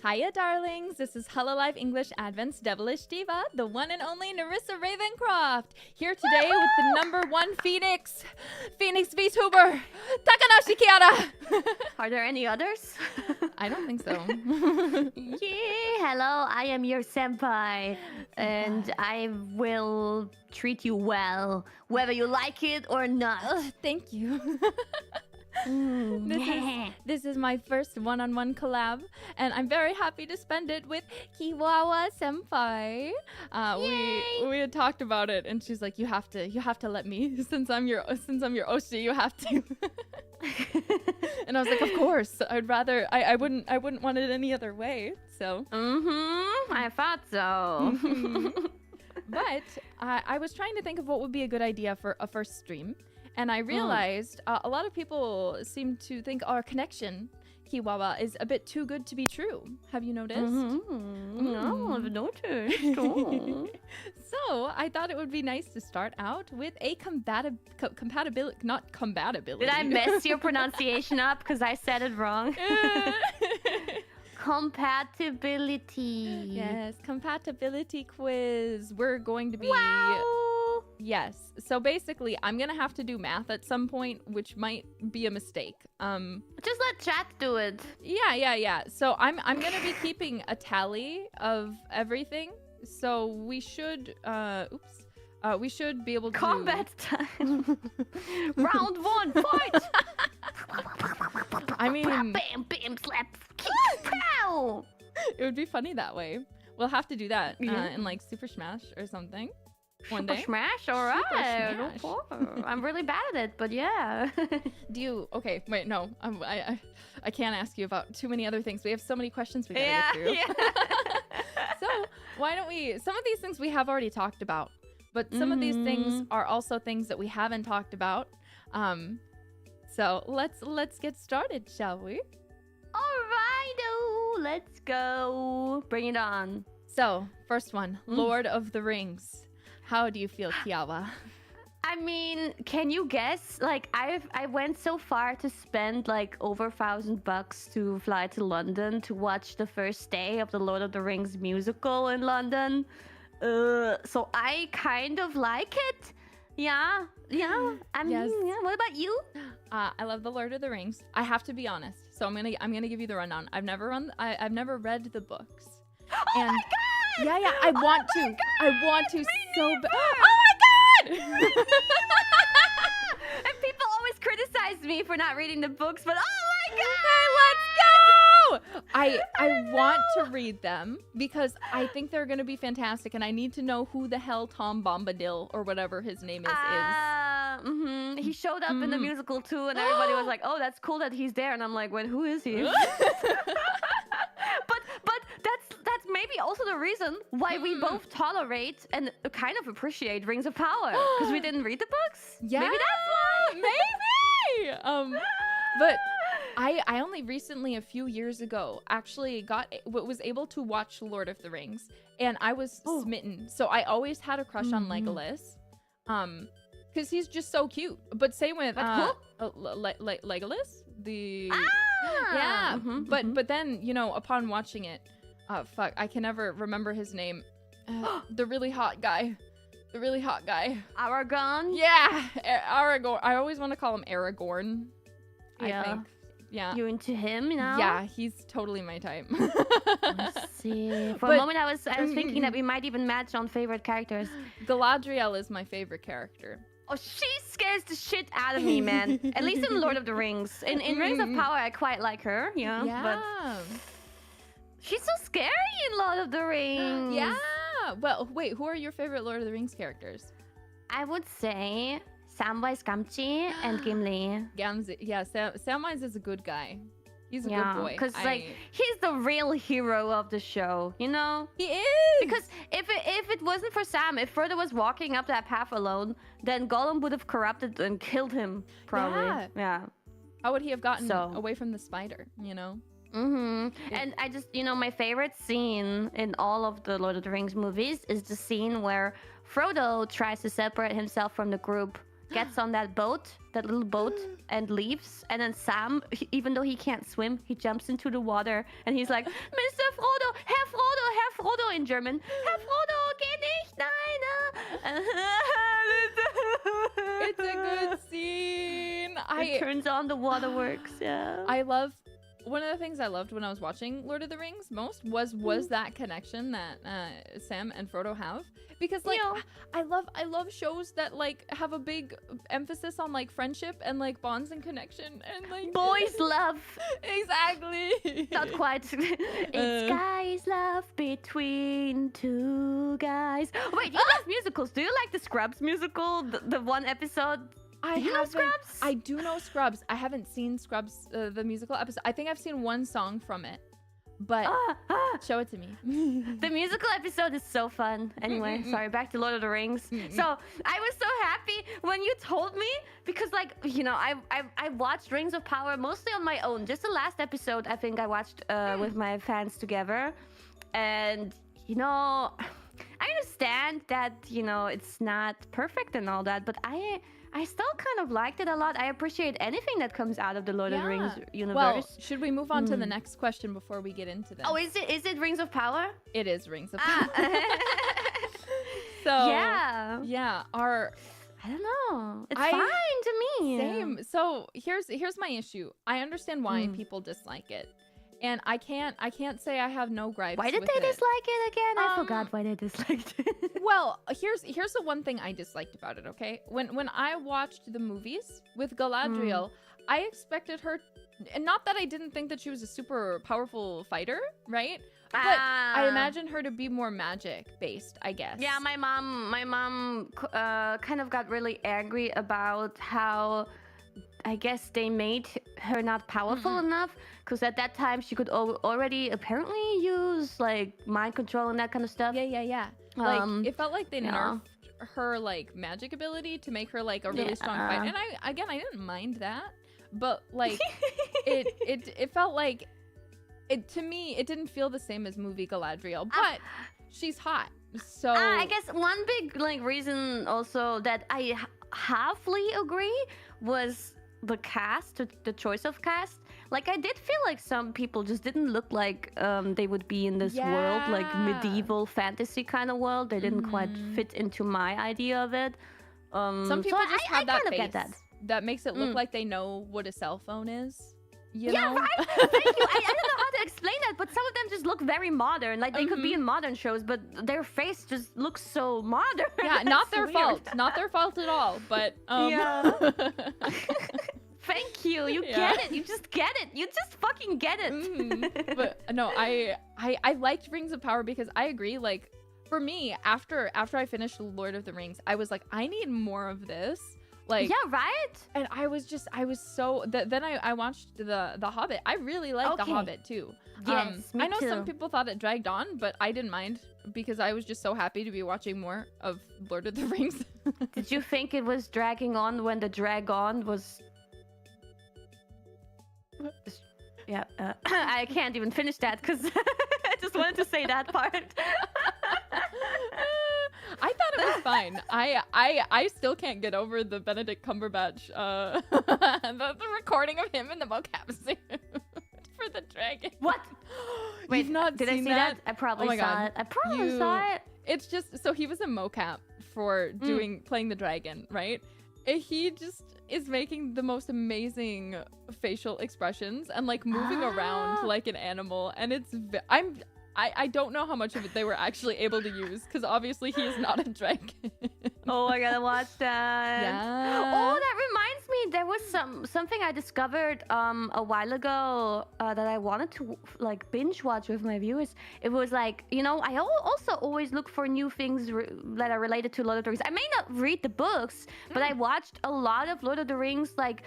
Hiya, darlings. This is hololive English Advent's Devilish Diva, the one and only Nerissa Ravencroft, here today with the #1 Phoenix VTuber, Takanashi Kiara. Are there any others? I don't think so. Yeah, hello, I am your senpai, and I will treat you well, whether you like it or not. Thank you. This is my first one-on-one collab, and I'm very happy to spend it with Kiara-senpai. We had talked about it, and she's like, "You have to let me, since I'm your Oshi, you have to." And I was like, "Of course, I wouldn't want it any other way." So. I thought so. But I was trying to think of what would be a good idea for a first stream. And I realized a lot of people seem to think our connection, Kiwawa, is a bit too good to be true. Have you noticed? No, I've noticed. So I thought it would be nice to start out with a compatibility, not combatability. Did I mess your pronunciation up because I said it wrong? Compatibility. Yes, compatibility quiz. We're going to be... Wow. Yes. So basically, I'm going to have to do math at some point, which might be a mistake. Just let chat do it. Yeah. So I'm going to be keeping a tally of everything. So we should we should be able to combat time. Round 1, fight. I mean, bam, bam, slap, kick, pow. It would be funny that way. We'll have to do that in like Super Smash or something. One day. Super Smash, all right. Super Smash. I'm really bad at it, but yeah. Do you? Okay, wait, no. I can't ask you about too many other things. We have so many questions we gotta get through. Yeah. So why don't we? Some of these things we have already talked about, but some of these things are also things that we haven't talked about. So let's get started, shall we? Alrighto, let's go. Bring it on. So first one, Lord of the Rings. How do you feel, Kiawa? I mean, can you guess? Like, I went so far to spend like over $1,000 to fly to London to watch the first day of the Lord of the Rings musical in London. So I kind of like it. Yeah. I mean, Yes. yeah. What about you? I love the Lord of the Rings. I have to be honest, so I'm gonna give you the rundown. I've never read the books. Oh my god! Yeah, I want to. God! I want to so bad. Oh my god! And people always criticize me for not reading the books, but oh my god! Let's go! I want to read them because I think they're gonna be fantastic, and I need to know who the hell Tom Bombadil or whatever his name is. He showed up in the musical too, and everybody was like, "Oh, that's cool that he's there." And I'm like, "Wait, who is he?" But that's maybe also the reason why we both tolerate and kind of appreciate Rings of Power, because we didn't read the books. Yeah, maybe that's why. Maybe. But I only recently, a few years ago, actually was able to watch Lord of the Rings, and I was smitten. So I always had a crush on Legolas, because he's just so cute. But same with Legolas, the but then, you know, upon watching it, I can never remember his name. The really hot guy. Aragorn. Yeah, Aragorn. I always want to call him Aragorn. Yeah. I think. Yeah. You into him now? Yeah, he's totally my type. Let's see. For a moment, I was thinking that we might even match on favorite characters. Galadriel is my favorite character. Oh, she scares the shit out of me, man. At least in Lord of the Rings. In Rings of Power, I quite like her, Yeah. But she's so scary in Lord of the Rings. Yeah. Well, wait, who are your favorite Lord of the Rings characters? I would say Samwise Gamgee and Gimli. Gamzee. Yeah, Samwise is a good guy. He's a good boy. Because he's the real hero of the show, you know? He is! Because if it wasn't for Sam, if Frodo was walking up that path alone, then Gollum would have corrupted and killed him, probably. Yeah. How would he have gotten away from the spider, you know? And I just, you know, my favorite scene in all of the Lord of the Rings movies is the scene where Frodo tries to separate himself from the group gets on that little boat, and leaves. And then Sam, even though he can't swim, he jumps into the water and he's like, Mr. Frodo, Herr Frodo in German. Herr Frodo, geh nicht, nein. It's a good scene. It turns on the waterworks, yeah. One of the things I loved when I was watching Lord of the Rings most was that connection that Sam and Frodo have, because like I love shows that like have a big emphasis on like friendship and like bonds and connection and like boys love. Exactly. Not quite. It's guys love between two guys. Wait, you love musicals? Do you like the Scrubs musical? The one episode. I know Scrubs? I do know Scrubs. I haven't seen Scrubs, the musical episode. I think I've seen one song from it, but show it to me. The musical episode is so fun. Anyway, sorry, back to Lord of the Rings. So I was so happy when you told me, because like, you know, I watched Rings of Power mostly on my own. Just the last episode, I think I watched with my fans together. And, you know, I understand that, you know, it's not perfect and all that, but I still kind of liked it a lot. I appreciate anything that comes out of the Lord of the Rings universe. Well, should we move on to the next question before we get into this? Oh, is it Rings of Power? It is Rings of Power. So yeah, I don't know. It's fine to me. Same. So here's my issue. I understand why people dislike it. And I can't say I have no gripes. Why did they dislike it again? I forgot why they disliked it. Well, here's the one thing I disliked about it, okay? When I watched the movies with Galadriel, I expected her, and not that I didn't think that she was a super powerful fighter, right? But I imagined her to be more magic based, I guess. Yeah, my mom kind of got really angry about how, I guess, they made her not powerful enough, because at that time she could already apparently use like mind control and that kind of stuff. Yeah. Like it felt like they nerfed her like magic ability to make her like a really strong fighter. And I didn't mind that, but like it felt like to me it didn't feel the same as movie Galadriel, but she's hot. So I guess one big like reason also that I halfly agree was the cast, the choice of cast. Like, I did feel like some people just didn't look like they would be in this world, like medieval fantasy kind of world. They didn't quite fit into my idea of it. Some people just have that face that makes it look like they know what a cell phone is. You know? Right? Thank you. I don't know how to explain that, but some of them just look very modern. Like, they could be in modern shows, but their face just looks so modern. Yeah, not their fault. Not their fault at all, but... Thank you. You get it. You just get it. You just fucking get it. But no, I liked Rings of Power because I agree. Like, for me, after I finished Lord of the Rings, I was like, I need more of this. Like, yeah, right. And I was so. Then I watched the Hobbit. I really liked the Hobbit too. Yes, me I know too. some people thought it dragged on, but I didn't mind because I was just so happy to be watching more of Lord of the Rings. Did you think it was dragging on when the drag-on was? Yeah, I can't even finish that because I just wanted to say that part. I thought it was fine. I still can't get over the Benedict Cumberbatch, the recording of him in the mocap suit for the dragon. What? Wait, did I see that? I probably saw it. I probably saw it. It's just, so he was a mocap for playing the dragon, right? He just is making the most amazing facial expressions and like moving around like an animal, and it's I don't know how much of it they were actually able to use because obviously he is not a dragon. Oh, I gotta watch that. Yeah. Oh, that reminds me, there was something I discovered a while ago that I wanted to like binge watch with my viewers. It was like, you know, I also always look for new things that are related to Lord of the Rings. I may not read the books, but I watched a lot of Lord of the Rings like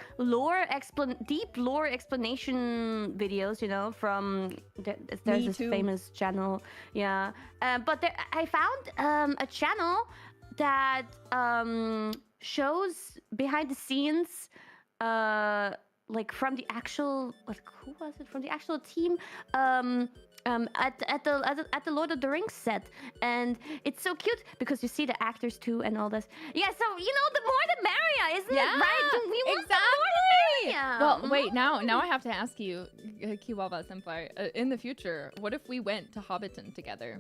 deep lore explanation videos, you know, from there's this famous channel, but I found a channel that shows behind the scenes like from the actual who was it from the actual team at the Lord of the Rings set, and it's so cute because you see the actors too and all this. Yeah, so the more the merrier, isn't it? Right? We want the more the merrier. Well, wait, now I have to ask you, Kiara-senpai, in the future, what if we went to Hobbiton together?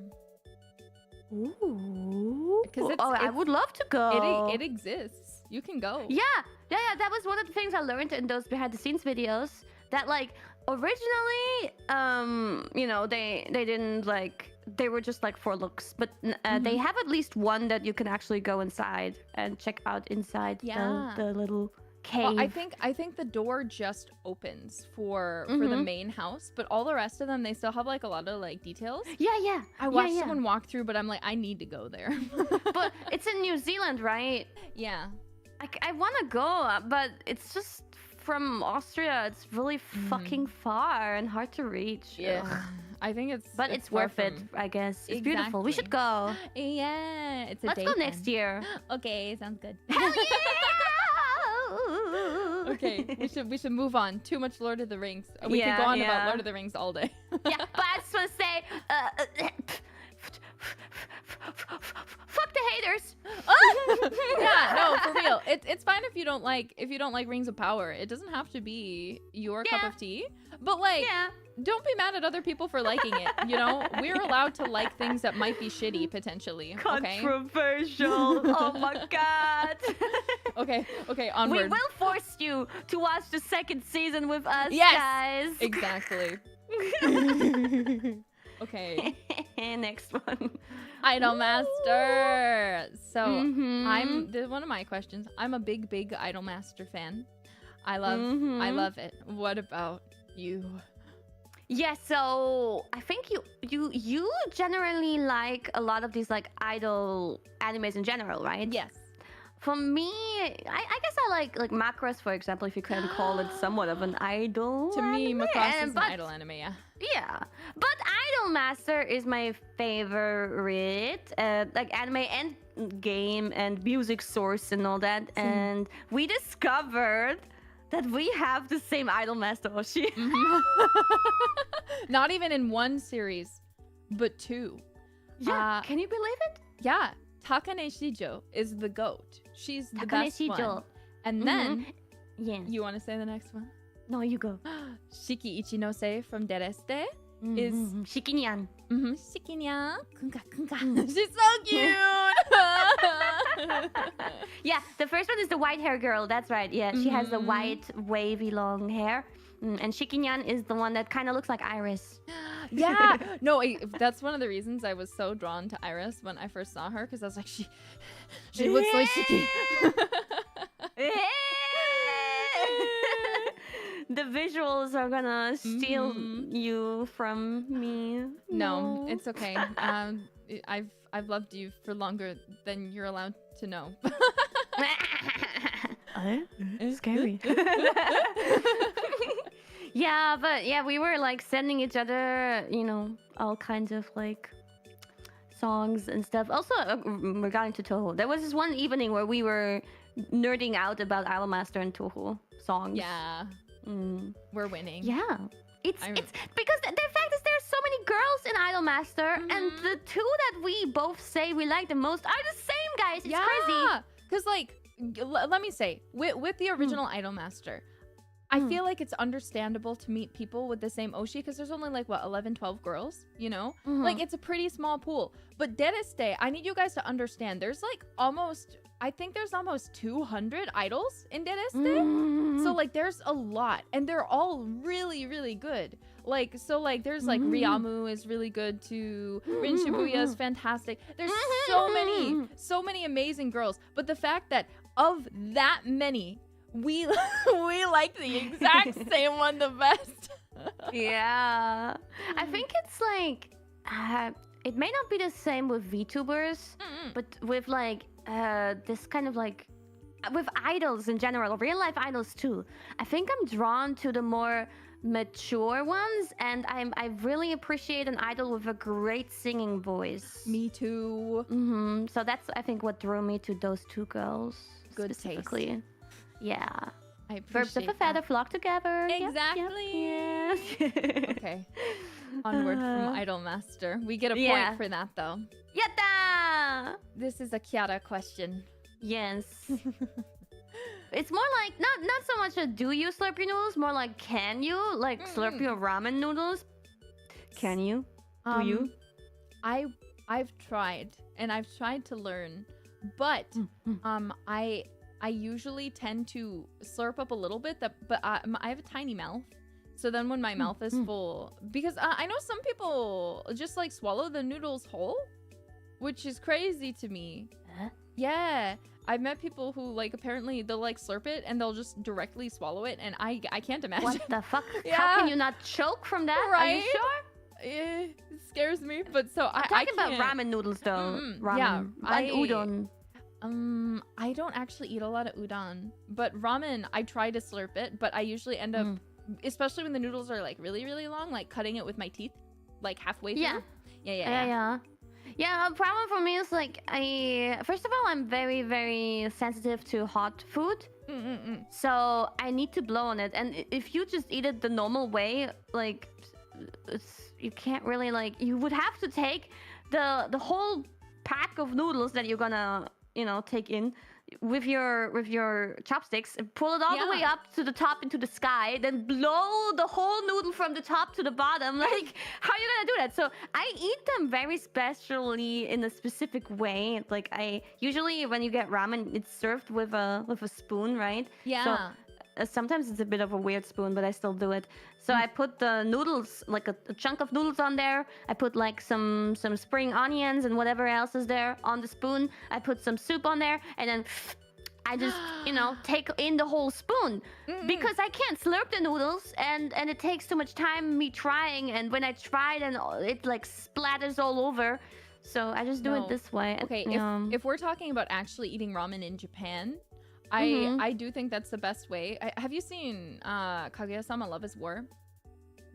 Ooh. Because I would love to go. It exists. You can go. Yeah. That was one of the things I learned in those behind the scenes videos. That like originally, they didn't like. They were just like for looks, but they have at least one that you can actually go inside and check out inside the little cave. Well, I think the door just opens for the main house, but all the rest of them, they still have like a lot of like details. Yeah. I watched someone walk through, but I'm like, I need to go there. But it's in New Zealand, right? Yeah. I want to go, but it's just from Austria. It's really fucking far and hard to reach. Yeah. I think it's worth it, I guess. It's beautiful. We should go. Yeah. Let's go next year. Okay, sounds good. Hell yeah! Okay, we should move on. Too much Lord of the Rings. We could go on about Lord of the Rings all day. Yeah, but I just want to say, fuck the haters. Yeah, no, for real. It's fine if you don't like Rings of Power. It doesn't have to be your cup of tea. But like, don't be mad at other people for liking it. We're allowed to like things that might be shitty potentially. Controversial. Oh my god. Okay, onward. We will force you to watch the second season with us, guys. Exactly. Okay. Next one. Idolmaster. So one of my questions. I'm a big Idolmaster fan. I love it. What about you? Yeah, so I think you generally like a lot of these like idol animes in general, right? Yes. For me, I guess I like Macross, for example, if you can call it somewhat of an idol. To me, anime. Macross is an idol anime, yeah. Yeah, but Idolmaster is my favorite, like anime and game and music source and all that. And we discovered that we have the same Idolmaster, Oshi. Not even in one series, but two. Yeah, can you believe it? Yeah, Takane Shijo is the GOAT. She's the best one. And then, you want to say the next one? No, you go. Shiki Ichinose from Dereste is... Shikinyan. Shikinyan. Kunka, kunka. She's so cute! Yeah, the first one is the white hair girl. That's right. Yeah, she has the white, wavy, long hair. And Shikinyan is the one that kind of looks like Iris. Yeah. No, that's one of the reasons I was so drawn to Iris when I first saw her, because I was like, she looks like Shiki. The visuals are gonna steal you from me. No, it's okay. I've loved you for longer than you're allowed to know. Scary. Yeah, but we were like sending each other, all kinds of like songs and stuff. Also, regarding to Toho, there was this one evening where we were nerding out about Idolmaster and Toho songs. Yeah. We're winning. Yeah. It's because the fact is there's so many girls in Idolmaster, and the two that we both say we like the most are the same guys. It's crazy. Because like, let me say, with the original Idolmaster, I feel like it's understandable to meet people with the same Oshi, because there's only like 11, 12 girls, like it's a pretty small pool. But Dereste, I need you guys to understand, there's like almost 200 idols in Dereste. So like there's a lot, and they're all really, really good. Like, so like there's like Ryamu is really good too. Rin Shibuya is fantastic. There's so many amazing girls. But the fact that of that many, we like the exact same one the best. Yeah. I think it's like it may not be the same with VTubers, but with like this kind of like with idols in general, real life idols too. I think I'm drawn to the more mature ones, and I really appreciate an idol with a great singing voice. Me too. So that's I think what drew me to those two girls. Good specifically. taste. Yeah. I Birds of a appreciate feather that. flock together. Yep, Exactly. Yep. Okay. Onward from Idolmaster. We get a Yeah. point for that though. Yatta! This is a Kiara question. Yes. It's more like not so much a do you slurp your noodles, more like can you like slurp your ramen noodles? Can you? Do you? I've tried and I've tried to learn, but I usually tend to slurp up a little bit. But I have a tiny mouth, so then when my mouth is full, because I know some people just like swallow the noodles whole, which is crazy to me. Huh? Yeah, I've met people who like apparently they'll like slurp it and they'll just directly swallow it, and I can't imagine. What the fuck? Yeah. How can you not choke from that? Are you Right? sure? It scares me, but so I'm talking about ramen noodles though. Ramen. Yeah, and udon. I don't actually eat a lot of udon, but ramen, I try to slurp it, but I usually end up, especially when the noodles are like really, really long, like cutting it with my teeth, like halfway through. Yeah. Yeah, a problem for me is like first of all, I'm very, very sensitive to hot food. So I need to blow on it, and if you just eat it the normal way, like you can't really like. You would have to take the whole pack of noodles that you're gonna take in with your chopsticks and pull it all the way up to the top into the sky, then blow the whole noodle from the top to the bottom. Like, how are you gonna do that? So I eat them very specially in a specific way. Like I usually when you get ramen, it's served with a spoon, right? Yeah. So sometimes it's a bit of a weird spoon, but I still do it. So I put the noodles, like a chunk of noodles on there. I put like some spring onions and whatever else is there on the spoon. I put some soup on there, and then I just, take in the whole spoon. Because I can't slurp the noodles, and it takes too much time me trying. And when I try, then it like splatters all over. So I just do it this way. Okay, if we're talking about actually eating ramen in Japan, I do think that's the best way. Have you seen Kaguya-sama Love is War?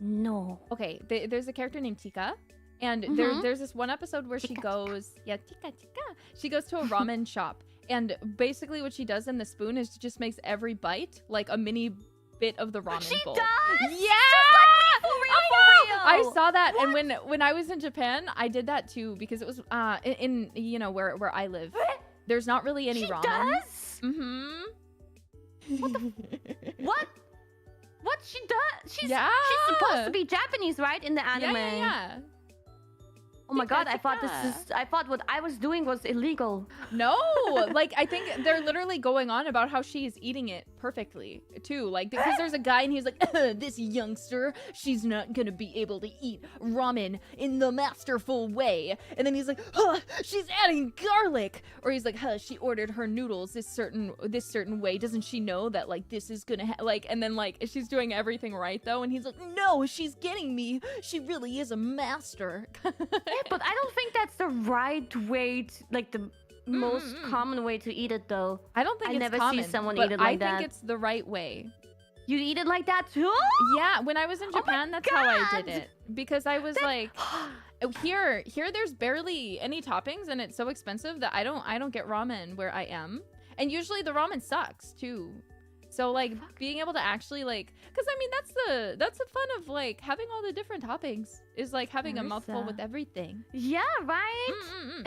No. Okay, there's a character named Tika, and there's this one episode where she goes, Tika. She goes to a ramen shop, and basically what she does in the spoon is just makes every bite like a mini bit of the ramen bowl. She does? Yeah! Just like me, for real. I saw that, and when I was in Japan, I did that too, because it was in where I live. There's not really any ramen. Does? What the What? What she does? She's supposed to be Japanese, right? In the anime. Yeah. Oh my god, I thought what I was doing was illegal. No, like I think they're literally going on about how she's eating it perfectly too. Like because there's a guy and he's like, this youngster, she's not gonna be able to eat ramen in the masterful way. And then he's like, she's adding garlic. Or he's like, she ordered her noodles this certain way. Doesn't she know that like this is gonna like? And then like she's doing everything right though. And he's like, no, she's getting me. She really is a master. Yeah, but I don't think that's the right way to, like the most common way to eat it though. I don't think I it's never common, see someone but eat it like I that. think it's the right way. You eat it like that too? Yeah, when I was in Japan, that's how I did it. Because I was like, here there's barely any toppings and it's so expensive that I don't get ramen where I am. And usually the ramen sucks too. So like being able to actually like, because I mean that's the fun of like having all the different toppings is like having a mouthful with everything. Yeah, right?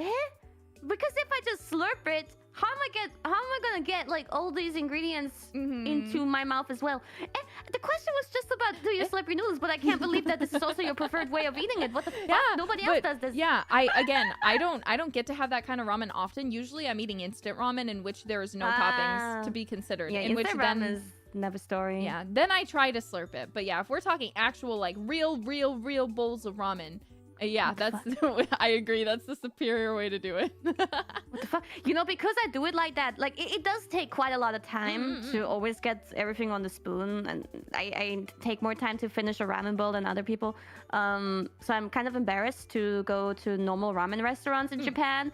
Because if I just slurp it, how am I gonna get like all these ingredients into my mouth as well? And the question was just about do you slurp your noodles, but I can't believe that this is also your preferred way of eating it. What the fuck? Nobody else does this. Yeah, I don't get to have that kind of ramen often. Usually I'm eating instant ramen in which there is no toppings to be considered. Yeah, in which ramen is another story. Yeah, then I try to slurp it. But yeah, if we're talking actual like real bowls of ramen, that's I agree. That's the superior way to do it. What the fuck? Because I do it like that, like it does take quite a lot of time to always get everything on the spoon, and I take more time to finish a ramen bowl than other people. So I'm kind of embarrassed to go to normal ramen restaurants in Japan.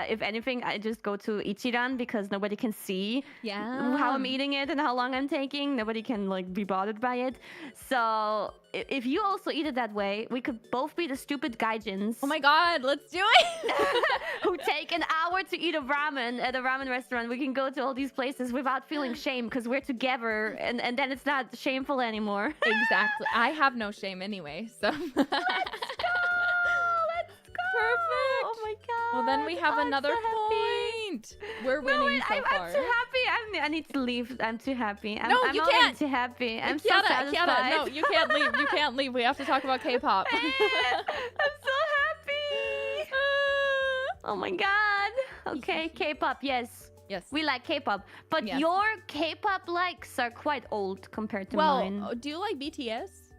If anything, I just go to Ichiran because nobody can see how I'm eating it and how long I'm taking. Nobody can like be bothered by it. So if you also eat it that way, we could both be the stupid gaijins. Oh my god, let's do it! Who take an hour to eat a ramen at a ramen restaurant. We can go to all these places without feeling shame because we're together, and then it's not shameful anymore. Exactly. I have no shame anyway, so. Let's go! Perfect. Oh my god. Well, then we have another so point. We're winning so far. I'm too happy. I need to leave. I'm too happy. No, I'm you already can't. too happy. I'm so Kiara, satisfied. no, you can't leave. You can't leave. We have to talk about K-pop. I'm so happy. Oh my god. Okay, K-pop. Yes. Yes. We like K-pop, but Yes. your K-pop likes are quite old compared to Well, mine. do you like BTS?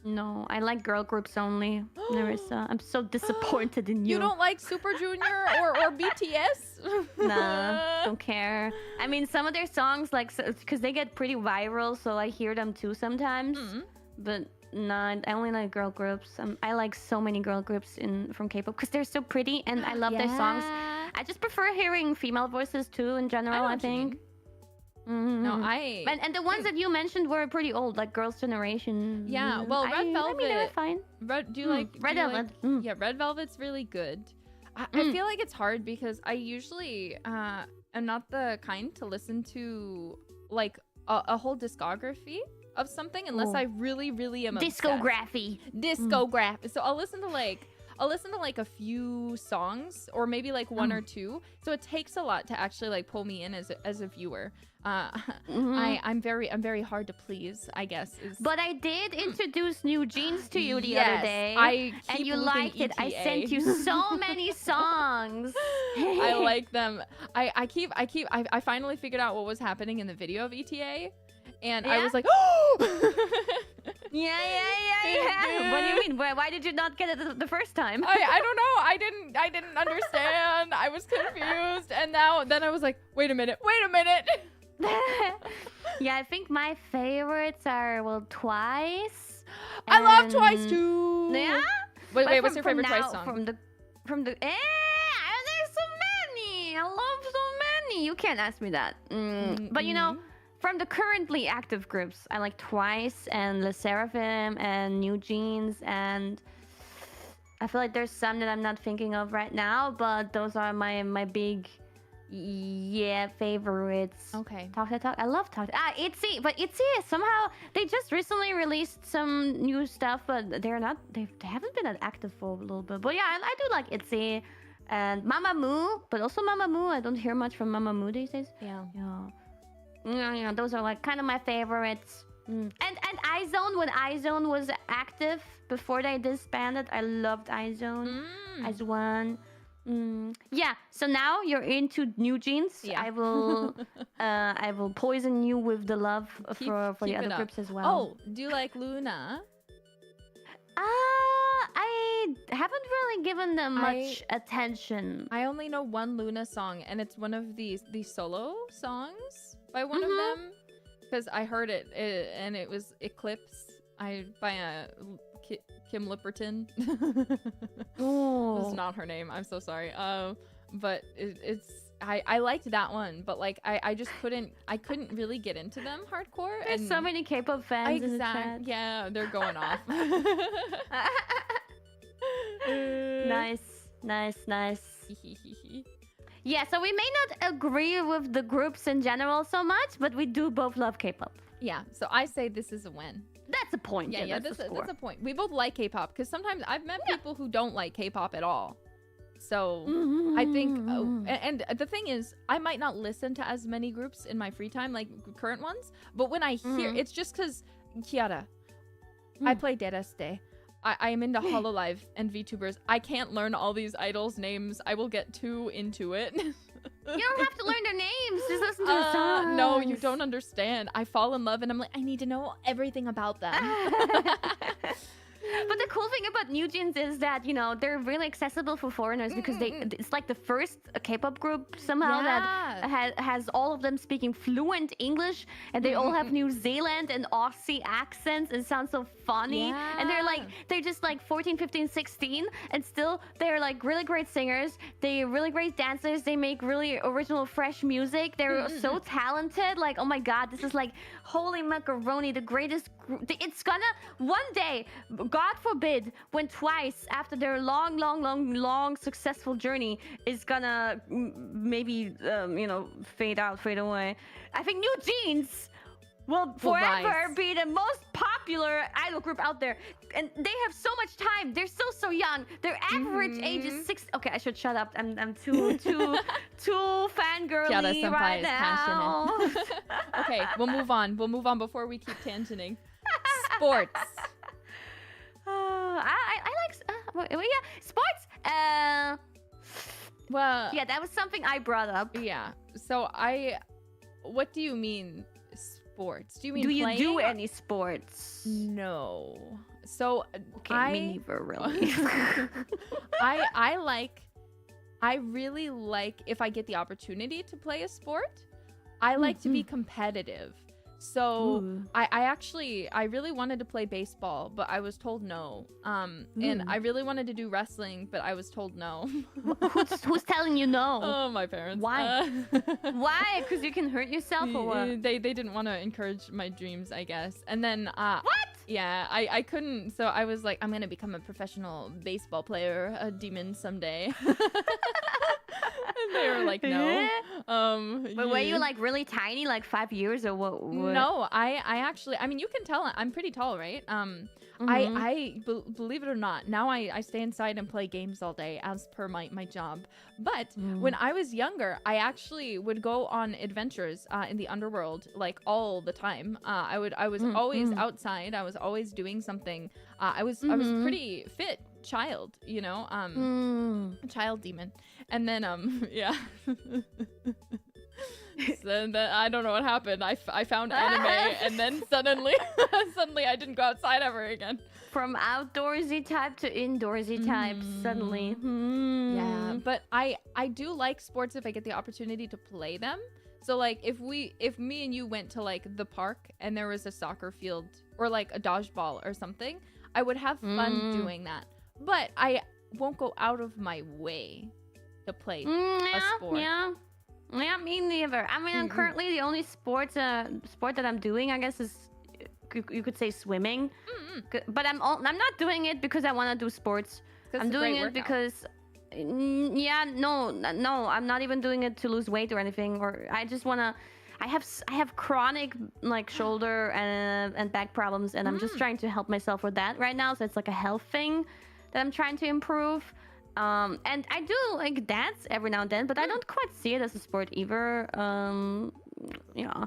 No, I like girl groups only. Nerissa, I'm so disappointed in you. You don't like Super Junior or BTS? Nah, don't care. I mean, some of their songs, like, because they get pretty viral, so I hear them too sometimes. But nah, I only like girl groups. I like so many girl groups from K-pop because they're so pretty and I love their songs. I just prefer hearing female voices too in general, I think. No, And the ones that you mentioned were pretty old, like Girls' Generation. Yeah, well, Red Velvet. I mean, they were fine. Do you like Red Velvet? Yeah, Red Velvet's really good. I feel like it's hard because I usually am not the kind to listen to like a whole discography of something unless I really, really am obsessed. Discography. So I'll listen to like a few songs or maybe like one or two. So it takes a lot to actually like pull me in as a viewer. I'm very hard to please, I guess. But I did introduce New Jeans to you the other day. And you liked it. I sent you so many songs. I like them. I finally figured out what was happening in the video of ETA. And I was like, oh! Yeah. What do you mean? Why did you not get it the first time? I don't know. I didn't understand. I was confused. And then I was like, wait a minute. Yeah, I think my favorites are, well, Twice. I love Twice too. Yeah? Wait, what's your favorite Twice song? There's so many. I love so many. You can't ask me that. But you know, from the currently active groups, I like Twice and Le Seraphim and New Jeans, and I feel like there's some that I'm not thinking of right now, but those are my big favorites. Okay. Talk. I love Talk. ITZY, but ITZY somehow they just recently released some new stuff, but they haven't been that active for a little bit. But yeah, I do like ITZY and Mamamoo, but also Mamamoo. I don't hear much from Mamamoo these days. Yeah, those are like kind of my favorites. And iZone, when iZone was active before they disbanded, I loved iZone. iZone. Yeah, so now you're into New Jeans. Yeah. I will poison you with the love for the other groups as well. Oh, do you like Luna? I haven't really given them much attention. I only know one Luna song, and it's one of these solo songs by one of them, because I heard it, and it was Eclipse by Kim Lipperton. That's not her name. I'm so sorry. But I liked that one, but like I just couldn't really get into them hardcore. There's so many K-pop fans in the chat. Yeah, they're going off. Nice. Yeah, so we may not agree with the groups in general so much, but we do both love K-pop. Yeah, so I say this is a win. That's a point. Yeah, that's a point. We both like K-pop, because sometimes I've met people who don't like K-pop at all. So I think, and the thing is, I might not listen to as many groups in my free time, like current ones, but when I hear, it's just because, Kiara, I play Dereste. I am into hololive and VTubers. I can't learn all these idols' names. I will get too into it. You don't have to learn their names. Just listen to the songs. No, you don't understand. I fall in love and I'm like, I need to know everything about them. But the cool thing about New Jeans is that, you know, they're really accessible for foreigners because it's like the first K-pop group somehow that has all of them speaking fluent English, and they all have New Zealand and Aussie accents and sound so funny. And they're just like 14, 15, 16, and still they're like really great singers. They're really great dancers. They make really original, fresh music. They're so talented. Like, oh my God, this is like holy macaroni, the greatest. It's gonna one day, God forbid, when Twice, after their long successful journey, is gonna maybe fade away. I think New Jeans will forever be the most popular idol group out there, and they have so much time. They're so young. Their average age is 6. Okay, I should shut up. I'm too fangirly Kiara-senpai right is now. passionate. Okay, we'll move on before we keep tangenting. Sports. I like sports. Well, yeah, that was something I brought up. yeah. So what do you mean sports? Do you mean you playing? do any sports? No. So Okay, me neither, really. I really like, if I get the opportunity to play a sport, I like to be competitive. So I really wanted to play baseball, but I was told no. And I really wanted to do wrestling, but I was told no. Who's telling you no? Oh, my parents. Why? Why? Because you can hurt yourself or what? They didn't want to encourage my dreams, I guess. And then what? Yeah, I couldn't. So I was like, I'm gonna become a professional baseball player, a demon someday. And they were like, no. But were you like really tiny, like 5 years or what? No, I actually, I mean, you can tell I'm pretty tall, right? Believe it or not, now I stay inside and play games all day as per my job. But when I was younger, I actually would go on adventures in the underworld like all the time. I was always outside. I was always doing something. I was pretty fit child, you know, child demon. And then yeah. So then I don't know what happened. I found anime, and then suddenly I didn't go outside ever again. From outdoorsy type to indoorsy type suddenly. Yeah, but I do like sports if I get the opportunity to play them. So like if me and you went to like the park and there was a soccer field or like a dodgeball or something, I would have fun doing that. But I won't go out of my way to play a sport. Yeah, me neither. I mean, currently the only sport that I'm doing, I guess, is you could say swimming. But I'm not doing it because I want to do sports. I'm doing it because I'm not even doing it to lose weight or anything. Or I just wanna. I have chronic like shoulder and back problems, and I'm just trying to help myself with that right now. So it's like a health thing that I'm trying to improve. And I do like dance every now and then, but I don't quite see it as a sport either. Yeah.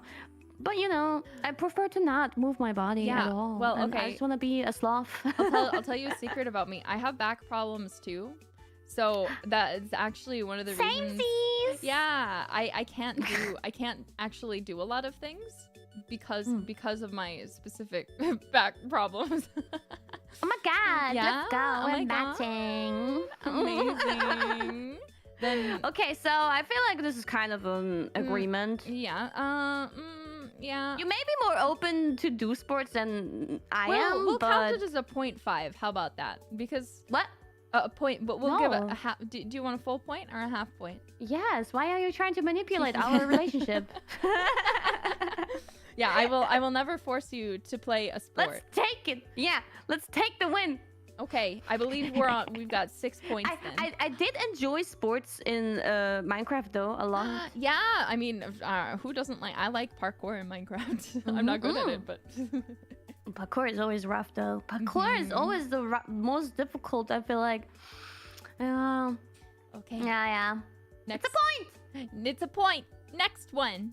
But you know, I prefer to not move my body at all. Well, and okay. I just want to be a sloth. I'll tell you a secret about me. I have back problems too. So that is actually one of the reasons. Yeah, I can't actually do a lot of things because of my specific back problems. Oh my God! Yeah? Let's go. Oh We're my matching. Amazing. Then okay, so I feel like this is kind of an agreement. Yeah. Yeah. You may be more open to do sports than I am. We'll but... count it as a 0.5. How about that? Because what? A point, but we'll give it a half. Do you want a full point or a half point? Yes. Why are you trying to manipulate our relationship? Yeah, I will never force you to play a sport. Let's take it. Yeah, let's take the win. Okay, I believe we've got 6 points then. I did enjoy sports in Minecraft though a lot. Yeah, I mean, who doesn't like? I like parkour in Minecraft. I'm not good at it, but parkour is always rough though. Parkour is always the most difficult. I feel like. Okay. Yeah. Next. It's a point. It's a point. Next one.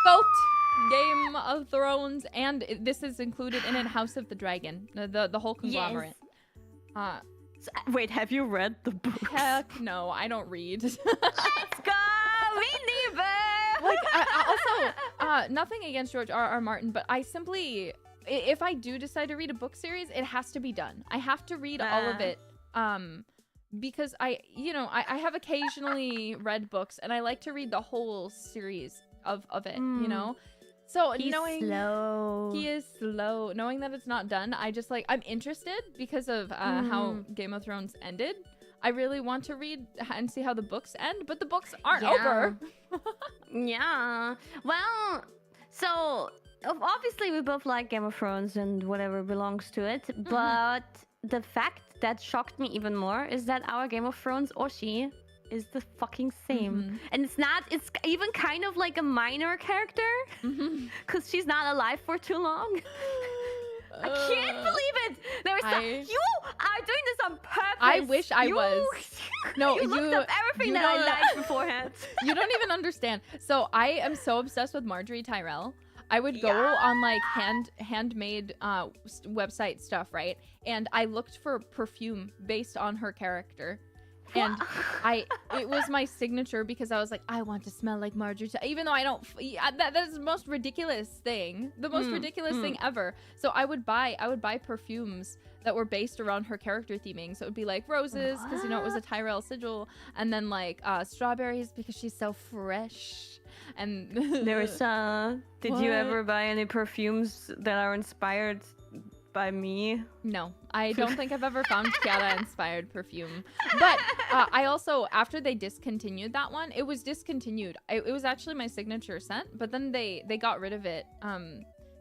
Vote. Game of Thrones, and this is included in it. House of the Dragon, the whole conglomerate. Yes. Wait, have you read the book? Heck no, I don't read. Let's go. Me neither. Like, also, nothing against George R.R. Martin, but I simply if I do decide to read a book series, it has to be done. I have to read all of it. Because I have occasionally read books, and I like to read the whole series of it, you know? So He's slow. he is slow, knowing that it's not done, I just I'm interested because of how Game of Thrones ended. I really want to read and see how the books end, but the books aren't over. Yeah. Well, so obviously we both like Game of Thrones and whatever belongs to it, but the fact that shocked me even more is that our Game of Thrones Oshi is the fucking same. And it's even kind of like a minor character because she's not alive for too long. I can't believe it. You are doing this on purpose. I wish I was. No, you looked up everything that I liked beforehand. You don't even understand. So I am so obsessed with Marjorie Tyrell. I would go on like handmade website stuff, right? And I looked for perfume based on her character. And it was my signature because I was like, I want to smell like Marjorie, even though I don't. That is the most ridiculous thing, the most ridiculous thing ever. So I would buy perfumes that were based around her character theming. So it would be like roses because it was a Tyrell sigil, and then like strawberries because she's so fresh. And Nerissa, did you ever buy any perfumes that are inspired by me? No, I don't think I've ever found Kiara-inspired perfume. But I also, after they discontinued that one, it was discontinued. It was actually my signature scent, but then they got rid of it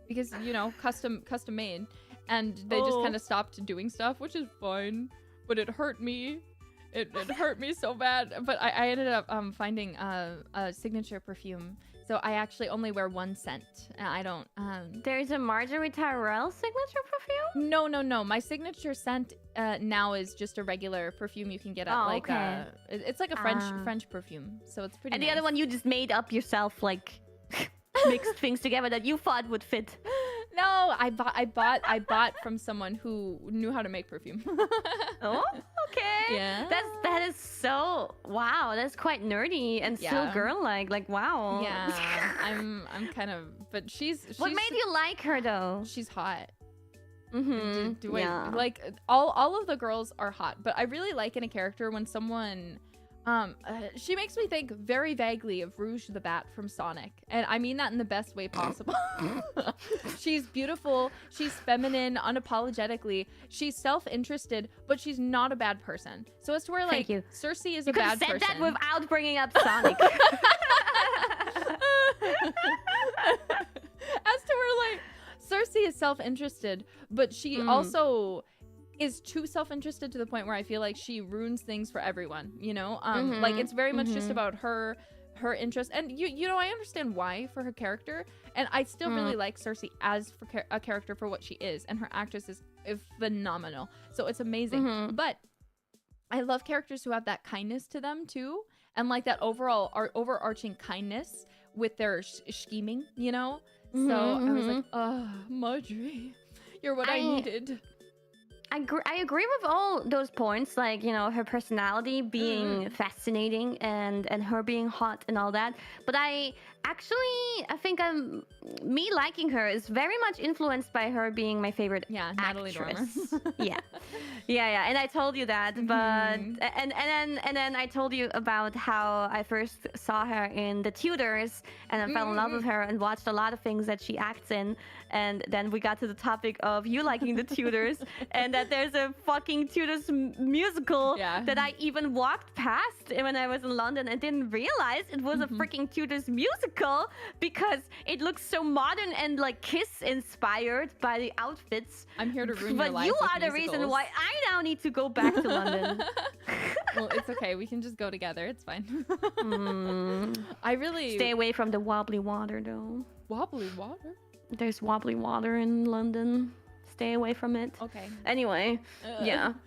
because, custom made. And they just kind of stopped doing stuff, which is fine. But it hurt me. It hurt me so bad. But I ended up finding a signature perfume. So I actually only wear one scent. I don't. There's a Marjorie Tyrell signature perfume? No. My signature scent now is just a regular perfume you can get at it's like a French perfume. So it's pretty. And the nice. other one you just made up yourself, like mixed things together that you thought would fit. No, I bought from someone who knew how to make perfume. Oh, okay. Yeah. That is so wow. That's quite nerdy and still girl-like. Like wow. Yeah. I'm kind of, but she's. What made you like her though? She's hot. Yeah. Like all of the girls are hot, but I really like in a character when someone. She makes me think very vaguely of Rouge the Bat from Sonic. And I mean that in the best way possible. She's beautiful. She's feminine, unapologetically. She's self-interested, but she's not a bad person. So as to where, like, Cersei is a bad person. You could have said that without bringing up Sonic. As to where, like, Cersei is self-interested, but she also is too self-interested to the point where I feel like she ruins things for everyone, like it's very much just about her interest, and I understand why for her character, and I still really like Cersei as a character for what she is, and her actress is phenomenal, so it's amazing. But I love characters who have that kindness to them too, and like that overarching kindness with their scheming, so I was like, oh, Marjorie, you're what I needed. I agree with all those points, like, her personality being fascinating and her being hot and all that. But I think me liking her is very much influenced by her being my favorite Natalie Dormer. yeah. And I told you that, but and then I told you about how I first saw her in The Tudors and I fell in love with her and watched a lot of things that she acts in. And then we got to the topic of you liking The Tudors and that there's a fucking Tudors musical that I even walked past when I was in London and didn't realize it was a freaking Tudors musical because it looks so modern and like Kiss inspired by the outfits. I'm here to ruin your life. But you are the reason why I now need to go back to London. Well, it's okay. We can just go together. It's fine. I really stay away from the wobbly water though. Wobbly water? There's wobbly water in London. Stay away from it. Okay. Anyway,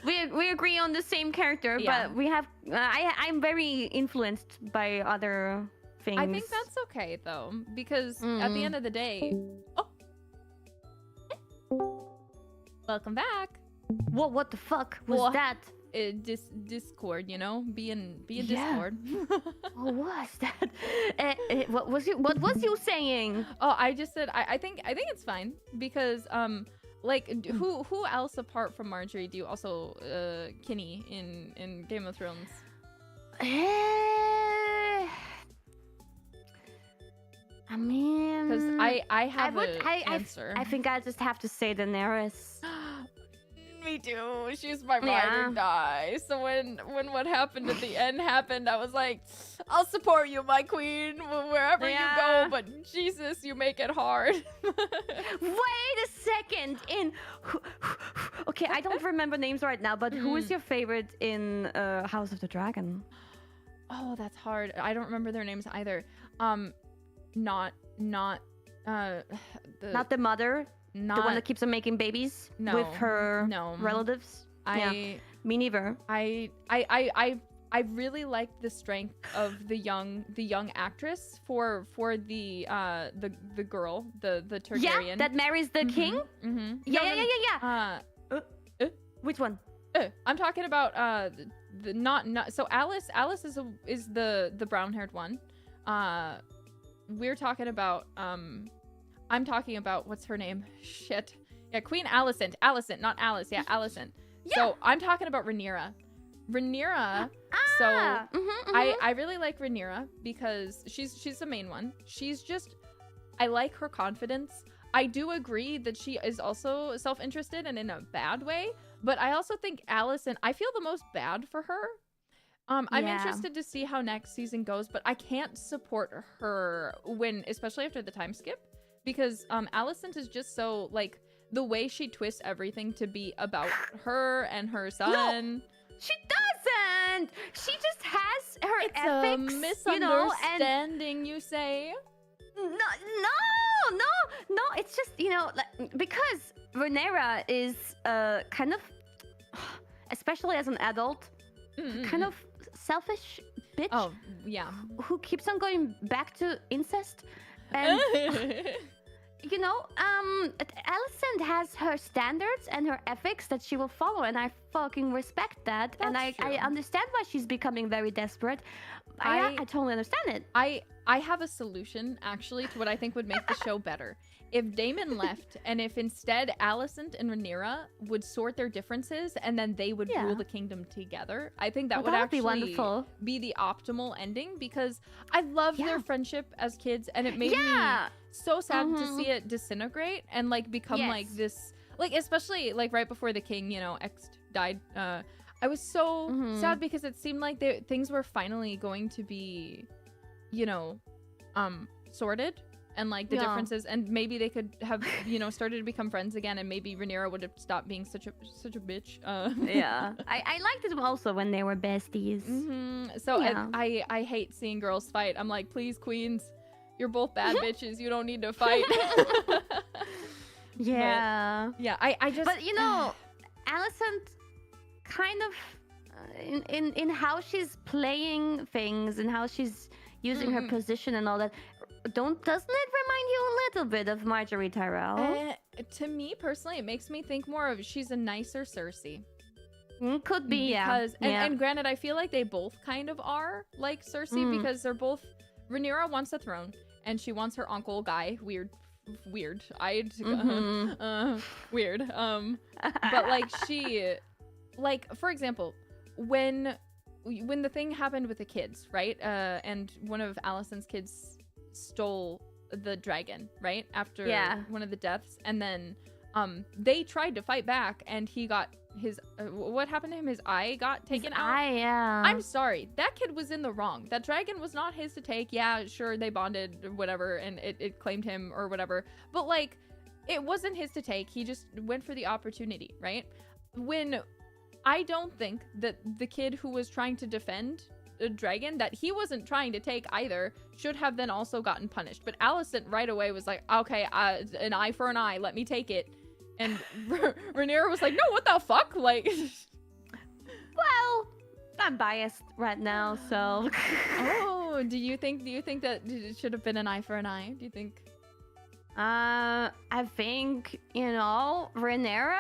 we agree on the same character, but we have. I'm very influenced by other things. I think that's okay though, because at the end of the day. Oh. Welcome back. What the fuck was that? discord, you know, be in Discord. What was that? What was you saying? Oh, I just said I think it's fine because like who else apart from Marjorie do you also Kinney in Game of Thrones? I mean, because I have an answer. I think I just have to say Daenerys. Me too. She's my ride or die. So when what happened at the end happened, I was like, I'll support you, my queen, wherever you go. But Jesus, you make it hard. Wait a second. Okay, I don't remember names right now, but who is your favorite in House of the Dragon? Oh, that's hard. I don't remember their names either. Not the mother. Not the one that keeps on making babies with her relatives. Me neither. I really liked the strength of the young actress for the girl, the Targaryen. Yeah, that marries the king. Yeah. Which one? I'm talking about so Alice is the brown-haired one. We're talking about I'm talking about, what's her name? Shit. Yeah, Queen Alicent. Alicent, not Alice. Yeah, Alicent. Yeah. So I'm talking about Rhaenyra. I really like Rhaenyra because she's the main one. I like her confidence. I do agree that she is also self-interested and in a bad way, but I also think Alicent, I feel the most bad for her. I'm interested to see how next season goes, but I can't support her especially after the time skip. Because Alicent is just so, like, the way she twists everything to be about her and her son. No, she doesn't! She just has her ethics, a misunderstanding, you say? No, it's just, like, because Rhaenyra is kind of, especially as an adult, kind of selfish bitch. Oh, yeah. Who keeps on going back to incest. And Alicent has her standards and her ethics that she will follow, and I fucking respect that. That's I understand why she's becoming very desperate. I totally understand it. I have a solution actually to what I think would make the show better. If Daemon left, and if instead Alicent and Rhaenyra would sort their differences, and then they would rule the kingdom together, I think that would actually be wonderful. Be the optimal ending, because I loved their friendship as kids, and it made me so sad to see it disintegrate and like become like this, like especially like right before the king, X died. I was so sad because it seemed like things were finally going to be, sorted. And like the differences, and maybe they could have, started to become friends again, and maybe Rhaenyra would have stopped being such a bitch. Yeah, I liked it also when they were besties. So I hate seeing girls fight. I'm like, please, queens, you're both bad bitches. You don't need to fight. Yeah. But, I just. But Alicent, kind of, in how she's playing things and how she's using her position and all that. Doesn't it remind you a little bit of Marjorie Tyrell? To me personally, it makes me think more of she's a nicer Cersei. Could be, because, and granted, I feel like they both kind of are like Cersei because they're both. Rhaenyra wants the throne, and she wants her uncle guy. Weird. Weird. But like she, like for example, when the thing happened with the kids, right? And one of Alicent's kids stole the dragon, right? After one of the deaths, and then they tried to fight back, and he got his what happened to him? His eye got taken out. I'm sorry, that kid was in the wrong. That dragon was not his to take. Yeah, sure, they bonded or whatever, and it claimed him or whatever, but like it wasn't his to take. He just went for the opportunity, right? When I don't think that the kid who was trying to defend a dragon that he wasn't trying to take either should have then also gotten punished. But Alicent right away was like, okay, an eye for an eye, let me take it. And Rhaenyra was like, no, what the fuck? Like, well, I'm biased right now, so. Oh, do you think that it should have been an eye for an eye? Do you think? I think, Rhaenyra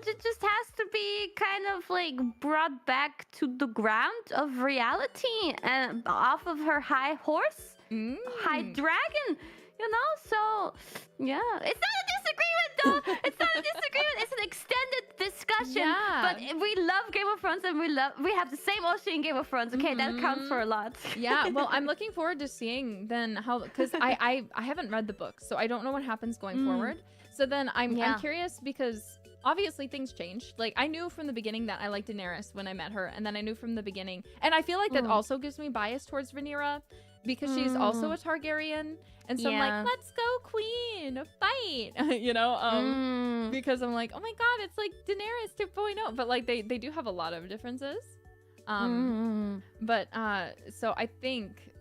just has to be kind of like brought back to the ground of reality and off of her high horse, high dragon, So, yeah, it's not a disagreement, though. It's not a disagreement. It's an extended discussion. Yeah. But we love Game of Thrones, and we have the same Oshi in Game of Thrones. Okay, that counts for a lot. Yeah, well, I'm looking forward to seeing then how, because I haven't read the book, so I don't know what happens going forward. So then I'm curious because obviously things change. Like, I knew from the beginning that I liked Daenerys when I met her, and then I knew from the beginning, and I feel like that also gives me bias towards Rhaenyra because she's also a Targaryen. And so I'm like, let's go, queen, fight, because I'm like, oh my god, it's like Daenerys 2.0, but like they do have a lot of differences. But so I think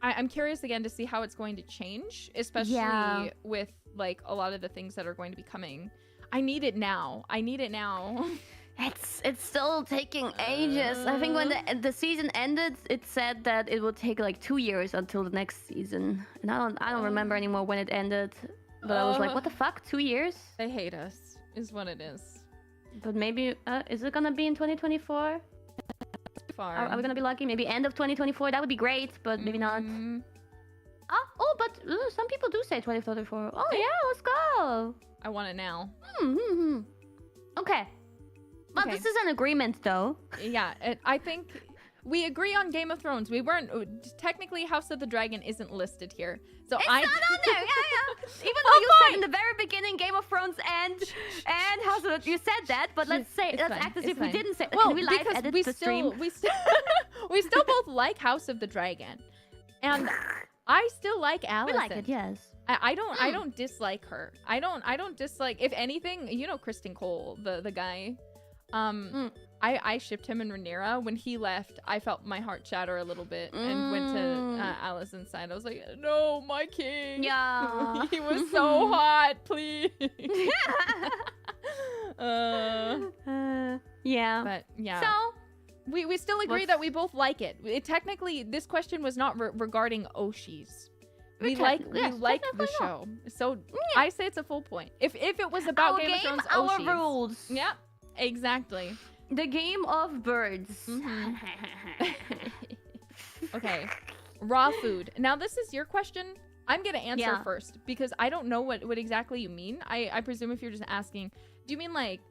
I'm curious again to see how it's going to change, especially with like a lot of the things that are going to be coming. I need it now. It's still taking ages. I think when the season ended, it said that it would take like 2 years until the next season, and I don't remember anymore when it ended. But I was like, what the fuck, 2 years? They hate us, is what it is. But maybe is it gonna be in 2024? Far. Are we gonna be lucky? Maybe end of 2024. That would be great, but maybe not. But some people do say 2034. Oh yeah, let's go. I want it now. Okay. Well, this is an agreement, though. Yeah, I think we agree on Game of Thrones. We weren't technically House of the Dragon isn't listed here, so it's not on there. Yeah. Even though you said in the very beginning Game of Thrones and House of the, you said that, but let's act as if we didn't say. Well, can we live because edit we the still stream? we still both like House of the Dragon, and I still like Alicent. We like it, yes. I don't dislike her. I don't dislike. If anything, Kristen Cole, the guy. I shipped him and Rhaenyra. When he left, I felt my heart shatter a little bit and went to Alicent's side. I was like, no, my king. Yeah. He was so hot, please. Yeah. But yeah. So we still agree that we both like it. Technically, this question was not regarding Oshis. We like the show. So I say it's a full point. If it was about our Game of game, Thrones, our Oshis. rules. Yeah. Exactly. The game of birds. Okay. Raw food. Now, this is your question. I'm going to answer first because I don't know what exactly you mean. I presume if you're just asking, do you mean like,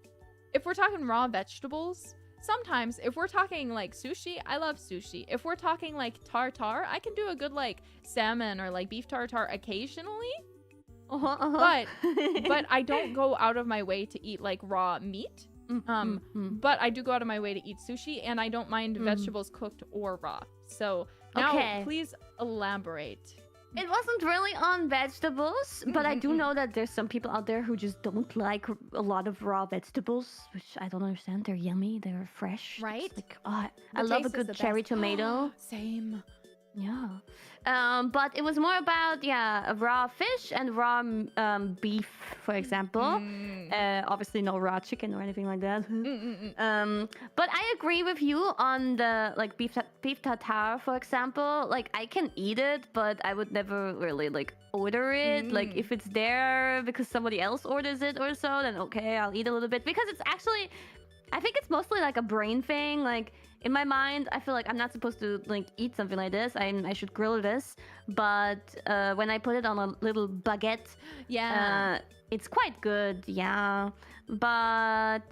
if we're talking raw vegetables, sometimes if we're talking like sushi, I love sushi. If we're talking like tartare, I can do a good like salmon or like beef tartare occasionally. But I don't go out of my way to eat like raw meat. But I do go out of my way to eat sushi, and I don't mind vegetables cooked or raw. So now, please elaborate. It wasn't really on vegetables, but I do know that there's some people out there who just don't like a lot of raw vegetables, which I don't understand. They're yummy, they're fresh. Right? Like, I love a good cherry tomato. Same. Yeah. But it was more about, raw fish and raw beef, for example. Obviously no raw chicken or anything like that. But I agree with you on the, like, beef tartare, for example. Like, I can eat it, but I would never really, like, order it. Like, if it's there because somebody else orders it or so, then okay, I'll eat a little bit. Because it's actually, I think it's mostly, like, a brain thing. Like, in my mind, I feel like I'm not supposed to like eat something like this. I should grill this. But when I put it on a little baguette, it's quite good. Yeah, but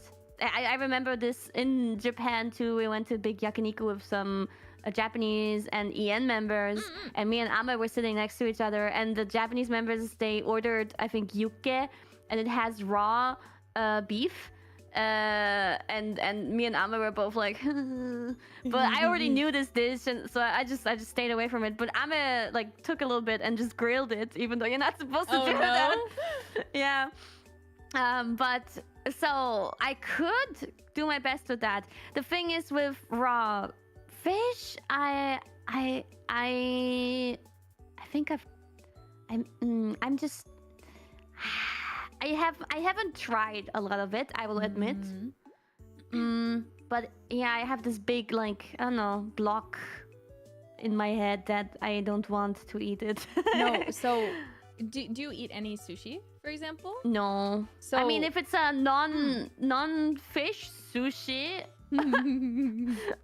I remember this in Japan too. We went to a big yakiniku with some Japanese and EN members, and me and Ame were sitting next to each other. And the Japanese members, they ordered, I think, yukke, and it has raw beef. And me and Ame were both like, but I already knew this dish, and so I just stayed away from it. But Ame like took a little bit and just grilled it, even though you're not supposed to do that. Yeah. But so I could do my best with that. The thing is with raw fish, I think I'm just. I haven't tried a lot of it, I will admit. But yeah, I have this big, like, I don't know, block in my head that I don't want to eat it. No, so do you eat any sushi, for example? No. So I mean, if it's a non-fish sushi,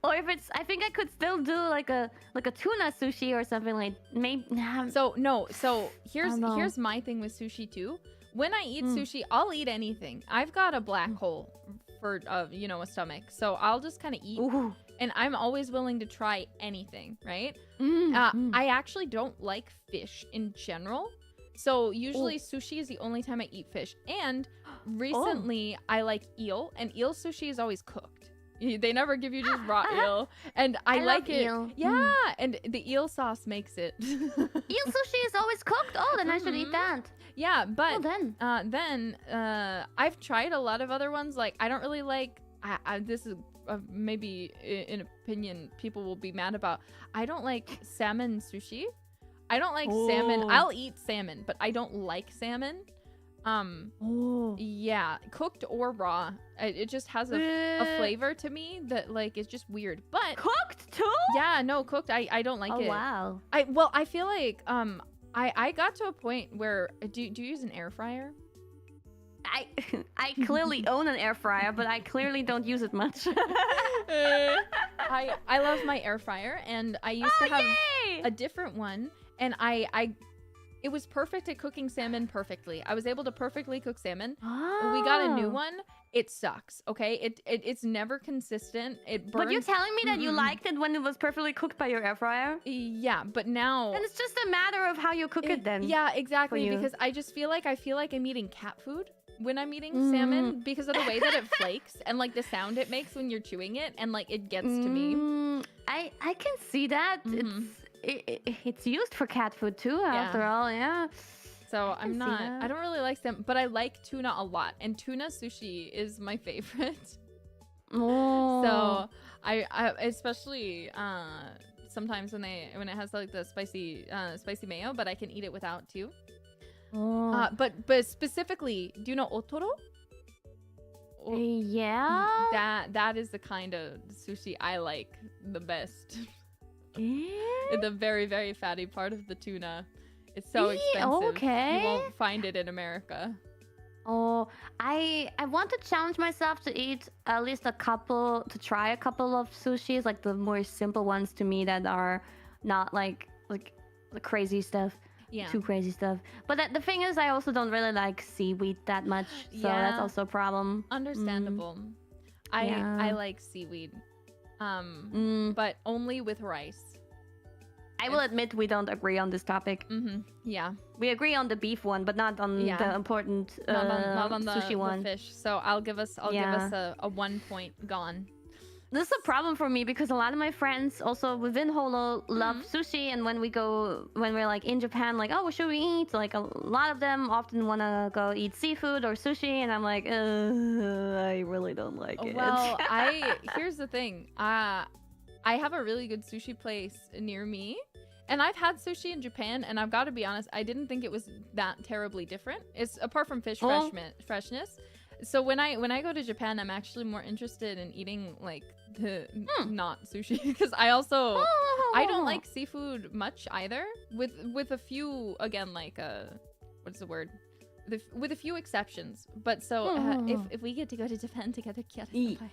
or if it's, I think I could still do like a tuna sushi or something like maybe. So no. So I don't know. here's my thing with sushi too. When I eat sushi, I'll eat anything. I've got a black hole for a stomach, so I'll just kind of eat. Ooh. And I'm always willing to try anything, right? I actually don't like fish in general. So usually sushi is the only time I eat fish. And recently I like eel, and eel sushi is always cooked. They never give you just raw eel. And I like it. Eel. Yeah, and the eel sauce makes it. Eel sushi is always cooked? Oh, then I should eat that. Yeah, but then I've tried a lot of other ones. Like, I don't really like... this is maybe an opinion people will be mad about. I don't like salmon sushi. I don't like salmon. I'll eat salmon, but I don't like salmon. Yeah, cooked or raw. It just has a flavor to me that like is just weird. But cooked too? Yeah, no, cooked. I don't like it. Oh wow. I feel like I got to a point where do you use an air fryer? I clearly own an air fryer, but I clearly don't use it much. I love my air fryer, and I used to have a different one, and it was perfect at cooking salmon perfectly. I was able to perfectly cook salmon. When we got a new one, it sucks. Okay, it's never consistent. It burns. But you're telling me that you liked it when it was perfectly cooked by your air fryer? Yeah, but now. And it's just a matter of how you cook it then. Yeah, exactly. Because I just feel like I'm eating cat food when I'm eating salmon because of the way that it flakes and like the sound it makes when you're chewing it, and like it gets to me. I can see that. It's used for cat food too, after all. Yeah. So I don't really like salmon, but I like tuna a lot, and tuna sushi is my favorite. So I especially sometimes when it has like the spicy mayo, but I can eat it without too. But specifically, do you know otoro? Yeah. That is the kind of sushi I like the best. The very, very fatty part of the tuna. It's so expensive. Okay. You won't find it in America. I want to challenge myself to eat at least to try a couple of sushis, like the more simple ones to me that are not like the crazy stuff. Yeah. Too crazy stuff. But the thing is, I also don't really like seaweed that much, so that's also a problem. Understandable. I like seaweed, but only with rice. I will admit we don't agree on this topic. Yeah. We agree on the beef one, but not on the important not on the sushi one. The fish. So I'll give us a 1 point gone. This is a problem for me because a lot of my friends also within Holo love sushi, and when we're like in Japan, like, oh, what should we eat? Like a lot of them often want to go eat seafood or sushi, and I'm like, I really don't like it. Well, here's the thing. I have a really good sushi place near me, and I've had sushi in Japan, and I've got to be honest, I didn't think it was that terribly different. It's apart from fish freshness. So when I go to Japan, I'm actually more interested in eating like the not sushi, because I don't like seafood much either. With a few, again, like what's the word? With a few exceptions. But so if we get to go to Japan together, Kiara-senpai,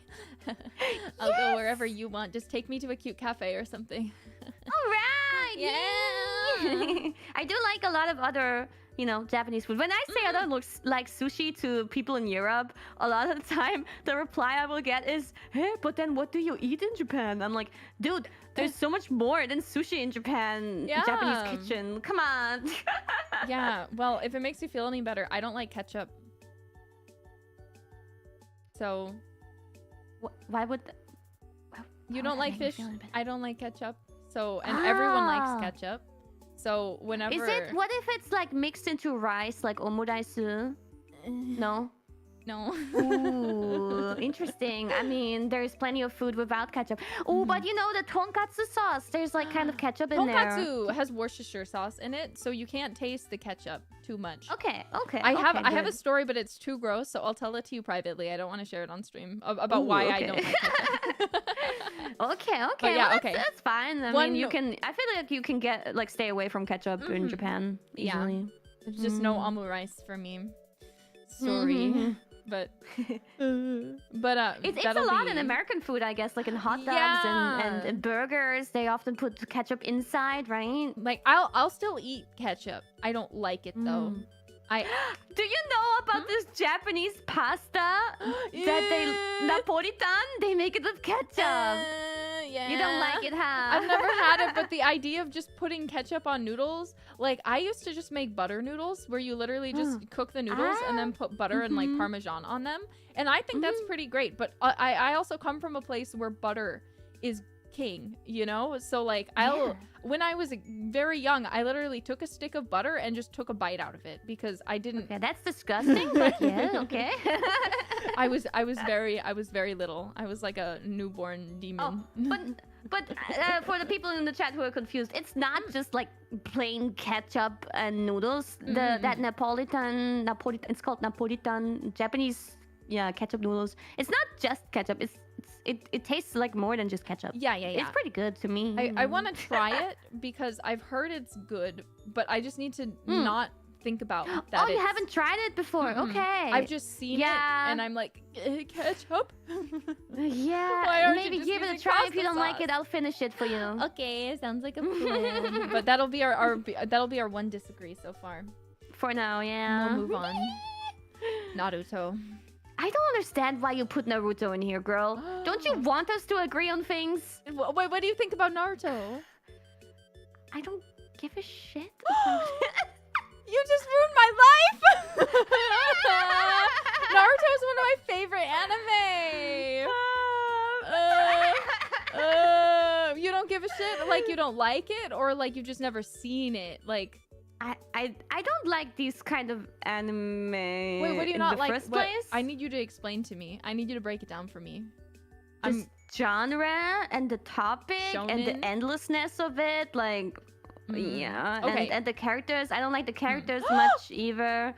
I'll go wherever you want. Just take me to a cute cafe or something. All right. Yeah. I do like a lot of other, Japanese food. When I say I don't look like sushi to people in Europe, a lot of the time the reply I will get is, hey, but then what do you eat in Japan? I'm like, dude, there's so much more than sushi in Japan. Yeah. Japanese kitchen. Come on. Yeah. Well, if it makes you feel any better, I don't like ketchup. So. Why would... You don't like fish? I don't like ketchup. So, and everyone likes ketchup. So whenever... What if it's like mixed into rice, like omuraisu? No? No. Ooh, interesting. I mean, there's plenty of food without ketchup. Oh, but the tonkatsu sauce, there's like kind of ketchup in there. Tonkatsu has Worcestershire sauce in it, so you can't taste the ketchup too much. Okay. I have a story, but it's too gross, so I'll tell it to you privately. I don't want to share it on stream about why I don't like ketchup. Okay. That's fine. I mean, I feel like you can stay away from ketchup in Japan easily. There's just no omurice for me. Sorry. But it's a lot in American food, I guess, like in hot dogs and burgers. They often put ketchup inside, right? Like I'll still eat ketchup. I don't like it though. Do you know about this Japanese pasta that they Napolitan? They make it with ketchup. Yeah. You don't like it, huh? I've never had it, but the idea of just putting ketchup on noodles, like I used to just make butter noodles where you literally just cook the noodles and then put butter and like Parmesan on them. And I think that's pretty great. But I also come from a place where butter is king, you know? So like when I was very young, I literally took a stick of butter and just took a bite out of it because I didn't. Okay, that's disgusting, but yeah, okay. I was very little. I was like a newborn demon. But for the people in the chat who are confused, it's not just like plain ketchup and noodles. That Napolitan, it's called Napolitan Japanese ketchup noodles. It's not just ketchup. It tastes like more than just ketchup. Yeah. It's pretty good to me. I want to try it because I've heard it's good, but I just need to not think about that. Oh, you haven't tried it before? Okay. I've just seen it, and I'm like, ketchup? Yeah, maybe give it a try. If you don't like it, I'll finish it for you. Okay, sounds like a plan. But that'll be our one disagree so far. For now, yeah. We'll move on. Naruto. I don't understand why you put Naruto in here, girl. Don't you want us to agree on things? Wait, what do you think about Naruto? I don't give a shit. You just ruined my life! Naruto is one of my favorite anime. You don't give a shit? Like you don't like it? Or like you've just never seen it? Like... I don't like these kind of anime. Wait, what do you not like? First place? I need you to explain to me. I need you to break it down for me. This genre and the topic and the endlessness of it, like okay. and the characters. I don't like the characters much either.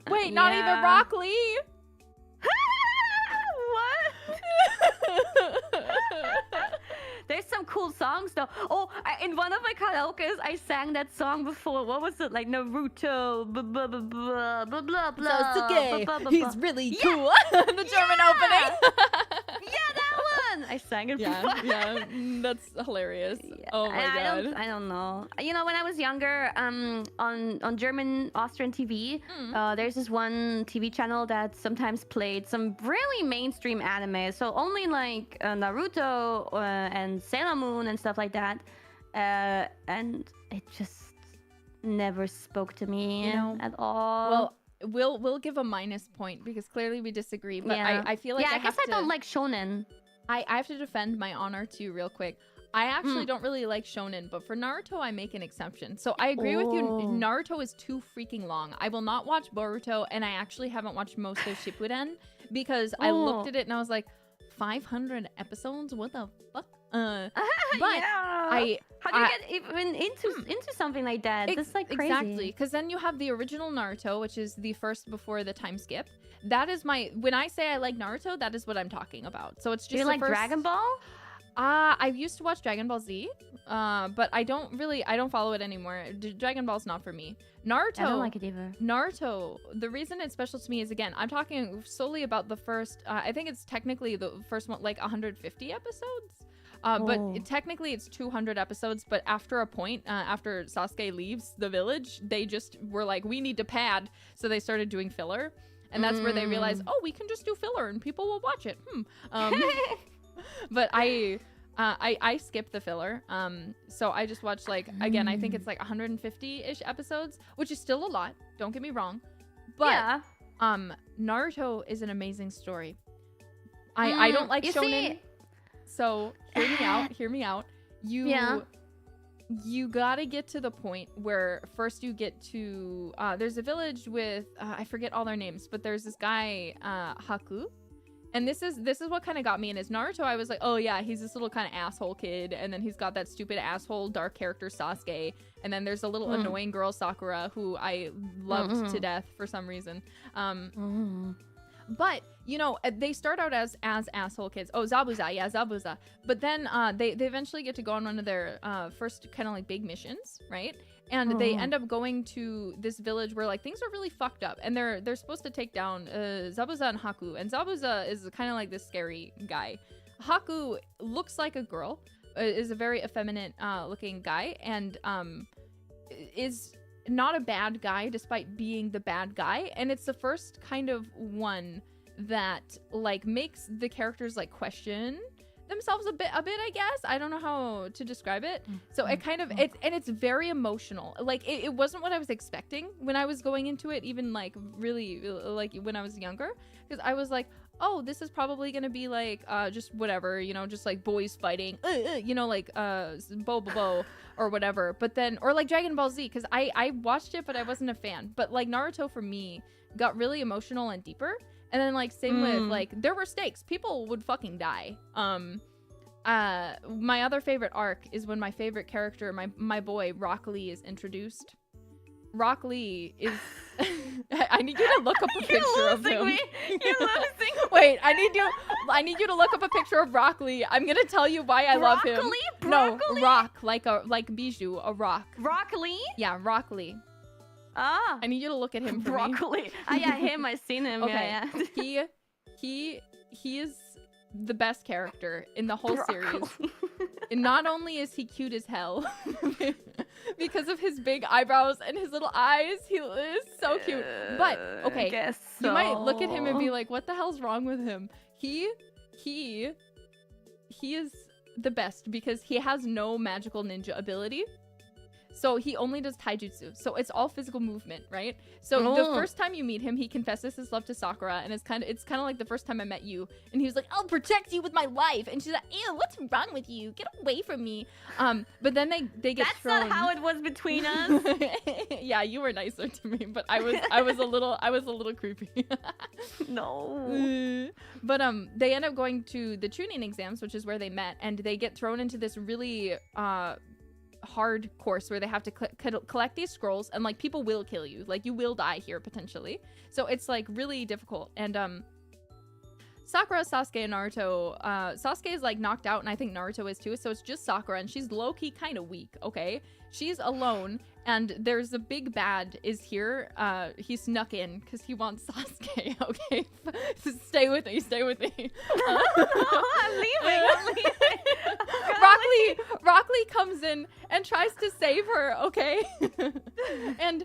Wait, not even Rock Lee. What? There's some cool songs though. Oh, in one of my karaoke's, I sang that song before. What was it? Like Naruto, blah blah blah blah blah blah blah. Sasuke, he's really cool. The German opening. Yeah, that one. I sang it before. Yeah, that's hilarious. Yeah. Oh my god. I don't know. You know, when I was younger, on German Austrian TV, there's this one TV channel that sometimes played some really mainstream anime. So only like Naruto and Sailor Moon and stuff like that, and it just never spoke to me at all. Well, we'll give a minus point because clearly we disagree. But I feel like I guess I don't like shonen. I have to defend my honor too real quick. I actually don't really like shonen, but for Naruto I make an exception. So I agree with you. Naruto is too freaking long. I will not watch Boruto, and I actually haven't watched most of Shippuden because I looked at it and I was like, 500 episodes? What the fuck? But how do you get even into something like that? That's like crazy. Exactly, because then you have the original Naruto, which is the first before the time skip. That is when I say I like Naruto, that is what I'm talking about. So it's just you like Dragon Ball? I used to watch Dragon Ball Z, but I don't follow it anymore. Dragon Ball's not for me. Naruto, I don't like it either. Naruto, the reason it's special to me is, again, I'm talking solely about the first, I think it's technically the first one, like 150 episodes. But technically it's 200 episodes, but after a point, after Sasuke leaves the village, they just were like, we need to pad. So they started doing filler. And that's where they realized, oh, we can just do filler and people will watch it. But I skipped the filler. So I just watched, like, again, I think it's like 150-ish episodes, which is still a lot. Don't get me wrong. But Naruto is an amazing story. I don't like shonen. So hear me out. You gotta get to the point where first you get to there's a village with I forget all their names, but there's this guy Haku, and this is what kind of got me in his Naruto. I was like, oh yeah, he's this little kind of asshole kid, and then he's got that stupid asshole dark character Sasuke, and then there's a little annoying girl Sakura who I loved to death for some reason. But you know, they start out as asshole kids. Oh, Zabuza, yeah, Zabuza. But then they eventually get to go on one of their first kind of like big missions, right? And they end up going to this village where like things are really fucked up, and they're supposed to take down Zabuza and Haku. And Zabuza is kind of like this scary guy. Haku looks like a girl, is a very effeminate looking guy, and is not a bad guy despite being the bad guy. And it's the first kind of one that like makes the characters like question themselves a bit, I guess. I don't know how to describe it. So it kind of it's very emotional. Like it wasn't what I was expecting when I was going into it, even like really like when I was younger, because I was like, oh, this is probably gonna be like just whatever, you know, just like boys fighting, you know, like bo or whatever. But then, or like Dragon Ball Z, because I watched it but I wasn't a fan. But like Naruto for me got really emotional and deeper. And then like same with like there were stakes. People would fucking die. My other favorite arc is when my favorite character, my boy Rock Lee, is introduced. Rock Lee is I need you to look up a picture of him. Me. You're losing me. Wait, I need you to look up a picture of Rock Lee. I'm gonna tell you why I love him. Broccoli? No, rock, like bijou, a rock. Rock Lee? Yeah, Rock Lee. Ah. I need you to look at him for Broccoli. me. Ah, yeah, him. I've seen him. Okay. Yeah. He is the best character in the whole series. And not only is he cute as hell because of his big eyebrows and his little eyes, he is so cute. But okay, Guess so. you might look at him and be like, what the hell's wrong with him? He is the best because he has no magical ninja ability. So he only does taijutsu. So it's all physical movement, right? So the first time you meet him, he confesses his love to Sakura, and it's kind of like the first time I met you. And he was like, "I'll protect you with my life." And she's like, "Ew, what's wrong with you? Get away from me." But then they get thrown. That's not how it was between us. Yeah, you were nicer to me, but I was a little creepy. No. But they end up going to the tuning exams, which is where they met, and they get thrown into this really hard course where they have to collect these scrolls, and like people will kill you, like you will die here potentially. So it's like really difficult. And Sakura, Sasuke, and Naruto, Sasuke is like knocked out, and I think Naruto is too. So it's just Sakura, and she's low-key kind of weak. Okay, she's alone, and there's a big bad is here. He snuck in because he wants Sasuke. Okay, stay with me. I'm leaving. Rock Lee comes in and tries to save her, okay? And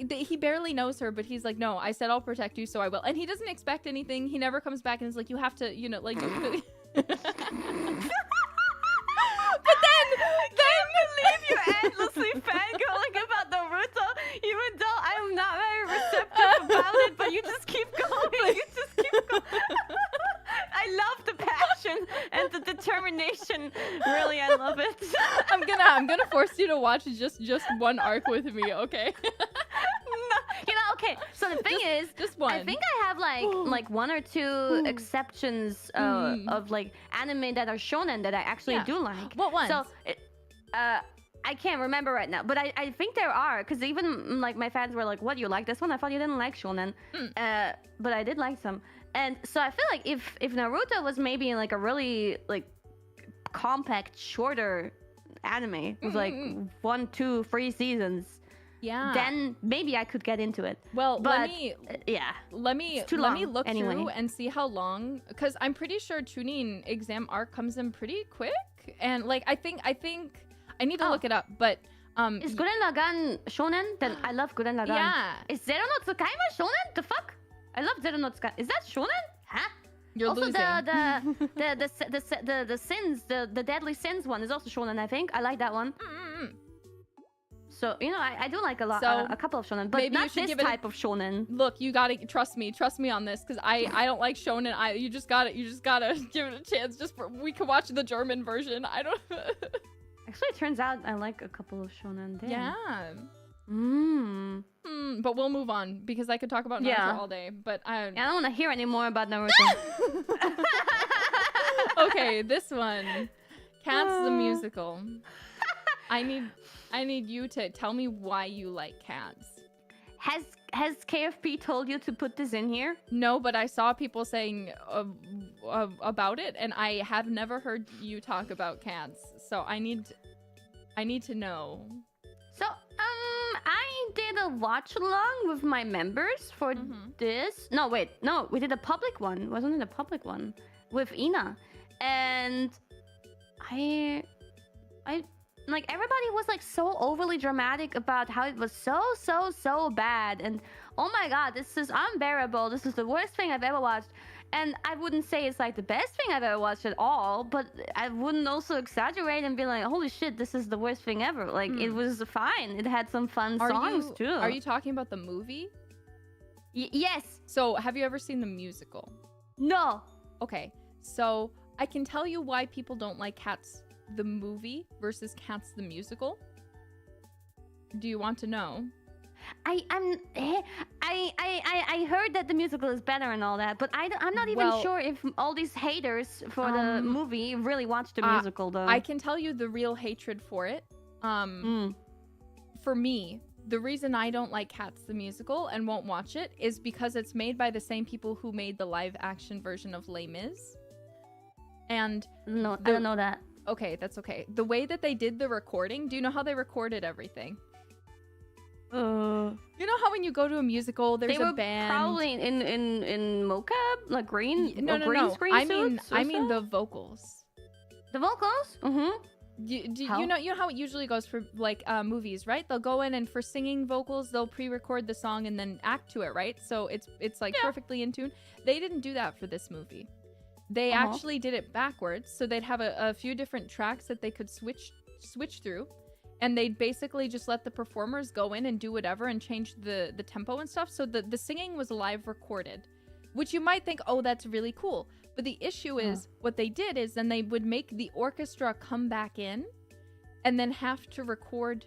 he barely knows her, but he's like, no, I said I'll protect you, so I will. And he doesn't expect anything. He never comes back and is like, you have to, you know, like... But then believe you're endlessly fangirling about Naruto, even though I'm not very receptive about it, but you just keep going. I love the passion and the determination. Really, I love it. I'm gonna force you to watch just one arc with me, okay? No, you know, okay. So the thing is, just one. I think I have like one or two exceptions of like anime that are shonen that I actually do like. What ones? So, I can't remember right now, but I think there are, because even like my fans were like, "What, you like this one? I thought you didn't like shonen." But I did like some. And so I feel like if Naruto was maybe in like a really like compact, shorter anime with like 1, 2, 3 seasons, then maybe I could get into it. Well, but let me look through and see how long, because I'm pretty sure tuning exam arc comes in pretty quick, and like I think I need to look it up, but is Gurren Lagann shonen? Then I love Gurren Lagann. Yeah. Is Zero no Tsukaima shonen? The fuck? I love Zero no Tsukaima. Is that shonen? Huh? You're also losing. the sins, the deadly sins one is also shonen, I think. I like that one. So, you know, I do like a couple of shonen, but maybe not this type of shonen. Look, you gotta trust me on this, because I don't like shonen. You just gotta give it a chance. We could watch the German version. I don't. Actually, it turns out I like a couple of shonen there. Yeah. But we'll move on, because I could talk about Naruto all day. But I don't want to hear any more about Naruto. Okay, this one, Cats the musical. I need you to tell me why you like Cats. has KFP told you to put this in here? No, but I saw people saying about it, and I have never heard you talk about cats. So I need to know. So, I did a watch along with my members for this. No, wait, no, we did a public one. Wasn't it a public one with Ina? And I like everybody was like so overly dramatic about how it was so bad, and oh my god, this is unbearable. This is the worst thing I've ever watched. And I wouldn't say it's like the best thing I've ever watched at all, but I wouldn't also exaggerate and be like, holy shit, this is the worst thing ever. Like, it was fine. It had some fun songs too. Are you talking about the movie? Yes. So, have you ever seen the musical? No. Okay, so I can tell you why people don't like Cats the movie versus Cats the musical. Do you want to know? I heard that the musical is better and all that, but I'm not even sure if all these haters for the movie really watched the musical though. I can tell you the real hatred for it. For me, the reason I don't like Cats the musical and won't watch it is because it's made by the same people who made the live action version of Les Mis. And no, I don't know that. Okay, that's okay. The way that they did the recording, do you know how they recorded everything? You know how when you go to a musical, there's a band. They were probably in mocap, like green. No. Screen I mean the vocals. The vocals. You know how it usually goes for like movies, right? They'll go in and for singing vocals, they'll pre-record the song and then act to it, right? So it's like perfectly in tune. They didn't do that for this movie. They actually did it backwards, so they'd have a few different tracks that they could switch through. And they'd basically just let the performers go in and do whatever and change the tempo and stuff. So the singing was live recorded, which you might think, oh, that's really cool. But the issue is what they did is then they would make the orchestra come back in and then have to record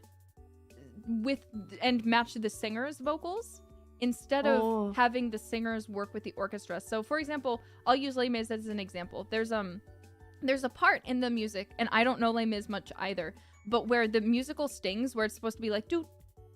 with and match the singer's vocals instead of having the singers work with the orchestra. So, for example, I'll use Les Mis as an example. There's a part in the music, and I don't know Les Mis much either, but where the musical stings, where it's supposed to be like doot,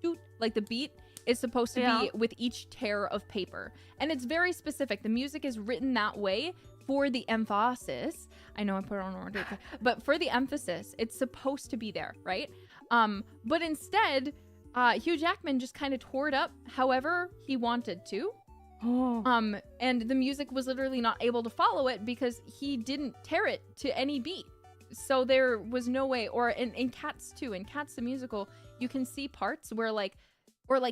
doot, like the beat is supposed to be with each tear of paper. And it's very specific. The music is written that way for the emphasis. I know I put it on order, but for the emphasis, it's supposed to be there, right? But instead, Hugh Jackman just kind of tore it up however he wanted to. And the music was literally not able to follow it because he didn't tear it to any beat. So there was no way, or in Cats too, in Cats the musical, you can see parts where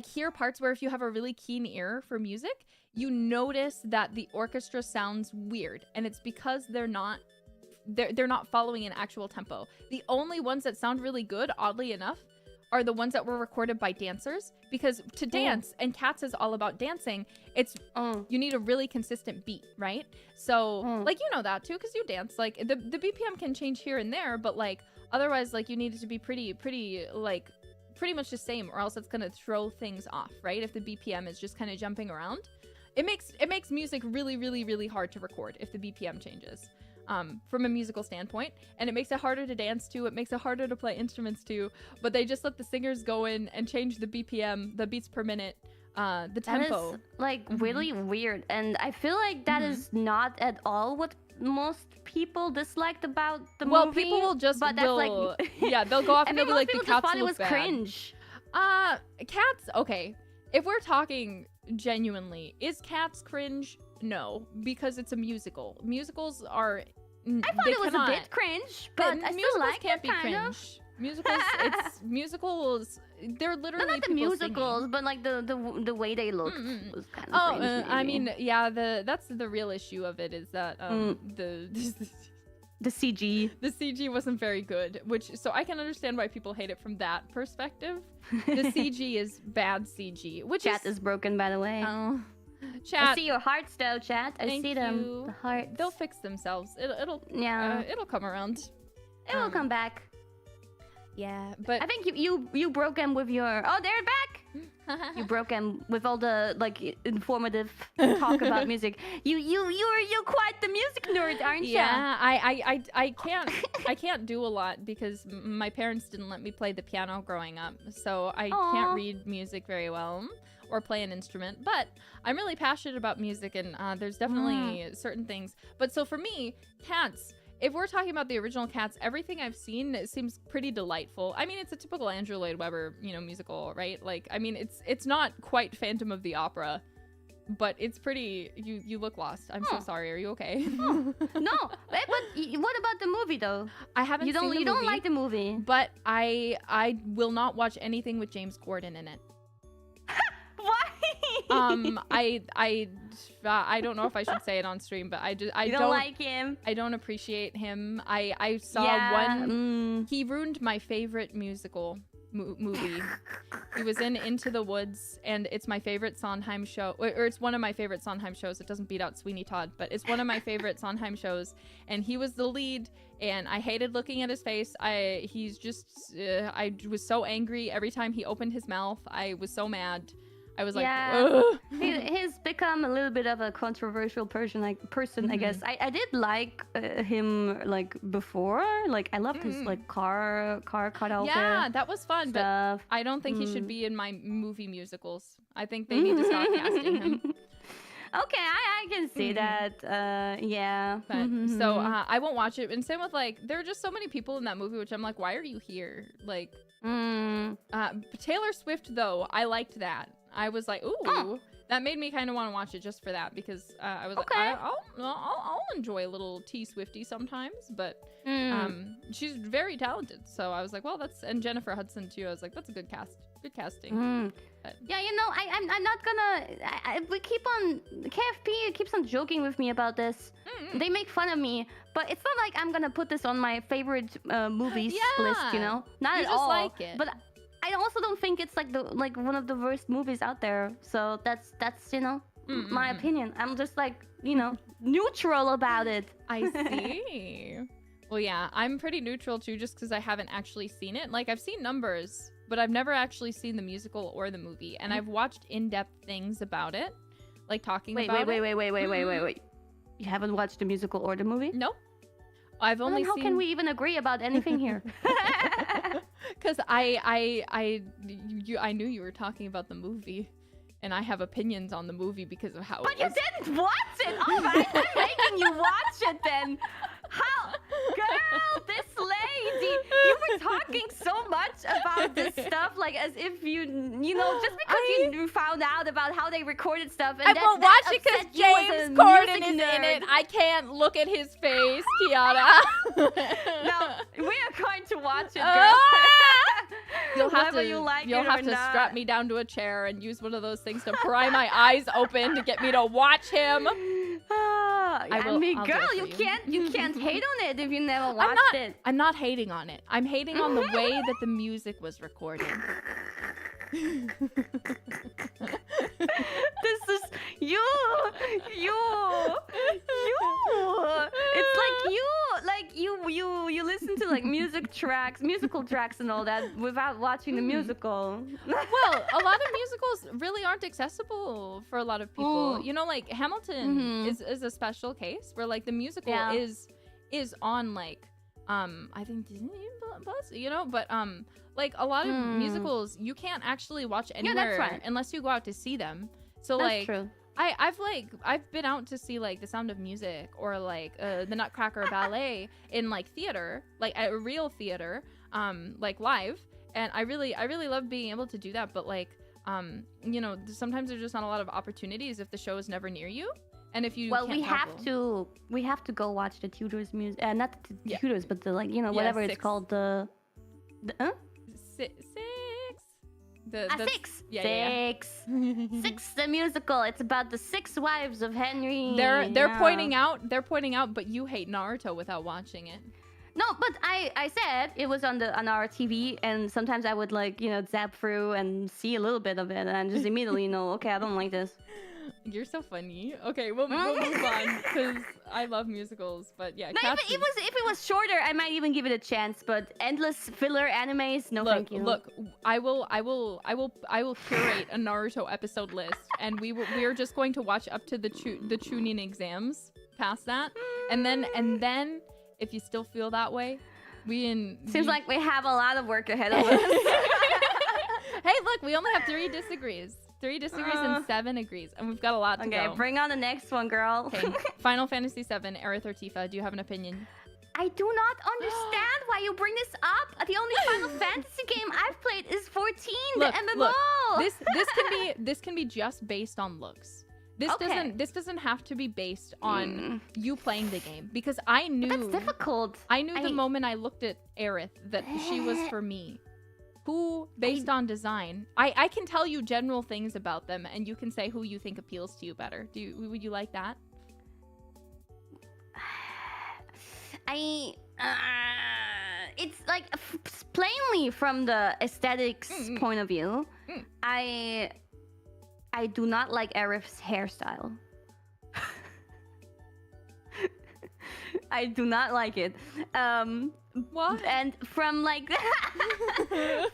hear parts where if you have a really keen ear for music, you notice that the orchestra sounds weird, and it's because they're not following an actual tempo. The only ones that sound really good, oddly enough, are the ones that were recorded by dancers, because to dance, and Cats is all about dancing, it's you need a really consistent beat, right? So like, you know that too, because you dance. Like the BPM can change here and there, but like otherwise, like you need it to be pretty much the same, or else it's gonna throw things off, right? If the BPM is just kind of jumping around, it makes music really hard to record if the BPM changes. From a musical standpoint, and it makes it harder to dance to, it makes it harder to play instruments to, but they just let the singers go in and change the BPM, the beats per minute, the tempo. That is, like, really weird, and I feel like that is not at all what most people disliked about the movie. Well, people will just, yeah, they'll go off and they'll be like, the Cats thought it was bad. Cringe. Cats, okay, if we're talking genuinely, is Cats cringe? No, because it's a musical. Musicals are... I thought it was a bit cringe, but I still like it, kind of. Musicals, they're literally not the musicals, singing. But like the way they looked was kind of cringe, I mean, yeah, that's the real issue of it, is that the CG. The CG wasn't very good, so I can understand why people hate it from that perspective. The CG is bad CG, which Chat is broken, by the way. Oh. Chat. I see your hearts though, chat. I see them. The hearts. They'll fix themselves. It'll come around. It will come back. Yeah, but I think you broke them with your. Oh, they're back. You broke them with all the like informative talk about music. You're quite the music nerd, aren't you? Yeah, I can't do a lot because my parents didn't let me play the piano growing up, so I can't read music very well. or play an instrument, but I'm really passionate about music, and there's definitely certain things. But so for me, Cats, if we're talking about the original Cats, everything I've seen, it seems pretty delightful. I mean, it's a typical Andrew Lloyd Webber, musical, right? Like, I mean, it's not quite Phantom of the Opera, but it's pretty. You look lost. I'm so sorry. Are you okay? No, but what about the movie though? I haven't seen the movie. You don't like the movie, but I will not watch anything with James Corden in it. Why? I don't know if I should say it on stream, but I don't like him. I don't appreciate him. I saw one. He ruined my favorite musical movie. He was in Into the Woods, and it's my favorite Sondheim show, or it's one of my favorite Sondheim shows. It doesn't beat out Sweeney Todd, but it's one of my favorite Sondheim shows, and he was the lead, and I hated looking at his face. I was so angry every time he opened his mouth. I was so mad. I was like, ugh. He's become a little bit of a controversial person, I guess. I did like him like before. Like I loved his like car karaoke. Yeah, that was fun. Stuff. But I don't think he should be in my movie musicals. I think they need to stop casting him. Okay, I can see that. Yeah. But, so I won't watch it. And same with like, there are just so many people in that movie, which I'm like, why are you here? Like, Taylor Swift though, I liked that. I was like, ooh, that made me kind of want to watch it just for that, because I was like, I'll enjoy a little T Swiftie sometimes, but she's very talented. So I was like, well, and Jennifer Hudson too. I was like, that's a good casting. Yeah, I'm not gonna. KFP keeps on joking with me about this. They make fun of me, but it's not like I'm gonna put this on my favorite movies list. Not at all. Like it. But I also don't think it's like one of the worst movies out there. So that's my opinion. I'm just like neutral about it. I see. Well, yeah, I'm pretty neutral too, just because I haven't actually seen it. Like I've seen Numbers, but I've never actually seen the musical or the movie, and I've watched in-depth things about it, like talking about it. Wait. You haven't watched the musical or the movie? Nope. I've only seen... How can we even agree about anything here? Because I knew you were talking about the movie, and I have opinions on the movie because of how. But you didn't watch it. All right, I'm making you watch it then. How, girl, this lady, you were talking so much about this stuff, like as if just because you found out about how they recorded stuff. And I won't watch it because James Corden is in it. I can't look at his face, Kiara. No, we are going to watch it, girl. You'll have to strap me down to a chair and use one of those things to pry my eyes open to get me to watch him. Girl, you can't hate on it if you never watched it. I'm not hating on it. I'm hating on the way that the music was recorded. This is you. It's like you listen to like musical tracks and all that without watching the musical. Well, a lot of musicals really aren't accessible for a lot of people. Like Hamilton is a special case where like the musical is on like I think Disney Plus, but like a lot of musicals you can't actually watch anywhere unless you go out to see them. So that's true. I've been out to see like The Sound of Music or like the Nutcracker Ballet in like theater, like at a real theater, like live, and I really love being able to do that. But like sometimes there's just not a lot of opportunities if the show is never near you. And if you we have to go watch the Tudors music, not the Tudors, but the whatever it's called, the Six. Six. Six, the musical. It's about the 6 wives of Henry. They're pointing out, but you hate Naruto without watching it. No, but I said it was on our TV, and sometimes I would zap through and see a little bit of it, and just immediately okay, I don't like this. You're so funny. Okay, we'll move on because I love musicals, but yeah. No, if it was shorter, I might even give it a chance. But endless filler animes, no, thank you. Look, I will curate a Naruto episode list, and we're just going to watch up to the Chunin exams. Past that, and then if you still feel that way, seems like we have a lot of work ahead of us. Hey, look, we only have 3 disagrees. 3 disagrees and 7 agrees, and we've got a lot to go. Okay, bring on the next one, girl. Okay. Final Fantasy VII, Aerith or Tifa, do you have an opinion? I do not understand why you bring this up. The only Final Fantasy game I've played is 14, Look, the MMO. Look, this can be just based on looks. This doesn't have to be based on you playing the game, because I knew But that's difficult. I knew the moment I looked at Aerith that she was for me. Who, based on design, I can tell you general things about them, and you can say who you think appeals to you better. Would you like that? It's like plainly from the aesthetics point of view, I do not like Aerith's hairstyle. I do not like it. What? And from like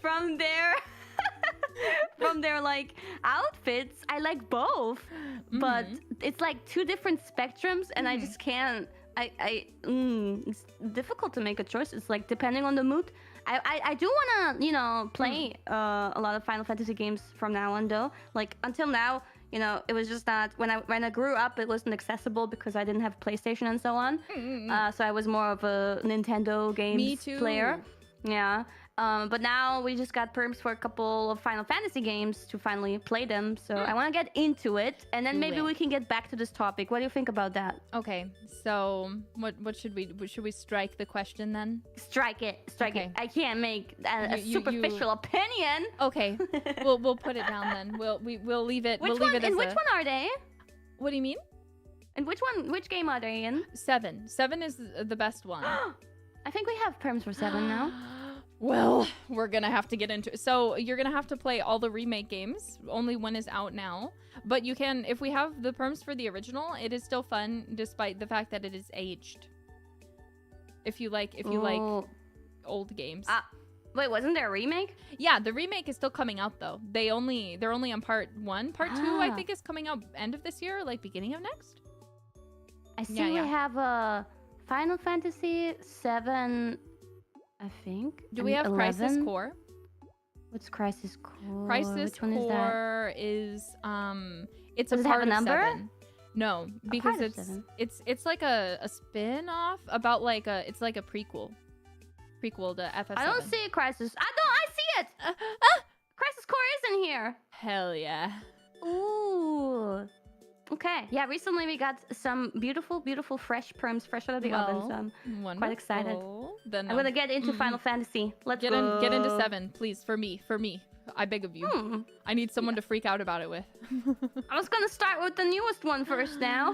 from their like outfits, I like both, but it's like two different spectrums, and I just can't. It's difficult to make a choice. It's like depending on the mood. I do want to, play a lot of Final Fantasy games from now on, though. Like until now, it was just that when I grew up, it wasn't accessible because I didn't have PlayStation and so on. So I was more of a Nintendo games player. Yeah. But now we just got perms for a couple of Final Fantasy games to finally play them. So I want to get into it, and then maybe we can get back to this topic. What do you think about that? Okay. So what should we strike the question then? Strike it. I can't make a superficial opinion. Okay. we'll put it down then. We'll leave it. Which one are they? What do you mean? And which game are they in? 7. 7 is the best one. I think we have perms for 7 now. Well, we're gonna have to get into it. So you're gonna have to play all the remake games. Only one is out now. But you can, if we have the perms for the original, it is still fun despite the fact that it is aged. If you like old games. Wait, wasn't there a remake? Yeah, the remake is still coming out though. They're only on part 1. Part 2 I think is coming out end of this year, like beginning of next. I see we have a Final Fantasy 7, I think. Do we have 11? Crisis Core? What's Crisis Core? Crisis Which one Core is it's Does a it part have a of number? 7. No, because it's like a spin-off about it's like a prequel to FF7. I don't see Crisis. I see it. Crisis Core is in here. Hell yeah. Ooh. Okay. Yeah, recently we got some beautiful, fresh perms fresh out of the oven, so I'm quite excited. Then I'm gonna get into Final Fantasy. Let's get into 7, please, for me. I beg of you. I need someone to freak out about it with. I was gonna start with the newest one first now.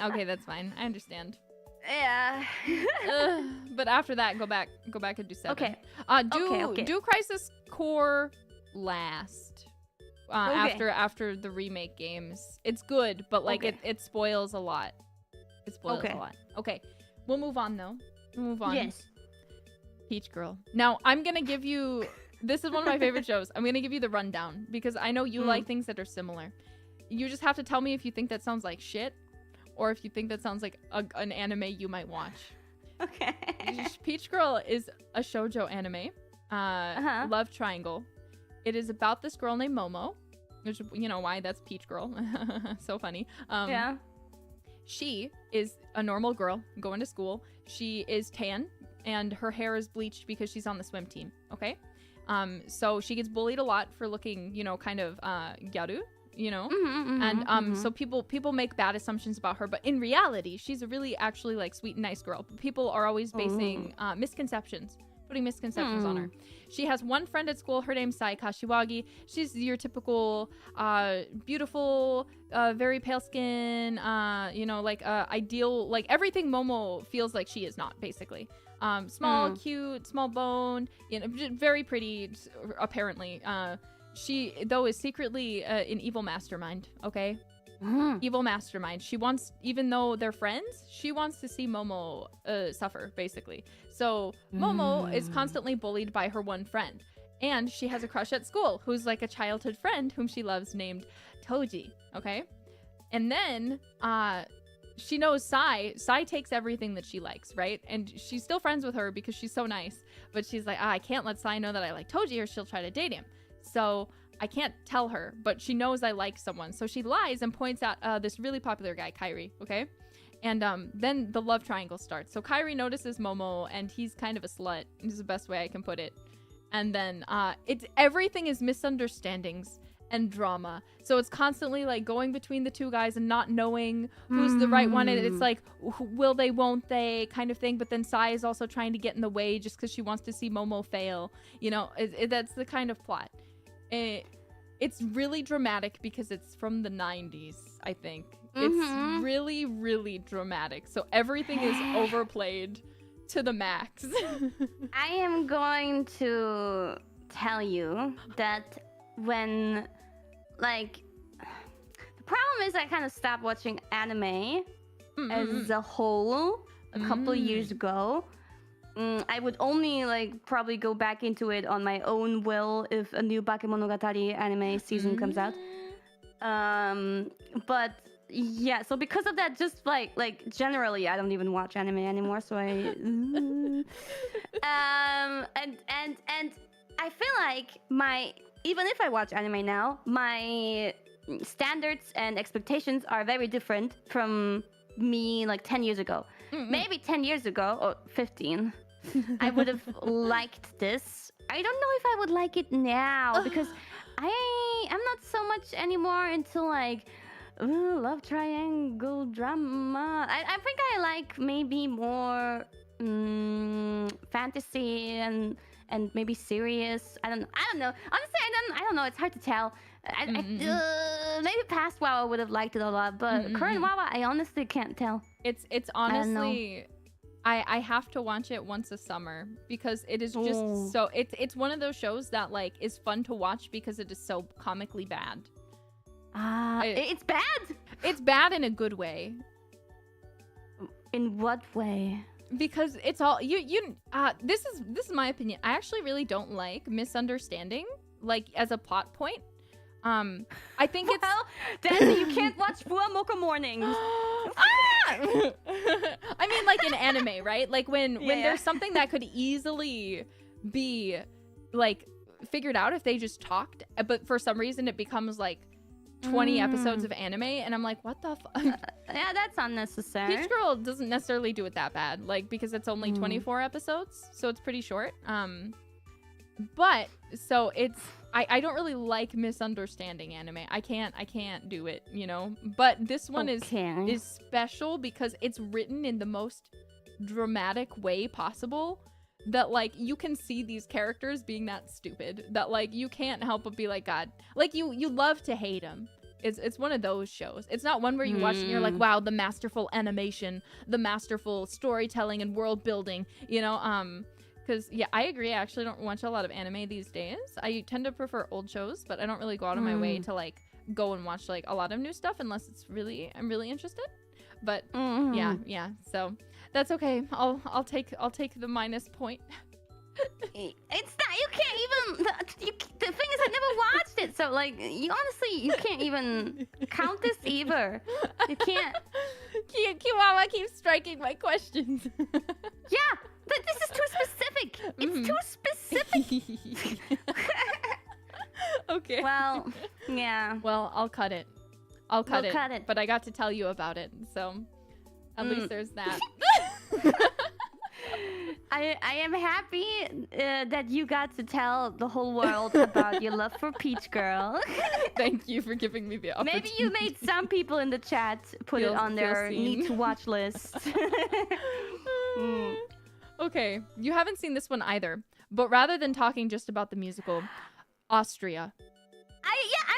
Okay, that's fine. I understand. Yeah. But after that, go back and do 7. Okay. Do Crisis Core last. After the remake games. It's good, but it spoils a lot. It spoils a lot. Okay. We'll move on though. Yes. Peach Girl. Now, I'm going to give you this is one of my favorite shows. I'm going to give you the rundown because I know you like things that are similar. You just have to tell me if you think that sounds like shit or if you think that sounds like an anime you might watch. Okay. Peach Girl is a shoujo anime. Love triangle. It is about this girl named Momo, which, why that's Peach Girl. So funny. Yeah. She is a normal girl going to school. She is tan and her hair is bleached because she's on the swim team. Okay. So she gets bullied a lot for looking, kind of gyaru, so people make bad assumptions about her, but in reality, she's a really actually sweet and nice girl. People are always basing putting misconceptions on her. She has one friend at school. Her name's Sai Kashiwagi. She's your typical beautiful, very pale skin, ideal, everything Momo feels like she is not, basically. Small, cute, small boned, very pretty, apparently. She, though, is secretly an evil mastermind, okay? Evil mastermind. She wants, even though they're friends, she wants to see Momo suffer, basically. So Momo is constantly bullied by her one friend. And she has a crush at school who's like a childhood friend whom she loves named Toji, okay? And then she knows Sai. Sai takes everything that she likes, right? And she's still friends with her because she's so nice. But she's like, I can't let Sai know that I like Toji or she'll try to date him. So I can't tell her, but she knows I like someone. So she lies and points out this really popular guy, Kairi, okay? And then the love triangle starts. So Kairi notices Momo, and he's kind of a slut. This is the best way I can put it. And then everything is misunderstandings and drama. So it's constantly like going between the two guys and not knowing who's the right one. And it's like, will they, won't they kind of thing. But then Sai is also trying to get in the way just because she wants to see Momo fail. You know, that's the kind of plot. It's really dramatic because it's from the 90s, I think. It's really, really dramatic. So everything is overplayed to the max. I am going to tell you that when, like, the problem is I kind of stopped watching anime as a whole a couple years ago. I would only like probably go back into it on my own will if a new Bakemonogatari anime season comes out. But yeah, so because of that, just like generally, I don't even watch anime anymore. So I and I feel like even if I watch anime now, my standards and expectations are very different from me like 10 years ago. Maybe 10 years ago or 15. I would have liked this. I don't know if I would like it now because I'm not so much anymore into like love triangle drama. I think I like maybe more fantasy and maybe serious. I don't know. Honestly, I don't know. It's hard to tell. Maybe past WoW I would have liked it a lot, but current WoW I honestly can't tell. It's honestly, I have to watch it once a summer because it is just so it's one of those shows that like is fun to watch because it is so comically bad. It's bad. It's bad in a good way. In what way? Because it's all this is my opinion. I actually really don't like misunderstanding like as a plot point. I think Danny, you can't watch Fuwamoka Mornings. I mean, like in anime, right? Like when there's something that could easily be like figured out if they just talked, but for some reason it becomes like 20 episodes of anime, and I'm like, what the fuck? Yeah, that's unnecessary. Peach Girl doesn't necessarily do it that bad, like because it's only 24 episodes, so it's pretty short. But so it's I don't really like misunderstanding anime. I can't do it, you know. But this one is special because it's written in the most dramatic way possible. That like you can see these characters being that stupid that like you can't help but be like, God, like you love to hate them. It's one of those shows. It's not one where you watch and you're like, wow, the masterful animation, the masterful storytelling and world building, you know. Because yeah, I agree. I actually don't watch a lot of anime these days. I tend to prefer old shows, but I don't really go out of my way to like go and watch like a lot of new stuff unless I'm really interested. But yeah. So that's okay. I'll take the minus point. It's not. You can't even. The thing is, I never watched it, so like, you can't even count this either. You can't. Kiwawa keeps striking my questions. Yeah, but this is too specific. It's too specific. Okay. Well, yeah. Well, I'll cut it. We'll cut it. But I got to tell you about it, so at least there's that. I am happy that you got to tell the whole world about your love for Peach Girl. Thank you for giving me the opportunity. Maybe you made some people in the chat put it on their need to watch list. Okay, you haven't seen this one either, but rather than talking just about the musical, Austria.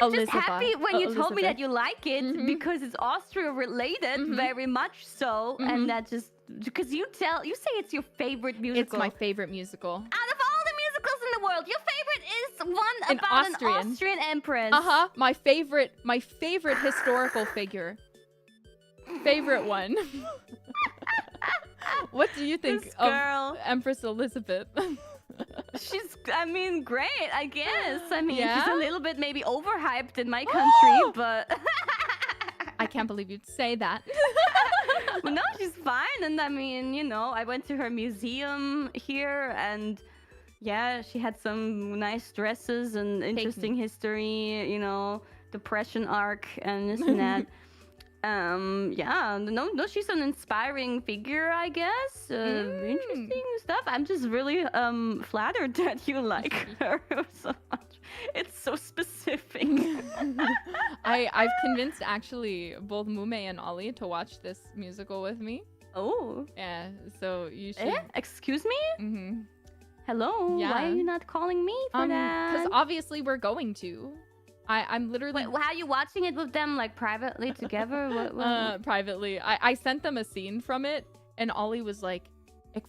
I'm just happy when you told me that you like it because it's Austria related, very much so, and that just because you say it's your favorite musical. It's my favorite musical. Out of all the musicals in the world, your favorite is one about an Austrian empress. My favorite historical figure. Favorite one. What do you think of Empress Elizabeth? She's, great, I guess. She's a little bit maybe overhyped in my country, but... I can't believe you'd say that. Well, no, she's fine. And I went to her museum here and Yeah, she had some nice dresses and interesting history, you know, depression arc and this and that. Yeah, no, she's an inspiring figure, I guess. Interesting stuff. I'm just really flattered that you like her so much. It's so specific. I've convinced actually both Mume and Ollie to watch this musical with me. Oh. Yeah, so you should. Excuse me? Mm-hmm. Hello. Yeah. Why are you not calling me for that? Because obviously we're going to. I'm literally. Wait, how are you watching it with them, like privately together? What? Privately. I sent them a scene from it, and Ollie was like,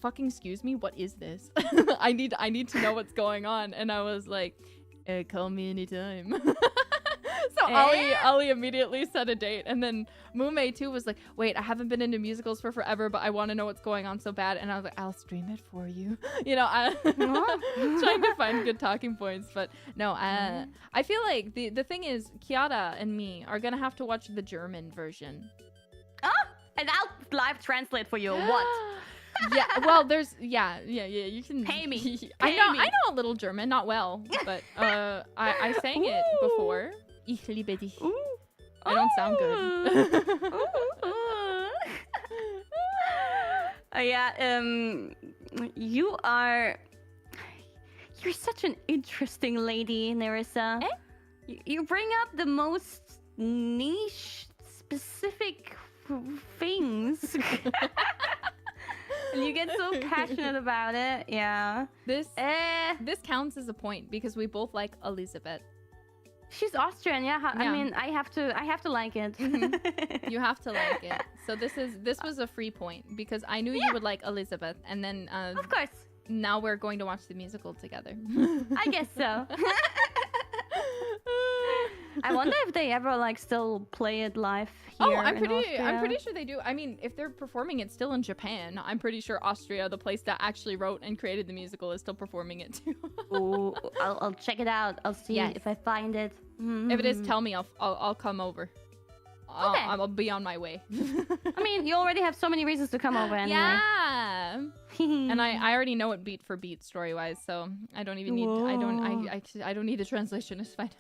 "Fucking excuse me, what is this? I need to know what's going on." And I was like, "Call me anytime." So Ollie immediately set a date, and then Mume too was like, "Wait, I haven't been into musicals for forever, but I want to know what's going on so bad." And I was like, "I'll stream it for you." You know, trying to find good talking points, but no, I feel like the thing is, Kiara and me are gonna have to watch the German version. And I'll live translate for you. What? Yeah, well, there's you can pay me. I know a little German, not well, but I sang it before. Ich liebe dich. I don't sound good. Yeah, you're such an interesting lady, Nerissa. You bring up the most niche, specific things. And you get so passionate about it. Yeah. This counts as a point because we both like Elizabeth. She's Austrian, yeah. I mean, I have to like it. Mm-hmm. You have to like it. So this was a free point because I knew you would like Elizabeth, and then of course. Now we're going to watch the musical together. I guess so. I wonder if they ever like still play it live here. I'm pretty sure they do. I mean, if they're performing it still in Japan, I'm pretty sure Austria, the place that actually wrote and created the musical, is still performing it too. Ooh, I'll check it out. I'll see if I find it. Mm-hmm. If it is, tell me. I'll come over. Okay. I'll be on my way. I mean, you already have so many reasons to come over anyway. Yeah. And I already know it beat for beat story wise, so I don't even need. Whoa. I don't need a translation. It's fine.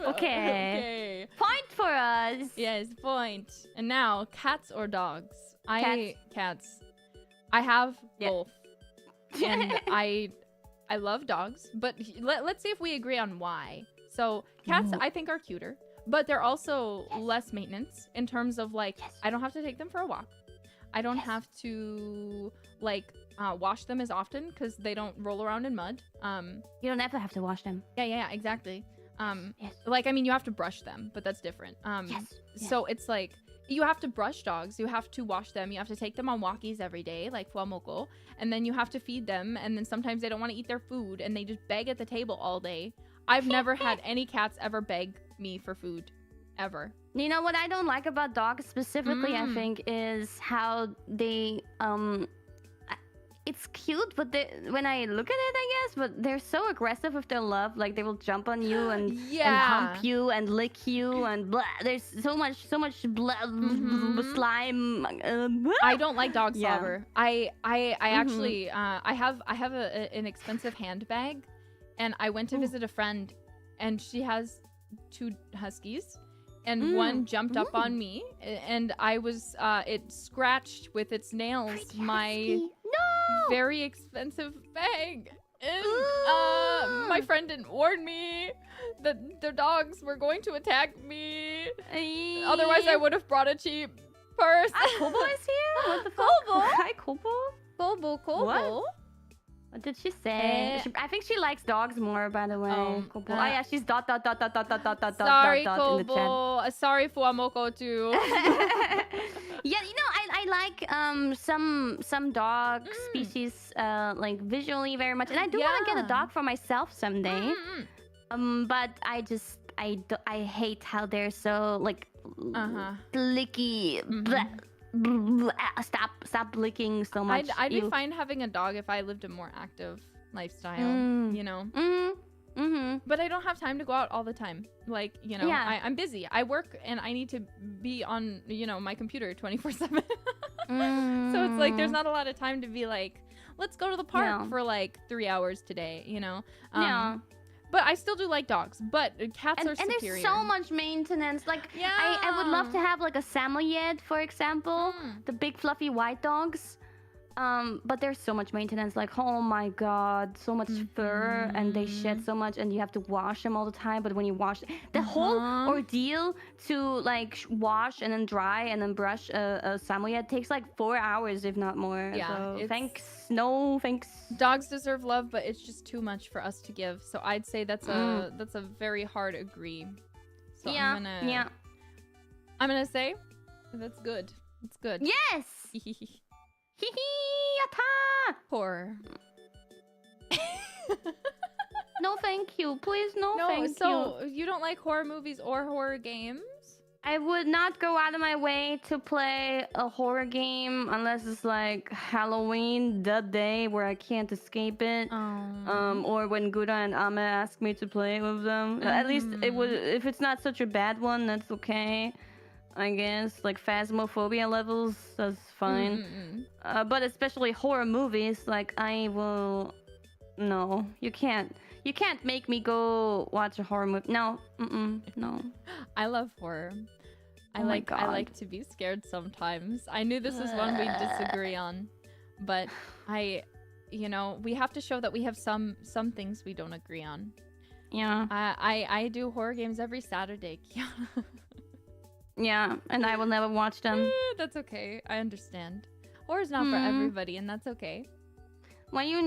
Okay. Point for us. Yes, point. And now, cats or dogs? Cats. I have both. And I love dogs, but let's see if we agree on why. So cats, I think, are cuter, but they're also less maintenance in terms of like, I don't have to take them for a walk. I don't have to like wash them as often because they don't roll around in mud. You don't ever have to wash them. Yeah, exactly. Like, I mean, you have to brush them, but that's different. So it's like, you have to brush dogs, you have to wash them, you have to take them on walkies every day, like fuamoko, and then you have to feed them, and then sometimes they don't want to eat their food, and they just beg at the table all day. I've never had any cats ever beg me for food, ever. You know what I don't like about dogs specifically, I think, is how they it's cute, but when I look at it, I guess, but they're so aggressive with their love. Like, they will jump on you and hump you and lick you and blah. There's so much blood, slime. I don't like dog slobber. I actually I have an expensive handbag, and I went to visit a friend, and she has 2 huskies. And one jumped up on me, and I was, it scratched with its nails my very expensive bag. And my friend didn't warn me that their dogs were going to attack me. Otherwise, I would have brought a cheap purse. Kobo is here? What the fuck? Kobo? Hi, Kobo. Kobo. What did she say? I think she likes dogs more, by the way. Oh yeah, she's dot in the chat. Sorry, Kobo. Sorry, Fuamoko too. Yeah, you know, I like some dog species like visually very much, and I do want to get a dog for myself someday. But I hate how they're so like licky. Stop licking so much. I'd be fine having a dog if I lived a more active lifestyle, you know. But I don't have time to go out all the time. Like, you know, I'm busy. I work and I need to be on, you know, my computer 24/7. So it's like there's not a lot of time to be like, let's go to the park for like 3 hours today, you know? Yeah. But I still do like dogs, but cats are superior. And there's so much maintenance. Like, I would love to have like a Samoyed, for example, the big fluffy white dogs. But there's so much maintenance. Like, oh my god, so much fur, and they shed so much, and you have to wash them all the time. But when you wash, the whole ordeal to like wash and then dry and then brush a Samoyed takes like 4 hours, if not more. Yeah, so thanks. No thanks. Dogs deserve love, but it's just too much for us to give. So I'd say that's a very hard agree. So I'm gonna say that's good. It's good. Yes. Yatta! Horror. No, thank you. Please, no, thank you. So you don't like horror movies or horror games? I would not go out of my way to play a horror game unless it's like Halloween, the day where I can't escape it. Or when Guda and Ame ask me to play with them. At least it would. If it's not such a bad one, that's okay. I guess like phasmophobia levels, that's fine. But especially horror movies, like I will. No, you can't. You can't make me go watch a horror movie. No, no. I love horror. I like to be scared sometimes. I knew this is one we'd disagree on, but we have to show that we have some things we don't agree on. Yeah. I do horror games every Saturday, Kiara. Yeah, and I will never watch them. That's okay. I understand. Horror's not for everybody, and that's okay. Why do you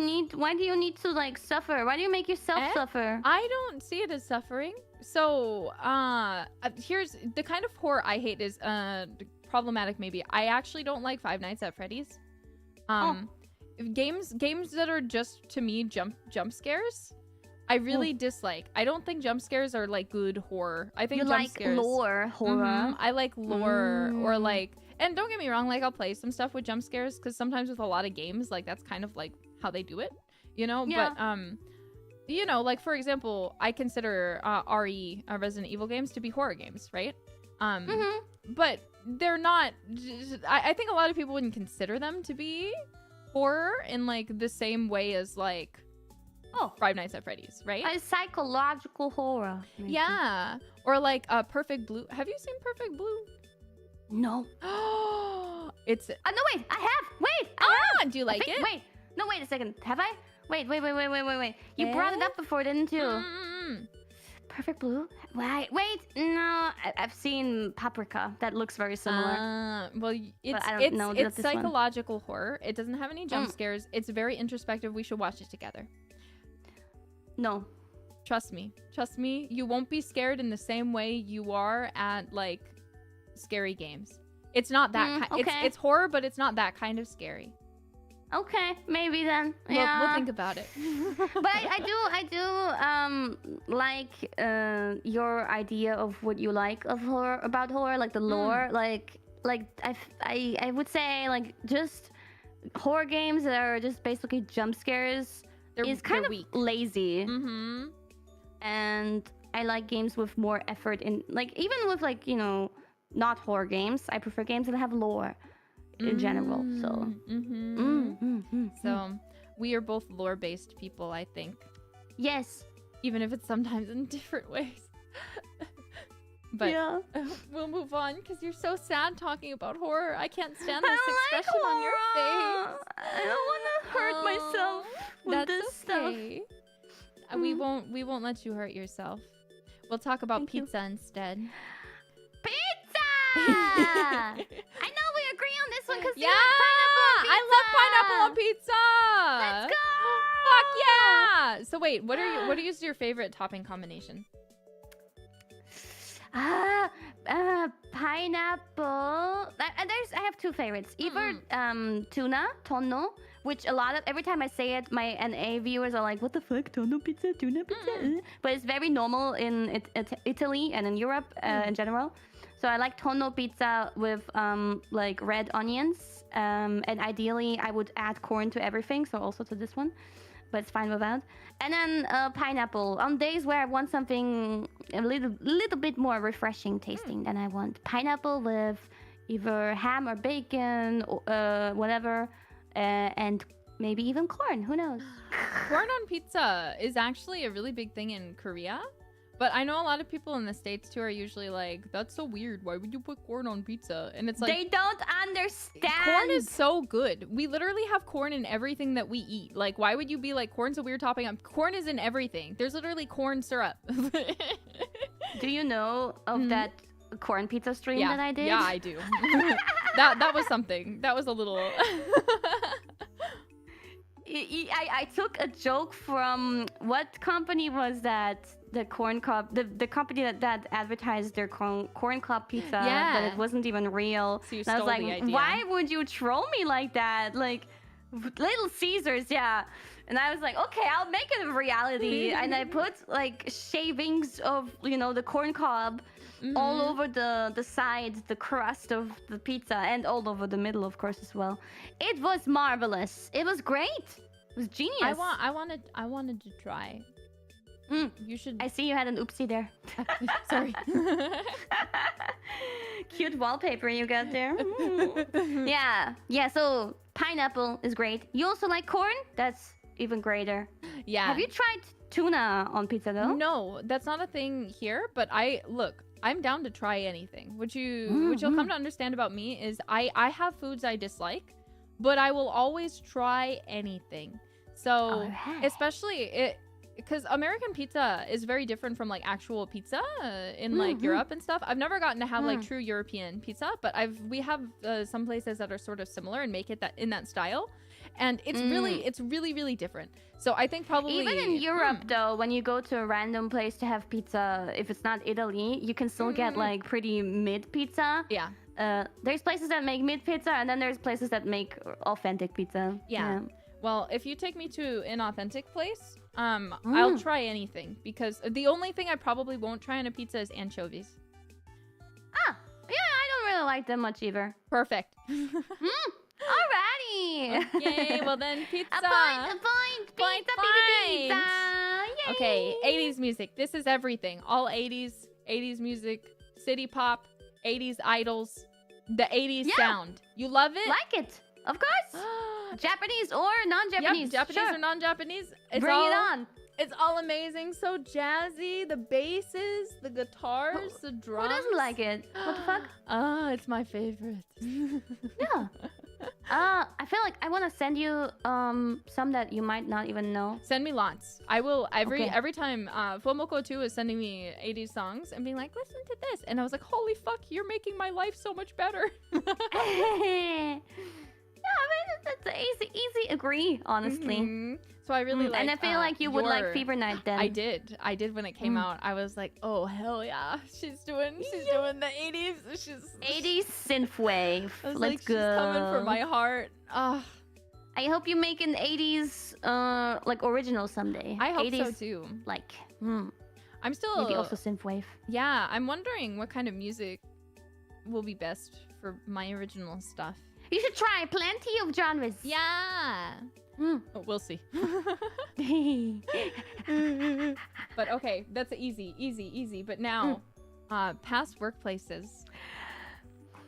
need to like suffer? Why do you make yourself suffer? I don't see it as suffering. So, here's the kind of horror I hate is problematic maybe. I actually don't like Five Nights at Freddy's. Games that are just to me jump scares. I really dislike. I don't think jump scares are like good horror. I think jump scares, lore horror. I like lore or like, and don't get me wrong, like I'll play some stuff with jump scares because sometimes with a lot of games, like that's kind of like how they do it, you know. Yeah. But like for example, I consider Resident Evil games to be horror games, right? But they're not. I think a lot of people wouldn't consider them to be horror in like the same way as like. Five Nights at Freddy's, right? A psychological horror. Maybe. Yeah. Or like Perfect Blue. Have you seen Perfect Blue? No. It's... no, wait. I have. Wait. I have. Do you like it? Wait. No, wait a second. Have I? Wait. You brought it up before, didn't you? Perfect Blue? Wait. No. I've seen Paprika. That looks very similar. Well, it's psychological horror. It doesn't have any jump scares. It's very introspective. We should watch it together. No. Trust me. You won't be scared in the same way you are at like scary games. It's not that kind. Okay. It's horror, but it's not that kind of scary. Okay, maybe then. We'll think about it. But I do like your idea of what you like of horror, about horror, like the lore, like I would say like just horror games that are just basically jump scares is kind of weak. Lazy. And I like games with more effort in, like, even with like, not horror games, I prefer games that have lore in general. So so we are both lore-based people, I think. Yes, even if it's sometimes in different ways. But we'll move on because you're so sad talking about horror. I can't stand this expression on your face. I don't want to hurt myself with this stuff. We won't let you hurt yourself. We'll talk about pizza instead. Pizza! I know we agree on this one because you like pineapple on pizza. I love pineapple on pizza. Let's go! Fuck yeah! So wait, what is your favorite topping combination? Pineapple. I have two favorites. Either tuna, tonno, which every time I say it, my NA viewers are like, "What the fuck, tonno pizza, tuna pizza?" But it's very normal in Italy and in Europe in general. So I like tonno pizza with like red onions, and ideally I would add corn to everything, so also to this one. But it's fine without. And then pineapple. On days where I want something a little bit more refreshing tasting, then I want pineapple with either ham or bacon, or, whatever, and maybe even corn. Who knows? Corn on pizza is actually a really big thing in Korea. But I know a lot of people in the States too are usually like, that's so weird. Why would you put corn on pizza? And it's like, they don't understand. Corn is so good. We literally have corn in everything that we eat. Like, why would you be like, corn's a weird topping? Corn is in everything. There's literally corn syrup. Do you know of that corn pizza stream that I did? Yeah, I do. that was something. That was a little... I took a joke from, what company was that? The corn cup, the company that advertised their corn cup pizza, but it wasn't even real. So you and I was stole like, the idea. why would you troll me like that? Like, Little Caesars, yeah. And I was like, okay, I'll make it a reality. And I put like shavings of, the corn cob all over the sides, the crust of the pizza, and all over the middle, of course, as well. It was marvelous. It was great. It was genius. I wanted to try. You should. I see you had an oopsie there. Sorry. Cute wallpaper you got there. Yeah. So pineapple is great. You also like corn? That's even greater. Yeah. Have you tried tuna on pizza though? No, that's not a thing here. But I'm down to try anything. What you'll come to understand about me is I have foods I dislike, but I will always try anything. So especially because American pizza is very different from like actual pizza in like Europe and stuff. I've never gotten to have like true European pizza, but we have some places that are sort of similar and make it in that style, and it's really different. So I think probably even in Europe though, when you go to a random place to have pizza, if it's not Italy, you can still get like pretty mid pizza. Yeah. There's places that make mid pizza, and then there's places that make authentic pizza. Yeah. Well, if you take me to an authentic place, I'll try anything, because the only thing I probably won't try on a pizza is anchovies. Yeah, I don't really like them much either. Perfect. Alrighty. Yay, well then pizza. A point. Pizza. Yay. Okay, 80s music. This is everything. All 80s music, city pop, 80s idols, the 80s sound. You love it? Like it. Of course. Japanese or non-Japanese. Yep, Japanese or non-Japanese. Bring it on. It's all amazing. So jazzy. The basses, the guitars, the drums. Who doesn't like it? What the fuck? It's my favorite. Yeah. I feel like I want to send you some that you might not even know. Send me lots. I will every time Fomoko 2 is sending me 80s songs and being like, listen to this. And I was like, holy fuck, you're making my life so much better. Yeah, I mean, it's easy agree, honestly. So I really like. And I feel like you would like Fever Night then. I did when it came out. I was like, oh hell yeah, she's doing the 80s. 80s synthwave. Let's go. She's coming for my heart. I hope you make an 80s like original someday. I hope 80s, so too. Like, I'm still maybe also synthwave. Yeah, I'm wondering what kind of music will be best for my original stuff. You should try plenty of genres. Yeah. Oh, we'll see. But okay, that's easy. But now, past workplaces.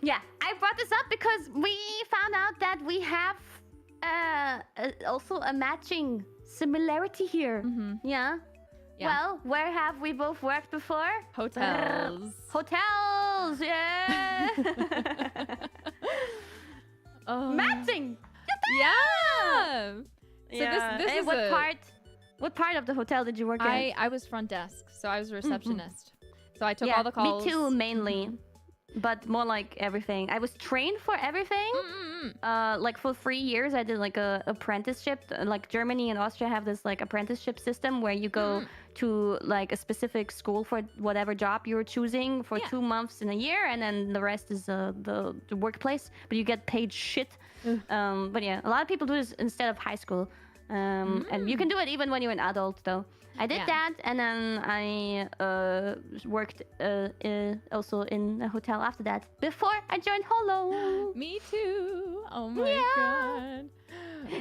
Yeah, I brought this up because we found out that we have also a matching similarity here. Yeah. Well, where have we both worked before? Hotels. Hotels, yeah. Matching. Yeah. So this is what part of the hotel did you work at? I was front desk, so I was a receptionist. So I took all the calls. Me too, mainly. But more like everything. I was trained for everything. Like for 3 years, I did like a apprenticeship. Like Germany and Austria have this like apprenticeship system where you go to like a specific school for whatever job you're choosing for 2 months in a year, and then the rest is the workplace. But you get paid shit. But yeah, a lot of people do this instead of high school. And you can do it even when you're an adult, though. I did that, and then I worked also in a hotel after that before I joined Holo. Me too. Oh my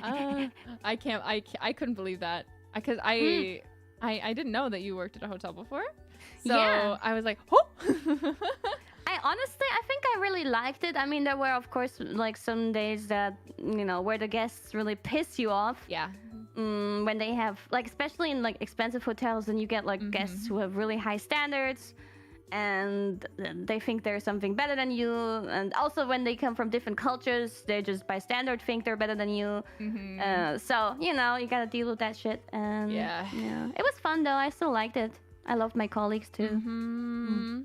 god. I couldn't believe that because I didn't know that you worked at a hotel before. So I was like, oh. I I think I really liked it. I mean, there were of course like some days that where the guests really piss you off. Yeah. When they have like, especially in like expensive hotels, and you get like guests who have really high standards, and they think they're something better than you. And also when they come from different cultures, they just by standard think they're better than you. So you gotta deal with that shit. And yeah, it was fun though. I still liked it. I loved my colleagues too.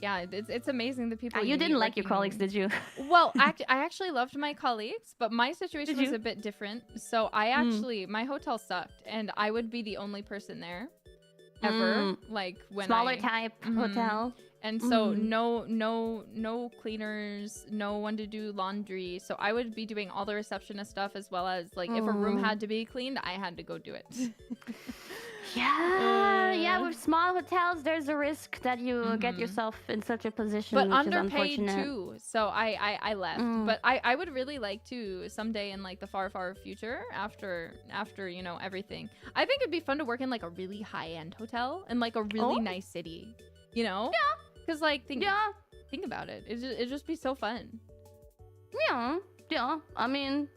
Yeah, it's amazing the people. You didn't like your colleagues, did you? Well, I actually loved my colleagues, but my situation was a bit different. So I actually, my hotel sucked, and I would be the only person there ever. Like when smaller type hotel. And so no cleaners, no one to do laundry. So I would be doing all the receptionist stuff, as well as like if a room had to be cleaned, I had to go do it. Yeah, with small hotels, there's a risk that you get yourself in such a position, but which underpaid is unfortunate. too. So I left. But I would really like to someday in like the far future, after everything. I think it'd be fun to work in like a really high end hotel in like a really nice city. Yeah. Because like think about it. It'd just be so fun. Yeah. I mean,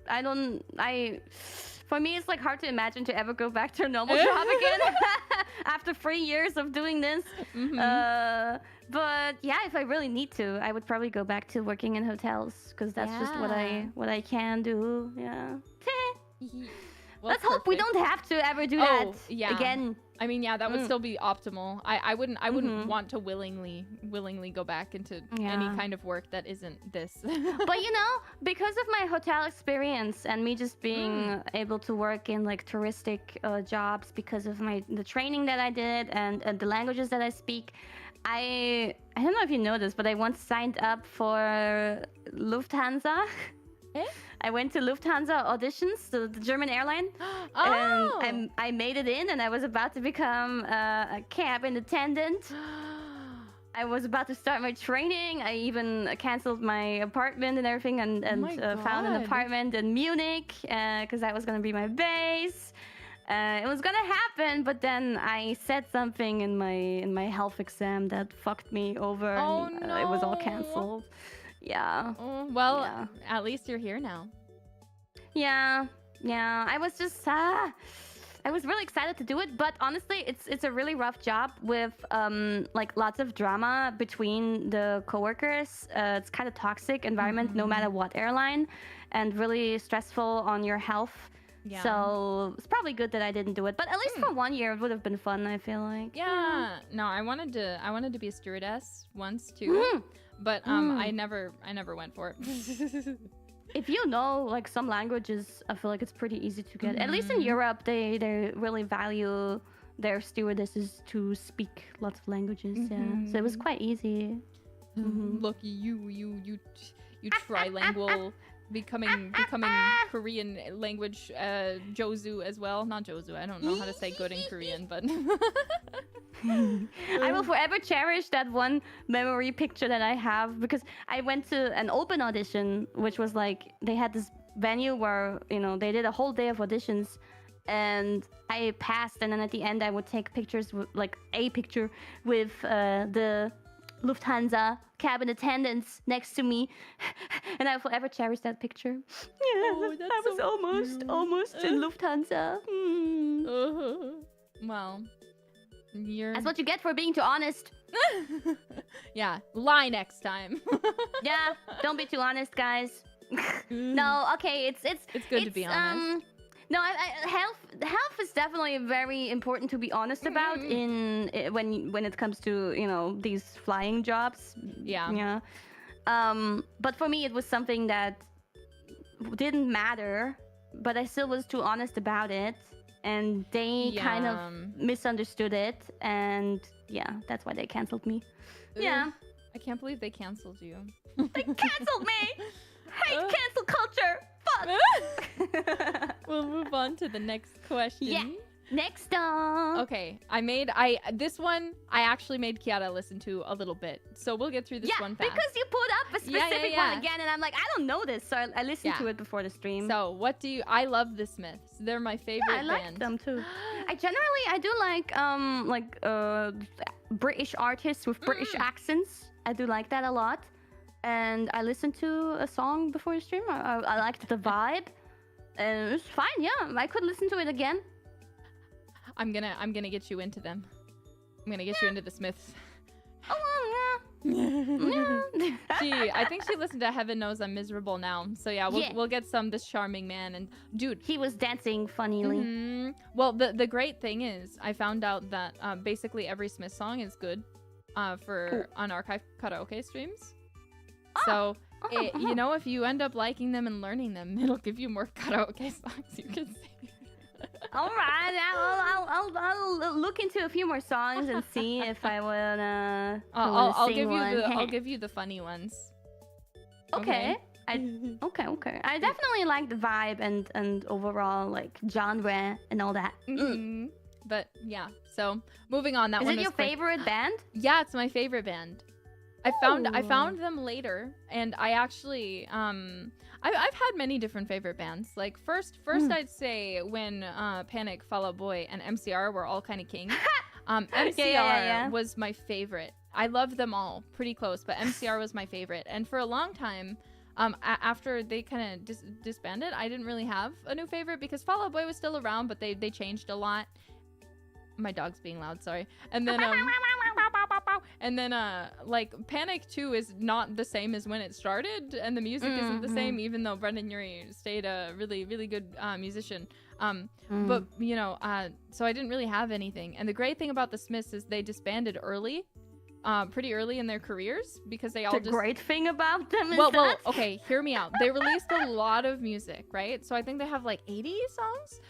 for me, it's like hard to imagine to ever go back to a normal job again after 3 years of doing this. But yeah, if I really need to, I would probably go back to working in hotels, because that's just what I can do. Yeah. Well, let's hope we don't have to ever do that again. I mean, yeah, that would still be optimal. I wouldn't want to willingly go back into any kind of work that isn't this. But because of my hotel experience and me just being able to work in like touristic jobs, because of the training that I did and the languages that I speak, I don't know if you know this, but I once signed up for Lufthansa. I went to Lufthansa auditions, the German airline, and I made it in, and I was about to become a cabin attendant. I was about to start my training. I even canceled my apartment and everything, and found an apartment in Munich, because that was going to be my base. It was gonna happen, but then I said something in my health exam that fucked me over, and it was all canceled. Yeah. Well, at least you're here now. Yeah. I was just I was really excited to do it, but honestly, it's a really rough job with like lots of drama between the coworkers. It's kind of toxic environment, no matter what airline, and really stressful on your health. Yeah. So it's probably good that I didn't do it, but at least for 1 year it would have been fun, I feel like. Yeah. No, I wanted to be a stewardess once too. But I never went for it. If you know like some languages, I feel like it's pretty easy to get. At least in Europe, they really value their stewardesses to speak lots of languages. Yeah, so it was quite easy. Lucky you trilingual. becoming Korean language Jozu as well. Not Jozu. I don't know how to say good in Korean, but I will forever cherish that one memory picture that I have, because I went to an open audition, which was like they had this venue where they did a whole day of auditions, and I passed, and then at the end I would take pictures with like a picture with the Lufthansa cabin attendants next to me, and I will forever cherish that picture. Yeah, I was so almost in Lufthansa. Well, that's what you get for being too honest. Yeah, lie next time. Yeah, don't be too honest, guys. No, okay, it's good to be honest. No, health is definitely very important to be honest about when it comes to these flying jobs. Yeah. But for me, it was something that didn't matter, but I still was too honest about it, and they kind of misunderstood it, and that's why they canceled me. Yeah. I can't believe they canceled you. They canceled me. Hate cancel culture. Fuck. We'll move on to the next question. Yeah. Next up. Okay, this one I actually made Kiara listen to a little bit, so we'll get through this one fast. Because you put up a specific one again, and I'm like, I don't know this, so I listened to it before the stream. So I love the Smiths. They're my favorite band. I like them too. I do like British artists with British accents. I do like that a lot. And I listened to a song before the stream. I liked the vibe, and it was fine. Yeah, I could listen to it again. I'm gonna get you into them. I'm gonna get you into the Smiths. Oh, yeah. I think she listened to Heaven Knows I'm Miserable Now. So yeah, we'll get some This Charming Man. And dude, he was dancing funnily. Well, the great thing is I found out that basically every Smith song is good for unarchived karaoke streams. So you know, if you end up liking them and learning them, it'll give you more karaoke songs you can sing. All right, I'll look into a few more songs and see if I wanna. I'll give you the funny ones. Okay. Okay. I definitely like the vibe and overall like genre and all that. But yeah, so moving on. Is it your favorite band? Yeah, it's my favorite band. I found them later, and I actually I've had many different favorite bands. Like first I'd say when Panic, Fall Out Boy, and MCR were all kind of king. MCR was my favorite. I loved them all pretty close, but MCR was my favorite. And for a long time, after they kind of disbanded, I didn't really have a new favorite because Fall Out Boy was still around, but they changed a lot. My dog's being loud, sorry. And then like Panic 2 is not the same as when it started, and the music isn't the same, even though Brendan Urie stayed a really, really good musician. But you know, so I didn't really have anything. And the great thing about the Smiths is they disbanded early, pretty early in their careers, because they all the great thing about them is well, okay, hear me out. They released a lot of music, right? So I think they have like 80 songs.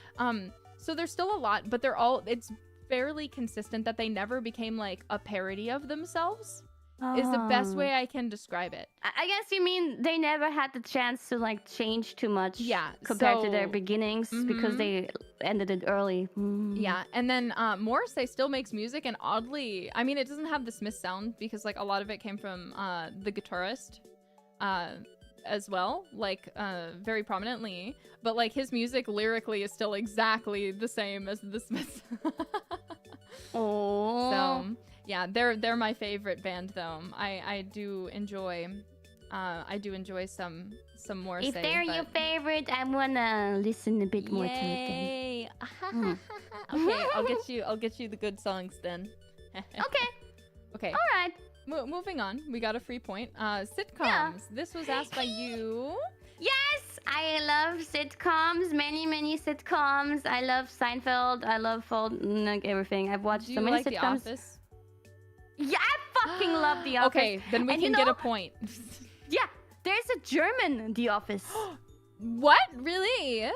So there's still a lot, but it's fairly consistent that they never became like a parody of themselves is the best way I can describe it. I guess you mean they never had the chance to like change too much compared to their beginnings because they ended it early. Yeah, and then Morrissey still makes music, and oddly, I mean, it doesn't have the Smith sound because like a lot of it came from the guitarist as well, like very prominently, but like his music lyrically is still exactly the same as the Smiths. So yeah, they're my favorite band though. I do enjoy some Morrissey. If they're your favorite, I wanna listen a bit more to it then. Okay, I'll get you the good songs then. Okay. All right. Moving on, we got a free point. Sitcoms. Yeah. This was asked by you. Yes, I love sitcoms. Many sitcoms. I love Seinfeld. I love like everything. I've watched so many sitcoms. The Office? Yeah, I fucking love The Office. Okay, then we can get a point. Yeah, there's a German The Office. What? Really?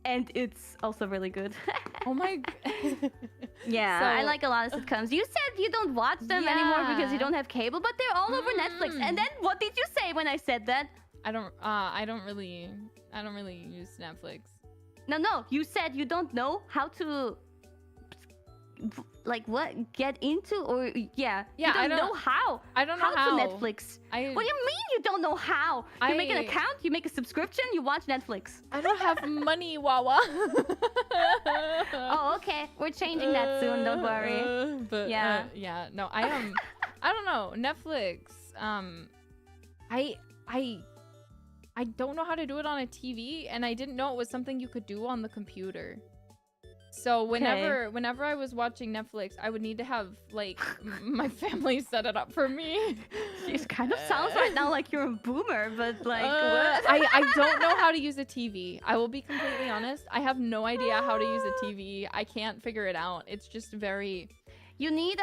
And it's also really good. Oh my god. Yeah, I like a lot of sitcoms. You said you don't watch them anymore because you don't have cable, but they're all over Netflix. And then what did you say when I said that? I don't really use Netflix. No, you said you don't know how to like what get into or you don't know how. I don't know how to Netflix. What do you mean you don't know how? You make an account, you make a subscription, you watch Netflix. I don't have money, Wawa. Oh, okay. We're changing that soon. Don't worry. But no, I don't know. Netflix. I don't know how to do it on a TV, and I didn't know it was something you could do on the computer. So whenever I was watching Netflix, I would need to have like my family set it up for me. It kind of sounds right now like you're a boomer, but like what? I don't know how to use a TV. I will be completely honest. I have no idea how to use a TV. I can't figure it out. It's just very. You need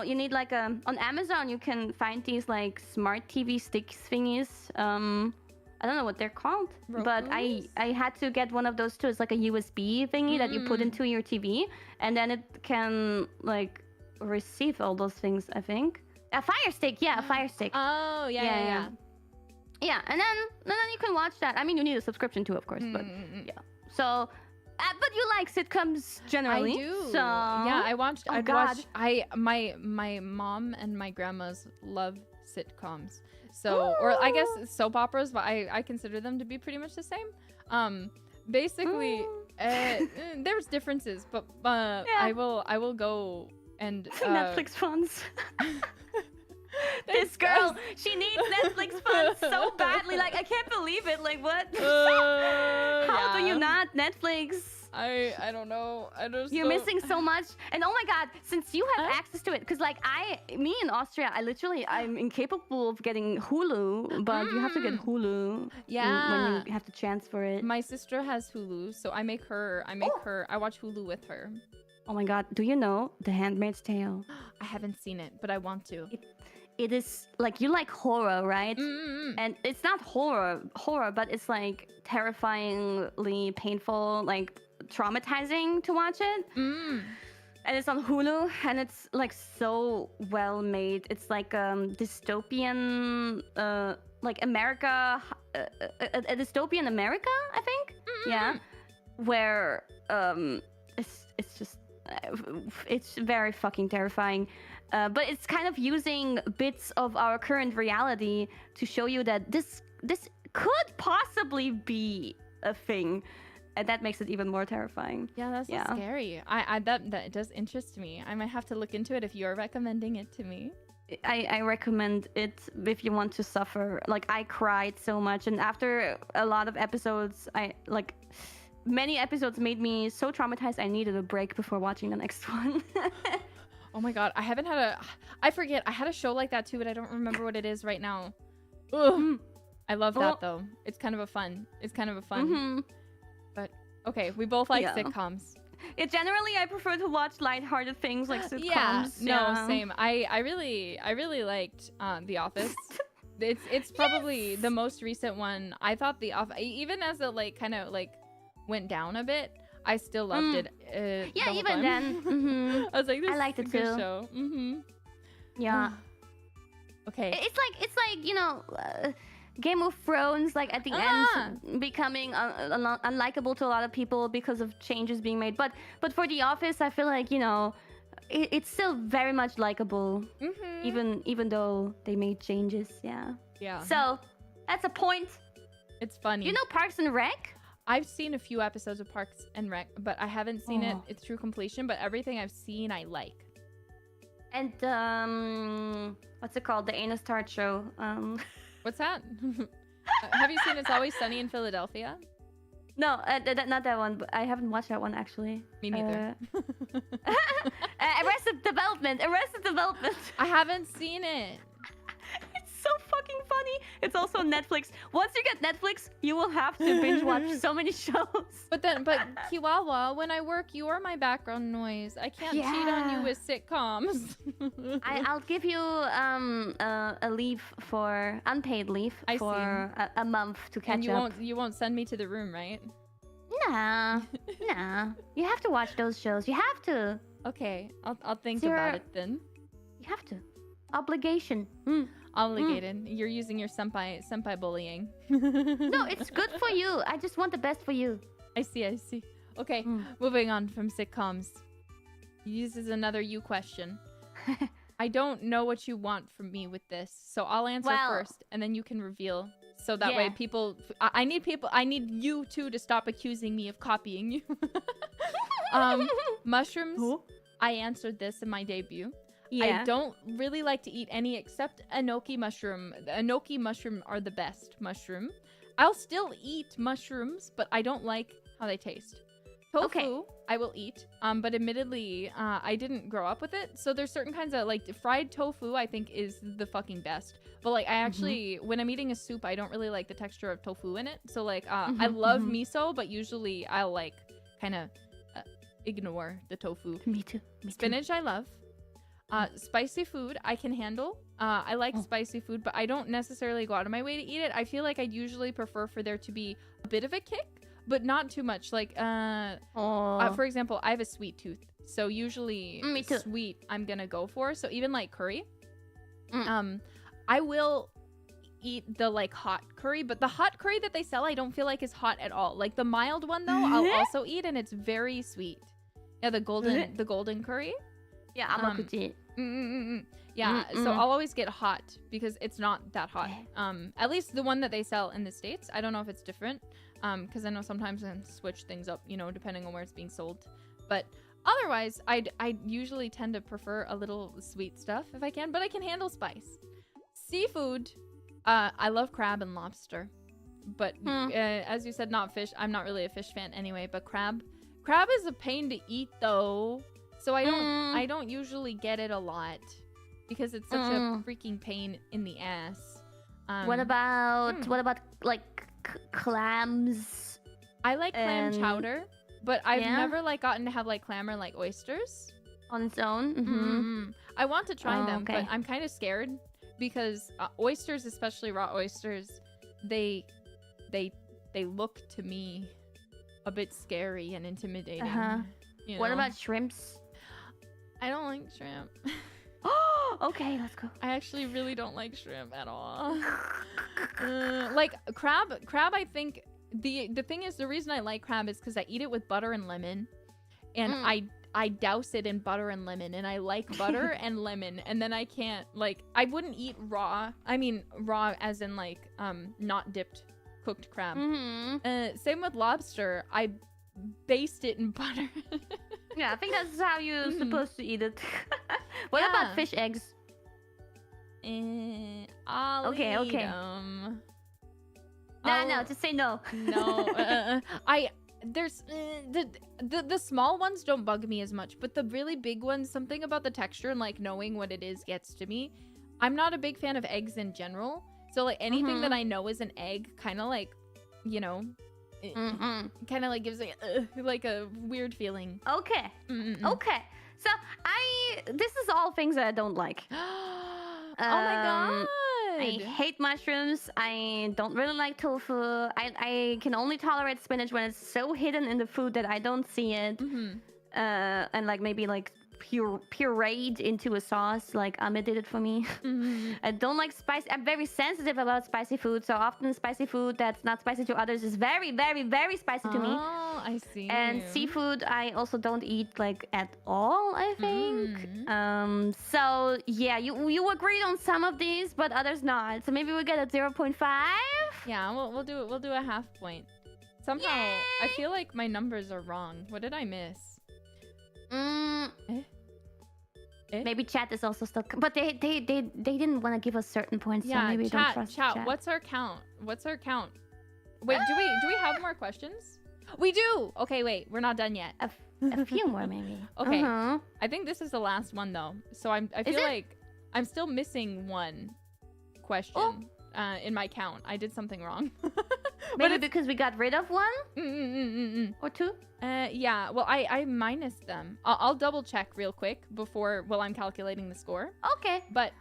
you need like on Amazon you can find these like smart TV sticks thingies. I don't know what they're called, but I had to get one of those too. It's like a USB thingy that you put into your TV, and then it can like receive all those things. I think a Fire Stick, a Fire Stick. Oh yeah. Yeah, and then you can watch that. I mean, you need a subscription too, of course, but yeah. So. But you like sitcoms generally. I do. So yeah, I watched. My mom and my grandmas love sitcoms. So, or I guess soap operas, but I consider them to be pretty much the same. Basically, there's differences, but I will go and Netflix funds. This girl, she needs Netflix funds so badly. Like, I can't believe it. Like, what? How do you not Netflix? I don't know. You're missing so much. And oh my god, since you have access to it, because like me in Austria, I'm incapable of getting Hulu, but you have to get Hulu. Yeah. When you have to transfer it. My sister has Hulu, so I watch Hulu with her. Oh my god, do you know The Handmaid's Tale? I haven't seen it, but I want to. It is like, you like horror, right? And it's not horror, but it's like terrifyingly painful, like traumatizing to watch it. And it's on Hulu, and it's like so well made. It's like dystopian, like America, a dystopian America, I think. Yeah, where it's just it's very fucking terrifying. But it's kind of using bits of our current reality to show you that this could possibly be a thing. And that makes it even more terrifying. Yeah, that's so scary. That does interest me. I might have to look into it if you're recommending it to me. I recommend it if you want to suffer. Like, I cried so much, and after a lot of episodes, many episodes made me so traumatized I needed a break before watching the next one. Oh my god, I forget. I had a show like that too, but I don't remember what it is right now. Ugh. I love that though. It's kind of a fun. But okay, we both like sitcoms. Generally, I prefer to watch lighthearted things like sitcoms. Same. I really liked The Office. It's probably the most recent one. I thought The Office, even as it like kind of like went down a bit, I still loved it. Yeah, even then. I was like, this I liked is it a good too. show. Yeah. Okay. It's like you know, Game of Thrones, like at the end becoming unlikable to a lot of people because of changes being made. But for The Office, I feel like, you know, it's still very much likable, even though they made changes. Yeah. So that's a point. It's funny. You know Parks and Rec? I've seen a few episodes of Parks and Rec, but I haven't seen it through completion. But everything I've seen, I like. And what's it called? The Anus Tart Show. What's that? Have you seen It's Always Sunny in Philadelphia? No, not that one. But I haven't watched that one actually. Me neither. Arrested Development. I haven't seen it. It's so fucking funny. It's also on Netflix. Once you get Netflix, you will have to binge watch so many shows. But Kiwawa, when I work, you are my background noise. I can't cheat on you with sitcoms. I'll give you a leave for unpaid leave for a month to catch up. And you won't send me to the room, right? Nah. You have to watch those shows. You have to. Okay, I'll think about it then. You have to. Obligation. Obligated. You're using your senpai bullying. No, it's good for you. I just want the best for you. I see. Okay, moving on from sitcoms. This is another you question. I don't know what you want from me with this, so I'll answer first, and then you can reveal. So that way people... I need you two to stop accusing me of copying you. Mushrooms. I answered this in my debut. Yeah. I don't really like to eat any except enoki mushroom. The enoki mushroom are the best mushroom. I'll still eat mushrooms, but I don't like how they taste. Tofu, I will eat, but admittedly, I didn't grow up with it. So there's certain kinds of, like, fried tofu, I think, is the fucking best. But, like, I actually, when I'm eating a soup, I don't really like the texture of tofu in it. So, like, I love miso, but usually I'll, like, kind of ignore the tofu. Me too. Spinach, I love. Spicy food, I can handle. I like spicy food, but I don't necessarily go out of my way to eat it. I feel like I'd usually prefer for there to be a bit of a kick, but not too much. Like, for example, I have a sweet tooth, so usually sweet I'm gonna go for. So even like curry, I will eat the like hot curry, but the hot curry that they sell, I don't feel like is hot at all. Like the mild one though, I'll also eat, and it's very sweet. Yeah, the golden curry. Yeah, amakuchi. Yeah, so I'll always get hot because it's not that hot. At least the one that they sell in the States. I don't know if it's different, because I know sometimes I can switch things up, you know, depending on where it's being sold. But otherwise, I usually tend to prefer a little sweet stuff if I can, but I can handle spice. Seafood. I love crab and lobster, but as you said, not fish. I'm not really a fish fan anyway. But crab is a pain to eat though, so I don't usually get it a lot because it's such a freaking pain in the ass. What about like clams? I like clam chowder, but I've never like gotten to have like clam or like oysters on its own. I want to try them, but I'm kind of scared because oysters, especially raw oysters, they look to me a bit scary and intimidating. You know? What about shrimps? I don't like shrimp. Okay, let's go. I actually really don't like shrimp at all. Like crab, I think the thing is, the reason I like crab is because I eat it with butter and lemon, and I douse it in butter and lemon, and I like butter and lemon, and then I can't, like, I wouldn't eat raw. I mean raw as in like not dipped, cooked crab. Same with lobster. I baste it in butter. Yeah, I think that's how you're supposed to eat it. What about fish eggs? I'll eat them. No, just say no. No, there's the small ones don't bug me as much, but the really big ones, something about the texture and like knowing what it is gets to me. I'm not a big fan of eggs in general, so like anything that I know is an egg, kind of like, you know, kind of like gives me like a weird feeling. Okay. So this is all things that I don't like. Oh my god. I hate mushrooms. I don't really like tofu. I can only tolerate spinach when it's so hidden in the food that I don't see it. And like maybe like pureed into a sauce, like Ame did it for me. I don't like spice. I'm very sensitive about spicy food, so often spicy food that's not spicy to others is very, very, very spicy to me. Oh, I see. And seafood I also don't eat like at all, I think. So yeah, you agreed on some of these, but others not. So maybe we get a 0.5. Yeah, we'll do a half point. Somehow I feel like my numbers are wrong. What did I miss? Maybe chat is also stuck, but they didn't want to give us certain points. Yeah, so maybe don't trust chat. What's our count? Wait, do we have more questions? We do. Okay, wait, we're not done yet. A few more maybe. Okay, I think this is the last one though. So I feel like I'm still missing one question in my count. I did something wrong. Maybe because we got rid of one or two. Yeah. Well, I minused them. I'll double check real quick while I'm calculating the score. Okay. But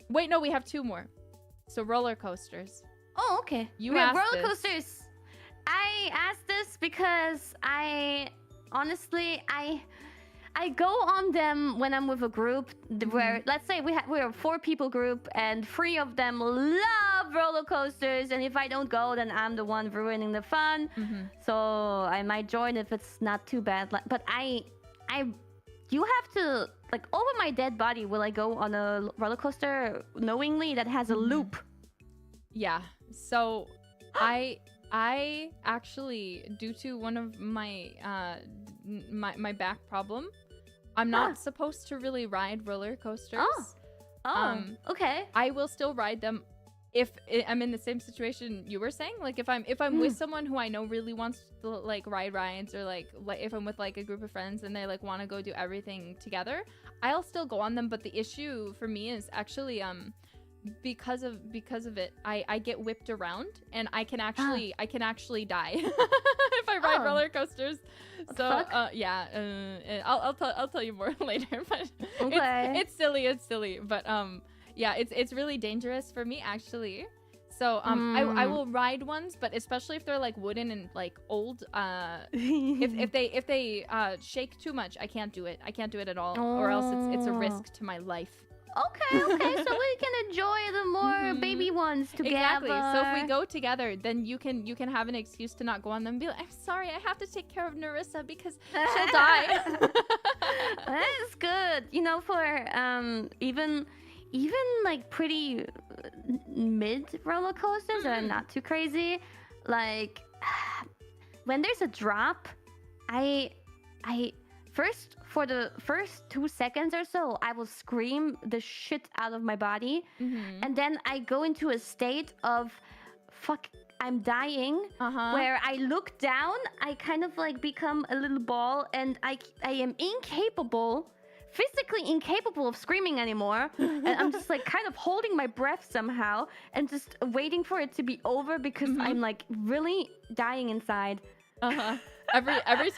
wait, no, we have two more. So roller coasters. Oh, okay. We have roller coasters. I asked this because I go on them when I'm with a group where, let's say we're a 4-people group and 3 of them love roller coasters, and if I don't go, then I'm the one ruining the fun. So I might join if it's not too bad. But you have to, like, over my dead body, will I go on a roller coaster knowingly that has a loop? Yeah. So I actually, due to one of my my back problem, I'm not supposed to really ride roller coasters. Okay. I will still ride them if I'm in the same situation you were saying. Like if I'm with someone who I know really wants to like ride rides, or like if I'm with like a group of friends and they like want to go do everything together, I'll still go on them. But the issue for me is actually because of it, I get whipped around, and I can actually die if I ride roller coasters. So I'll tell you more later. But it's silly. But yeah, it's really dangerous for me actually. So I will ride ones, but especially if they're like wooden and like old. If they shake too much, I can't do it. I can't do it at all, or else it's a risk to my life. Okay, so we can enjoy the more baby ones together. Exactly. So if we go together, then you can have an excuse to not go on them and be like, I'm sorry, I have to take care of Nerissa because she'll die. That's good. You know, for even like pretty mid roller coasters that are not too crazy, like when there's a drop, for the first 2 seconds or so, I will scream the shit out of my body, and then I go into a state of fuck. I'm dying, where I look down, I kind of like become a little ball, and I am physically incapable of screaming anymore, and I'm just like kind of holding my breath somehow, and just waiting for it to be over because I'm like really dying inside. Every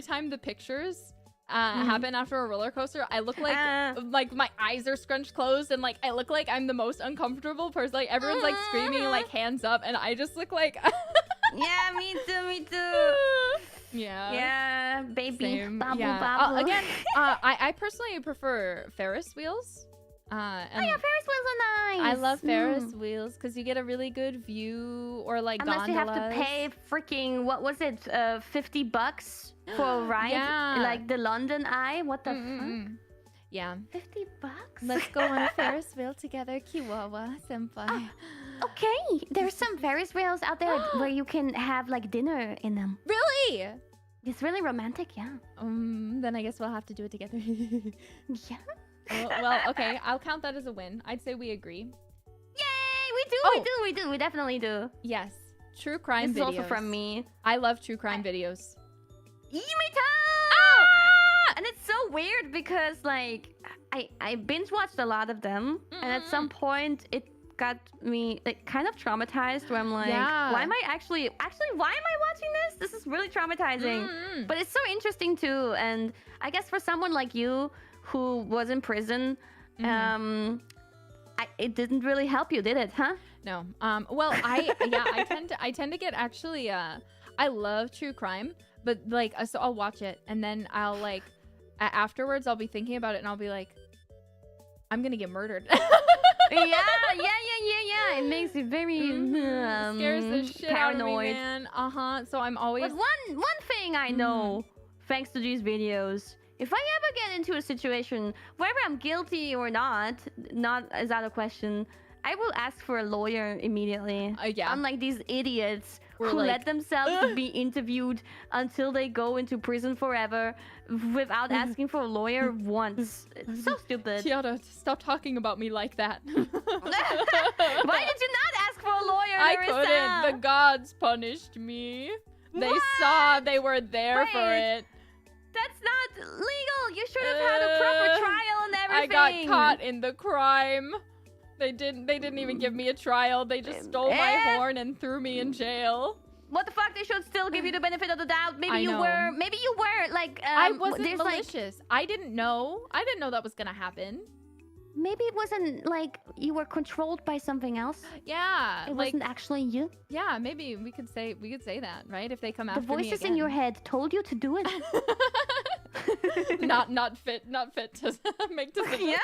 time the pictures happen after a roller coaster, I look like my eyes are scrunched closed, and like I look like I'm the most uncomfortable person. Like everyone's like screaming, like hands up, and I just look like Yeah, me too. Yeah, baby. Same. Babu, Yeah. babu. Again, I personally prefer Ferris wheels. And Ferris wheels are nice. I love Ferris wheels because you get a really good view, or like unless gondolas. you have to pay freaking what was it, $50 for a ride, like the London Eye. What the fuck? Yeah. $50. Let's go on a Ferris wheel together, Kiara-senpai. Okay, there's some Ferris wheels out there where you can have like dinner in them. Really? It's really romantic, yeah. Then I guess we'll have to do it together. Yeah. Well, okay, I'll count that as a win. I'd say we agree. Yay! We do. We definitely do. Yes. True crime videos. This is also from me. I love true crime videos. And it's so weird because like I binge watched a lot of them, and at some point it got me like kind of traumatized, where I'm like, why am I actually why am I watching this? This is really traumatizing. But it's so interesting too, and I guess for someone like you who was in prison, it didn't really help you, did it, huh? No. Well, I tend to get actually I love true crime, but like so I'll watch it, and then I'll like afterwards I'll be thinking about it, and I'll be like, I'm gonna get murdered. Yeah. It makes you very scares the shit paranoid. out of me, man. So I'm always. But one thing I know, thanks to these videos, if I ever get into a situation, whether I'm guilty or not is out of question, I will ask for a lawyer immediately. Unlike these idiots who let themselves be interviewed until they go into prison forever without asking for a lawyer once. It's so stupid. Kiara, stop talking about me like that. Why did you not ask for a lawyer, I Nerissa? couldn't. The gods punished me. They saw they were there for it. That's not legal. You should have had a proper trial and everything. I got caught in the crime. They didn't even give me a trial. They just stole my horn and threw me in jail. What the fuck? They should still give you the benefit of the doubt. Maybe you were like I wasn't malicious. I didn't know that was gonna happen. Maybe it wasn't like you were controlled by something else. Yeah. It wasn't actually you. Yeah, maybe we could say that, right? If they come after me again. The voices in your head told you to do it. not fit to make decisions.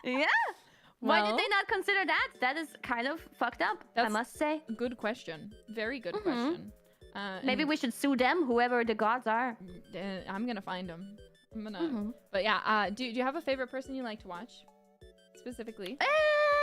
Yeah. Why did they not consider that? That is kind of fucked up, I must say. Good question. Very good question. Maybe we should sue them, whoever the gods are. I'm gonna find them. But yeah, do you have a favorite person you like to watch? Specifically?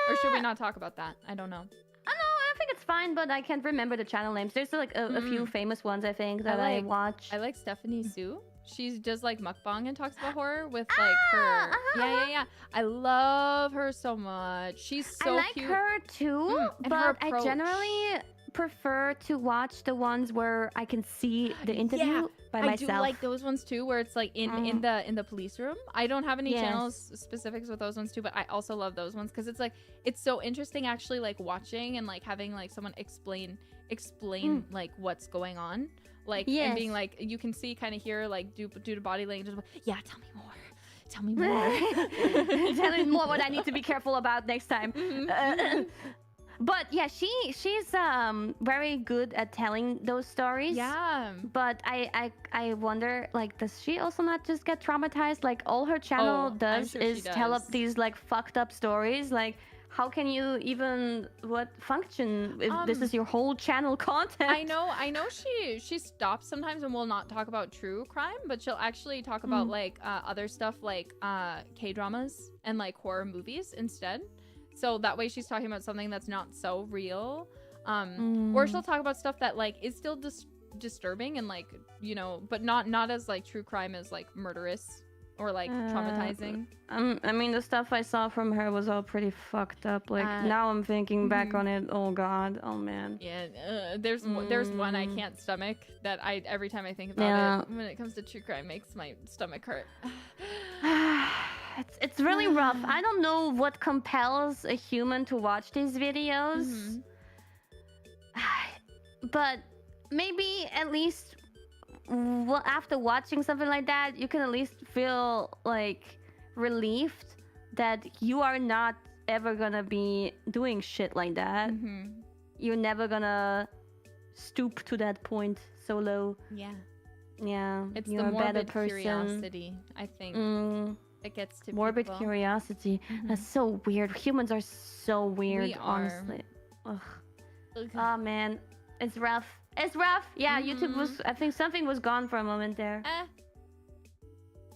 Or should we not talk about that? I don't know. I think it's fine, but I can't remember the channel names. There's like a few famous ones, I think, that I watch. I like Stephanie Sue. She does like mukbang and talks about horror with like her. Yeah. I love her so much. She's so cute. I like her too, but I generally prefer to watch the ones where I can see the interview by myself. I do like those ones too, where it's like in the police room. I don't have any channels specifics with those ones too, but I also love those ones because it's like it's so interesting actually, like watching and like having like someone explain like what's going on. Like, and being like, you can see, kind of hear, like, due to body language, yeah, tell me more. Tell me more. Tell me more what I need to be careful about next time. But yeah, she's very good at telling those stories. Yeah. But I wonder, like, does she also not just get traumatized? Like, all her channel does is tell up these, like, fucked up stories. Like, how can you even function if this is your whole channel content? I know she stops sometimes and will not talk about true crime, but she'll actually talk about like other stuff like K-dramas and like horror movies instead. So that way she's talking about something that's not so real. Or she'll talk about stuff that like is still disturbing and like, you know, but not as like true crime as like murderous or like traumatizing. I mean, the stuff I saw from her was all pretty fucked up. Like now I'm thinking back on it. Oh God. Oh man. Yeah. There's one I can't stomach that every time I think about it when it comes to true crime makes my stomach hurt. It's really rough. I don't know what compels a human to watch these videos. But maybe at least after watching something like that, you can at least feel like relieved that you are not ever gonna be doing shit like that. You're never gonna stoop to that point so low. Yeah, it's you're the a better morbid person. Curiosity, I think, that gets to morbid people. Curiosity. That's so weird. Humans are so weird, We are. honestly. Ugh. Oh man, it's rough. It's rough. Yeah, YouTube was. I think something was gone for a moment there.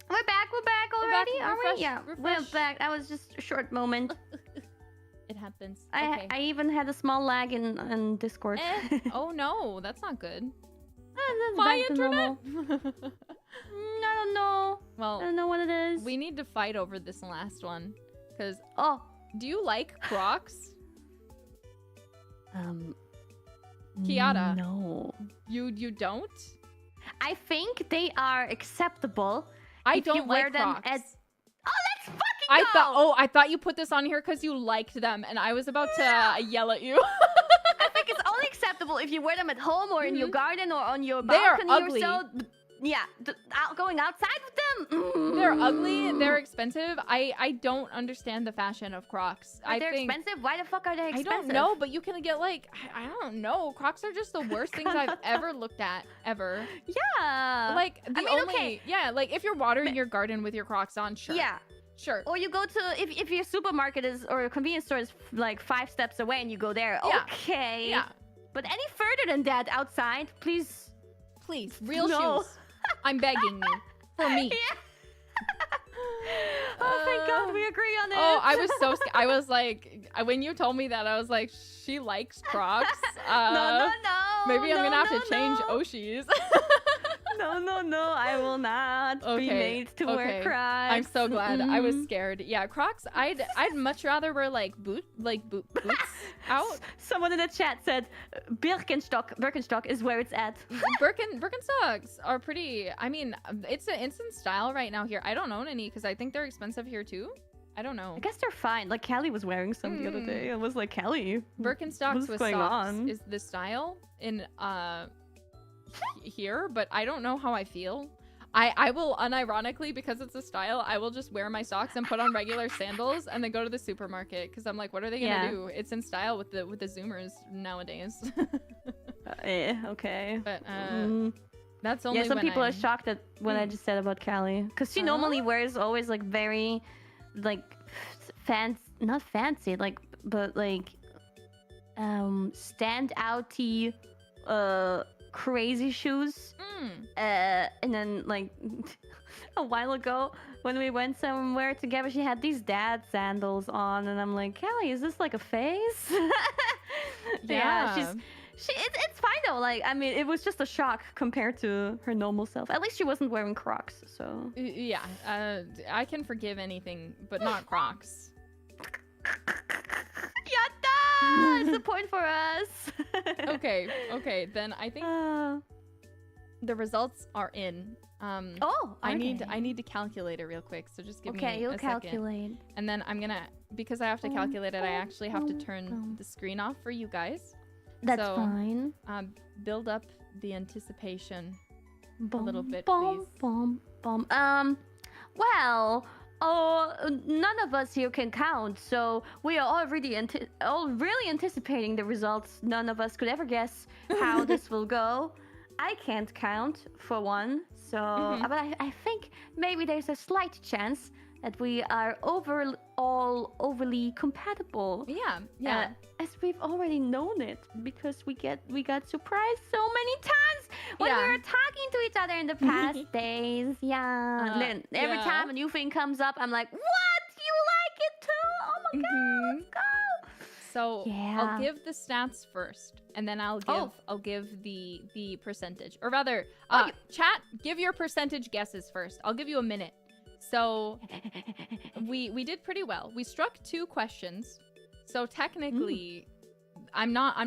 We're back. We're back already. Are we? Yeah, we're back. That was just a short moment. It happens. I even had a small lag in Discord. Oh no, that's not good. That's My back to normal. internet. I don't know. Well, I don't know what it is. we need to fight over this last one, because do you like Crocs? Kiara. No. You don't? I think they are acceptable. I if you don't wear like them Crocs. as. Oh, let's fucking go! I thought you put this on here because you liked them, and I was about to yell at you. I think it's only acceptable if you wear them at home or in your garden or on your They are balcony ugly. or so. Yeah, going outside with them. They're ugly. They're expensive. I don't understand the fashion of Crocs. They're expensive? Why the fuck are they expensive? I don't know, but you can get like, I don't know. Crocs are just the worst things I've ever looked at, ever. Yeah. Like, yeah, like if you're watering your garden with your Crocs on, sure. Yeah. Sure. Or you go to, if your supermarket is, or a convenience store is like 5 steps away and you go there. Yeah. Okay. Yeah. But any further than that outside, please. Please, real No. shoes. I'm begging you. For me. Yeah. Oh, thank God we agree on it. Oh, I was so scared. I was like, when you told me that, I was like, she likes Crocs. No. Maybe I'm gonna have to change no. Oshis. No, I will not be made to wear Crocs. I'm so glad. I was scared. Yeah, Crocs. I'd much rather wear like boots out. Someone in the chat said Birkenstock is where it's at. Birkenstocks are pretty. I mean, it's in style right now here. I don't own any because I think they're expensive here too. I don't know. I guess they're fine. Like Callie was wearing some the other day. I was like, Callie, Birkenstocks with socks is the style in here, but I don't know how I feel. I will unironically, because it's a style, I will just wear my socks and put on regular sandals and then go to the supermarket because I'm like, what are they gonna do? It's in style with the zoomers nowadays. Okay. But that's only some people are shocked at what I just said about Callie, because she normally wears always like very like not fancy, like, but like stand outy crazy shoes. And then like a while ago when we went somewhere together, she had these dad sandals on, and I'm like, Callie, is this like a phase? It's fine though. Like, I mean, it was just a shock compared to her normal self. At least she wasn't wearing Crocs, so yeah. I can forgive anything but not Crocs. Yatta! It's a point for us. Okay, then I think the results are in. I need to calculate it real quick, so just give me you'll a calculate. second. And then I'm gonna, because I have to calculate it, I actually have to turn the screen off for you guys. That's fine. Build up the anticipation a little bit, please. Well, none of us here can count, so we are already really anticipating the results. None of us could ever guess how this will go. I can't count, for one, so but I think maybe there's a slight chance that we are overly compatible. Yeah. As we've already known it, because we got surprised so many times when we were talking to each other in the past days. Then every time a new thing comes up, I'm like, what? You like it too? Oh my God, let's go. So Yeah. I'll give the stats first, and then I'll give the percentage, or rather, chat, give your percentage guesses first. I'll give you a minute. So we did pretty well. We struck 2 questions, so technically, I'm not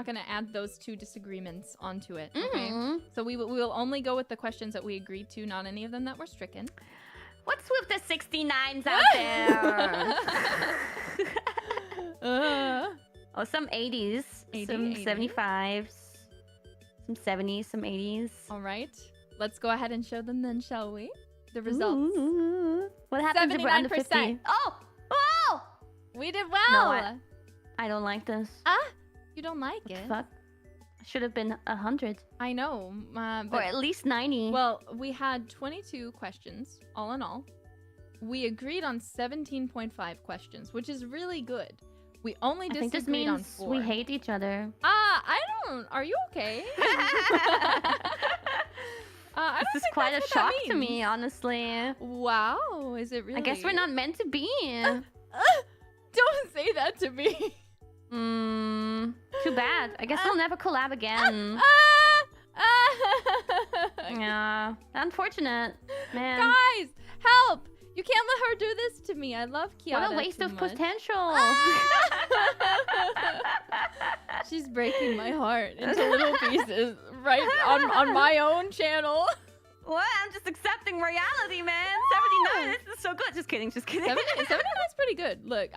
gonna add those 2 disagreements onto it. Okay. So we will only go with the questions that we agreed to, not any of them that were stricken. What's with the 69s out there? Oh, some 80s, some 75s, some 70s, some 80s. All right. Let's go ahead and show them then, shall we? The results. What happens if we're under 50? Oh! Oh! We did well! No, I don't like this. You don't like it? Fuck. Should have been 100. I know. But, or at least 90. Well, we had 22 questions, all in all. We agreed on 17.5 questions, which is really good. We only disagreed on 4. We hate each other. I don't. Are you okay? This is quite a shock to me, honestly. Wow, is it really? I guess we're not meant to be. Don't say that to me. Too bad. I guess we'll never collab again. Yeah, unfortunate, man. Guys, help! You can't let her do this to me. I love Kiara. What a waste of potential. She's breaking my heart into little pieces right on my own channel. What? I'm just accepting reality, man. 79. This is so good. Just kidding. 79 is pretty good. Look,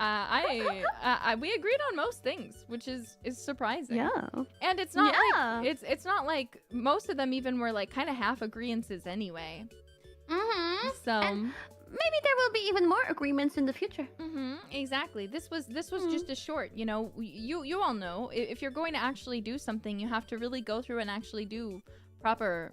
we agreed on most things, which is surprising. Yeah. And it's not like it's not like most of them even were like kind of half agreeances anyway. So and maybe there will be even more agreements in the future. Exactly. This was just a short. You know, you all know if you're going to actually do something, you have to really go through and actually do proper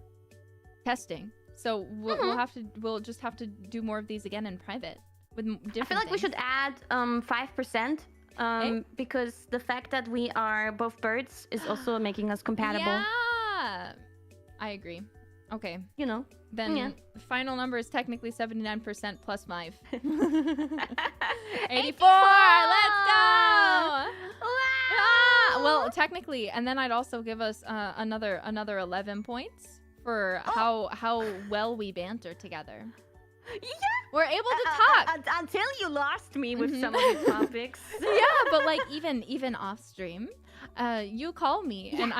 testing. So we'll just have to do more of these again in private with different I feel like we should add 5%. Because the fact that we are both birds is also making us compatible. Yeah, I agree. Okay. You know. Then the final number is technically 79% plus 5. 84! Let's go! Wow! Well, technically, and then I'd also give us another 11 points for how well we banter together. Yeah! We're able to talk! Until you lost me with some of the topics. Yeah, but like even off stream, you call me, and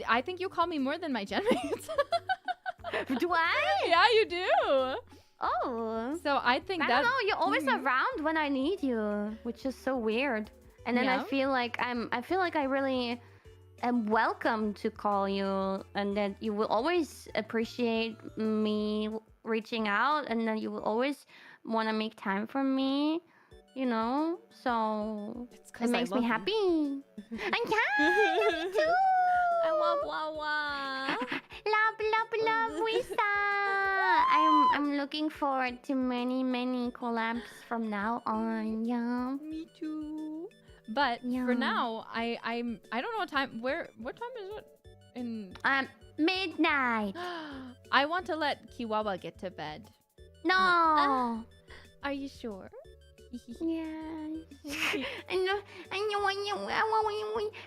I think you call me more than my genmates. Do I? Yeah, you do. Oh. So I think I don't know. You're always around when I need you, which is so weird. And then I feel like I really am welcome to call you, and that you will always appreciate me reaching out, and then you will always want to make time for me. You know, so it makes me happy. I can. Me too. I love Wawa. Love, Wisa. I'm looking forward to many collabs from now on. Yeah. Me too. But for now, I don't know what time. What time is it? In midnight. I want to let Kiwawa get to bed. No. Are you sure? Yeah. I know.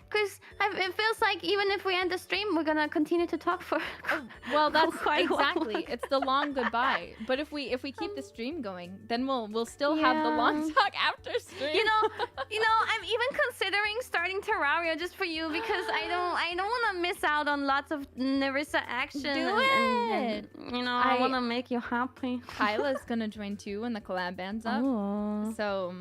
Because it feels like even if we end the stream, we're gonna continue to talk for. Well, that's exactly. It's the long goodbye. But if we keep the stream going, then we'll still have the long talk after stream. You know, I'm even considering starting Terraria just for you, because I don't want to miss out on lots of Nerissa action. Do it. And, I want to make you happy. Kyla's gonna join too when the collab band's up. Oh. So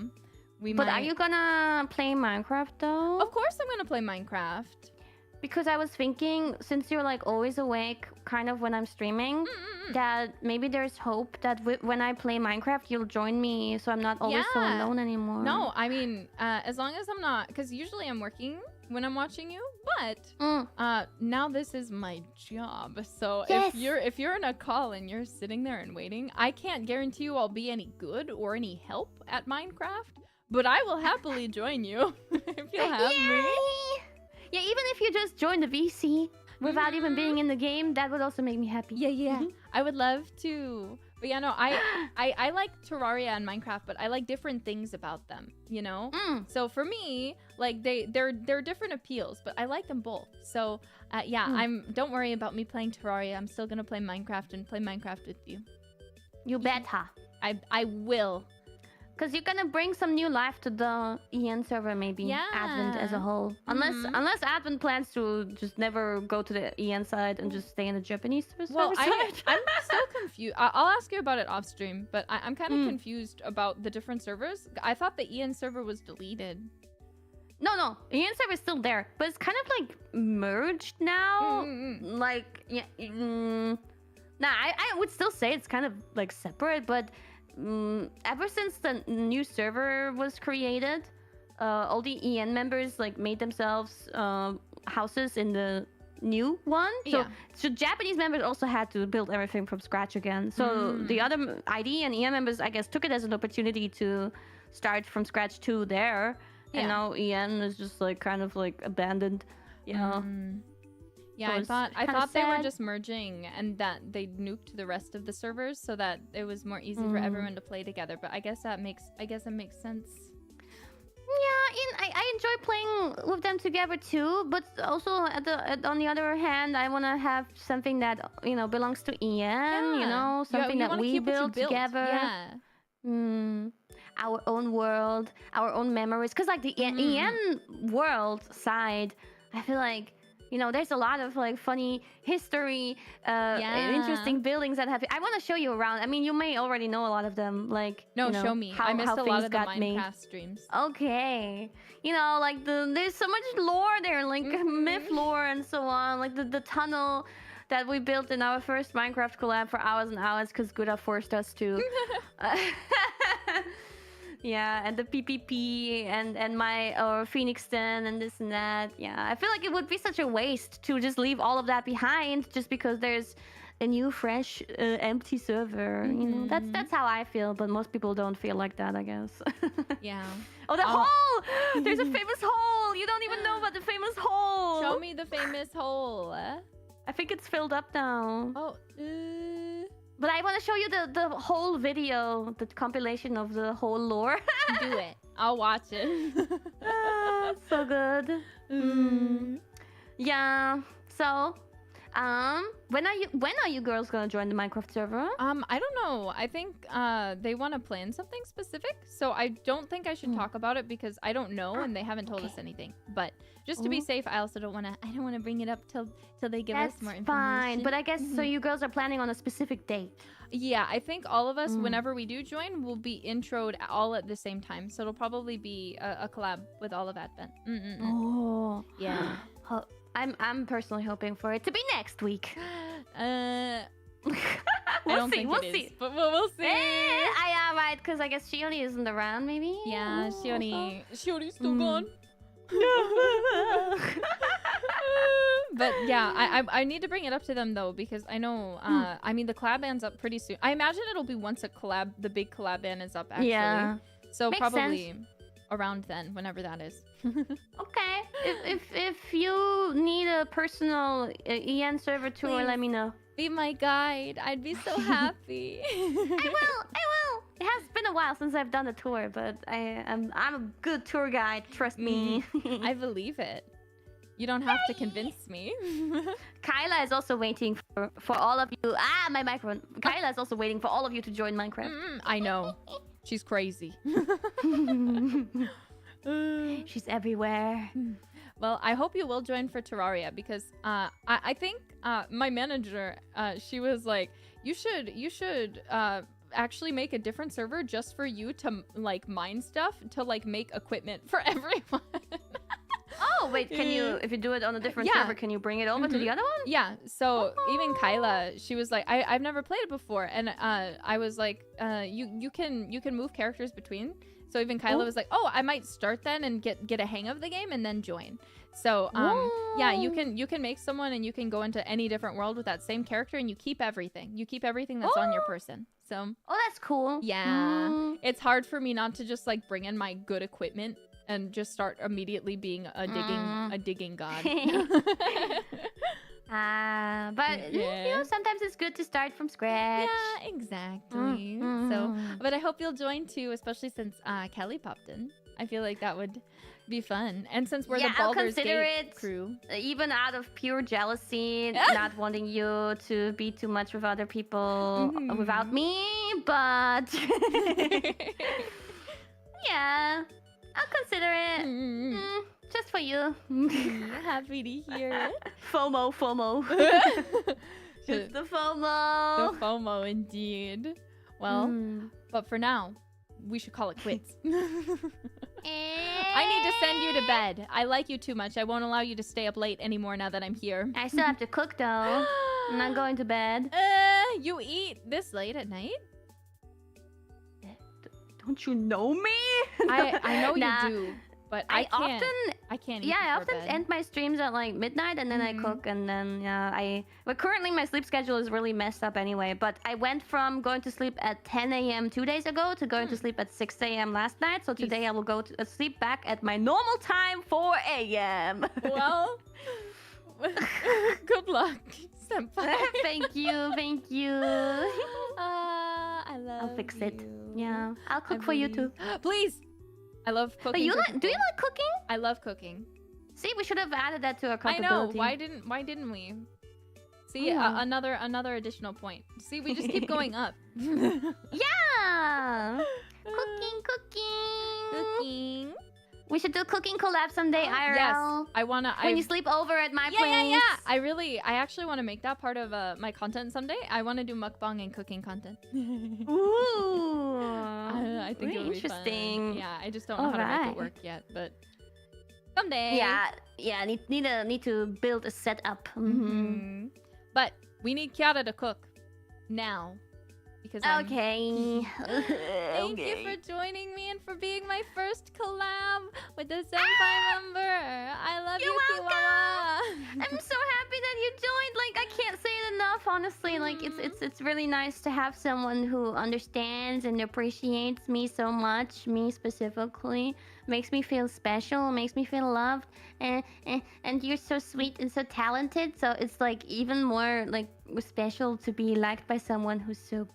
we But might... are you gonna play Minecraft though? Of course I'm gonna play Minecraft. Because I was thinking, since you're like always awake kind of when I'm streaming, that maybe there's hope that when I play Minecraft you'll join me, so I'm not always so alone anymore. No, I mean, as long as I'm not, because usually I'm working when I'm watching you, but now this is my job. So if you're in a call and you're sitting there and waiting, I can't guarantee you I'll be any good or any help at Minecraft, but I will happily join you if you'll have me. Yeah, even if you just join the VC without even being in the game, that would also make me happy. Yeah. I would love to But yeah, no, I like Terraria and Minecraft, but I like different things about them, you know? So for me, like they're different appeals, but I like them both. So yeah, don't worry about me playing Terraria. I'm still gonna play Minecraft and play Minecraft with you. You better. I will. Because you're gonna bring some new life to the EN server, maybe. Yeah. Advent as a whole. Unless Advent plans to just never go to the EN side and just stay in the Japanese server Well, side. I'm so confused. I'll ask you about it off stream, but I'm kind of confused about the different servers. I thought the EN server was deleted. No. EN server is still there, but it's kind of like merged now. Like, yeah. Nah, I would still say it's kind of like separate, but ever since the new server was created, all the EN members like made themselves houses in the new one. So Japanese members also had to build everything from scratch again. So the other ID and EN members, I guess, took it as an opportunity to start from scratch too there. And now EN is just like kind of like abandoned. Yeah. Yeah, so I thought they were just merging and that they nuked the rest of the servers so that it was more easy for everyone to play together. But I guess that makes sense. Yeah, I enjoy playing with them together too, but also on the other hand, I want to have something that belongs to EN. Something that we build together. Yeah. Our own world, our own memories. Because like the EN world side, I feel like there's a lot of like funny history, interesting buildings that have. I want to show you around. I mean, you may already know a lot of them. Like, show me. I missed a lot of the Minecraft streams. Okay, like there's so much lore there, like myth lore and so on. Like the tunnel that we built in our first Minecraft collab for hours and hours because Gura forced us to. Yeah, and the PPP and my Phoenixton and this and that. Yeah, I feel like it would be such a waste to just leave all of that behind just because there's a new, fresh, empty server. That's how I feel, but most people don't feel like that, I guess. Yeah. Oh, the hole! There's a famous hole! You don't even know about the famous hole! Show me the famous hole. I think it's filled up now. Oh, But I want to show you the whole video, the compilation of the whole lore. Do it. I'll watch it. So good. Yeah. So, when are you girls gonna join the Minecraft server? I don't know. I think they want to plan something specific, so I don't think I should talk about it because I don't know and they haven't told us anything. But just to be safe, I also don't want to bring it up till they give us more information. That's fine. But I guess so you girls are planning on a specific date. Yeah, I think all of us, whenever we do join, will be introed all at the same time. So it'll probably be a collab with all of Advent. Oh. Yeah. I'm personally hoping for it to be next week. We'll see. But we'll see. Yeah, right, because I guess Shiori isn't around, maybe? Yeah, Shiori's still gone. But yeah, I need to bring it up to them though because I know I mean the collab band's up pretty soon. I imagine it'll be once the big collab band is up actually. Yeah. So makes probably sense. Around then, whenever that is. Okay. If you need a personal EN server tour, Please. let me know. Be my guide. I'd be so happy. I will. It has been a while since I've done a tour, but I'm a good tour guide. Trust me. I believe it. You don't have to convince me. Kyla is also waiting for all of you. My microphone. Kyla is also waiting for all of you to join Minecraft. I know. She's crazy. She's everywhere. Well, I hope you will join for Terraria because I think my manager, she was like, you should actually make a different server just for you to like mine stuff to like make equipment for everyone. Oh, wait, can you, if you do it on a different server, can you bring it over to the other one? Yeah, so even Kyla, she was like, I've never played it before. And I was like, you can move characters between. So even Kyla was like, oh, I might start then and get a hang of the game and then join. So yeah, you can make someone and you can go into any different world with that same character and you keep everything. You keep everything that's on your person. So that's cool. Yeah. It's hard for me not to just like bring in my good equipment and just start immediately being a digging god. But you know, sometimes it's good to start from scratch. Yeah, exactly. So, but I hope you'll join too, especially since Kelly popped in. I feel like that would be fun. And since we're the Baldur's Gate crew. Even out of pure jealousy, not wanting you to be too much with other people without me, but yeah, I'll consider it. Just for you. Happy to hear it. FOMO. Just the FOMO. The FOMO, indeed. Well, but for now, we should call it quits. I need to send you to bed. I like you too much. I won't allow you to stay up late anymore now that I'm here. I still have to cook though. I'm not going to bed. You eat this late at night? Don't you know me? I know you do. But I can't eat I often bed. end my streams at like midnight and then I cook and then but currently my sleep schedule is really messed up anyway. But I went from going to sleep at 10 a.m. 2 days ago to going to sleep at 6 a.m. last night. So today I will go to sleep back at my normal time, 4 a.m. Well, good luck, senpai. Thank you. I love I'll fix it. you. Yeah, I'll cook for you too. Please. I love cooking. But do you like cooking? I love cooking. See, we should have added that to our I compatibility. know. Why didn't we? See, another additional point. See, we just keep going up. Yeah. Cooking. We should do cooking collab someday, IRL. Yes, I wanna. When you sleep over at my place. Yeah. I actually want to make that part of my content someday. I want to do mukbang and cooking content. Ooh. I think it would be interesting. Fun. Yeah, I just don't know how to make it work yet, but someday. Yeah. Need to build a setup. But we need Kiara to cook now. Because okay. Thank you for joining me and for being my first collab with the senpai member. I love you, welcome. I'm so happy that you joined. Like, I can't say it enough, honestly. Like, it's really nice to have someone who understands and appreciates me so much. Me specifically makes me feel special. Makes me feel loved. And you're so sweet and so talented. So it's like even more like special to be liked by someone who's so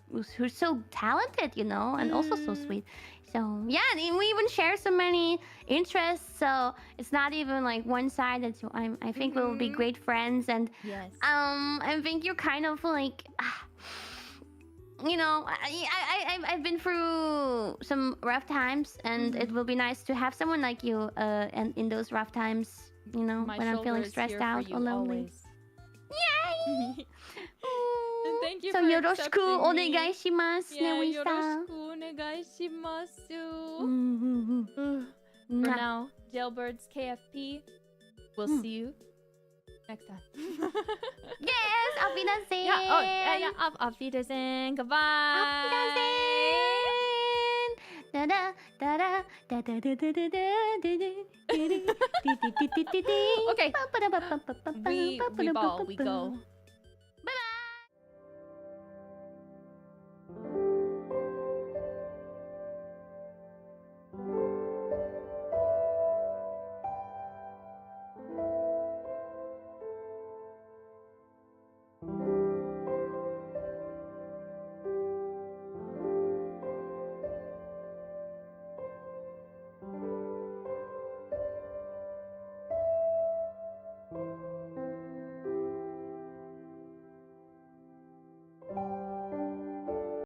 talented, you know, and also so sweet. So yeah, and we even share so many interests. So it's not even like one-sided. So I think we'll be great friends. And I think you're kind of like, you know, I've been through some rough times, and it will be nice to have someone like you. And in those rough times, you know, when I'm feeling stressed out or lonely. Yay! Thank you so for yoroshiku onegaishimasu, Nerissa. Nerissa. Yoroshiku onegaishimasu. For now, Jailbirds KFP. We'll see you next time. Yes, auf Wiedersehen. Yeah, auf Wiedersehen. Goodbye. Auf Wiedersehen. Da da da da da da da da da da. Okay. We ball, we go.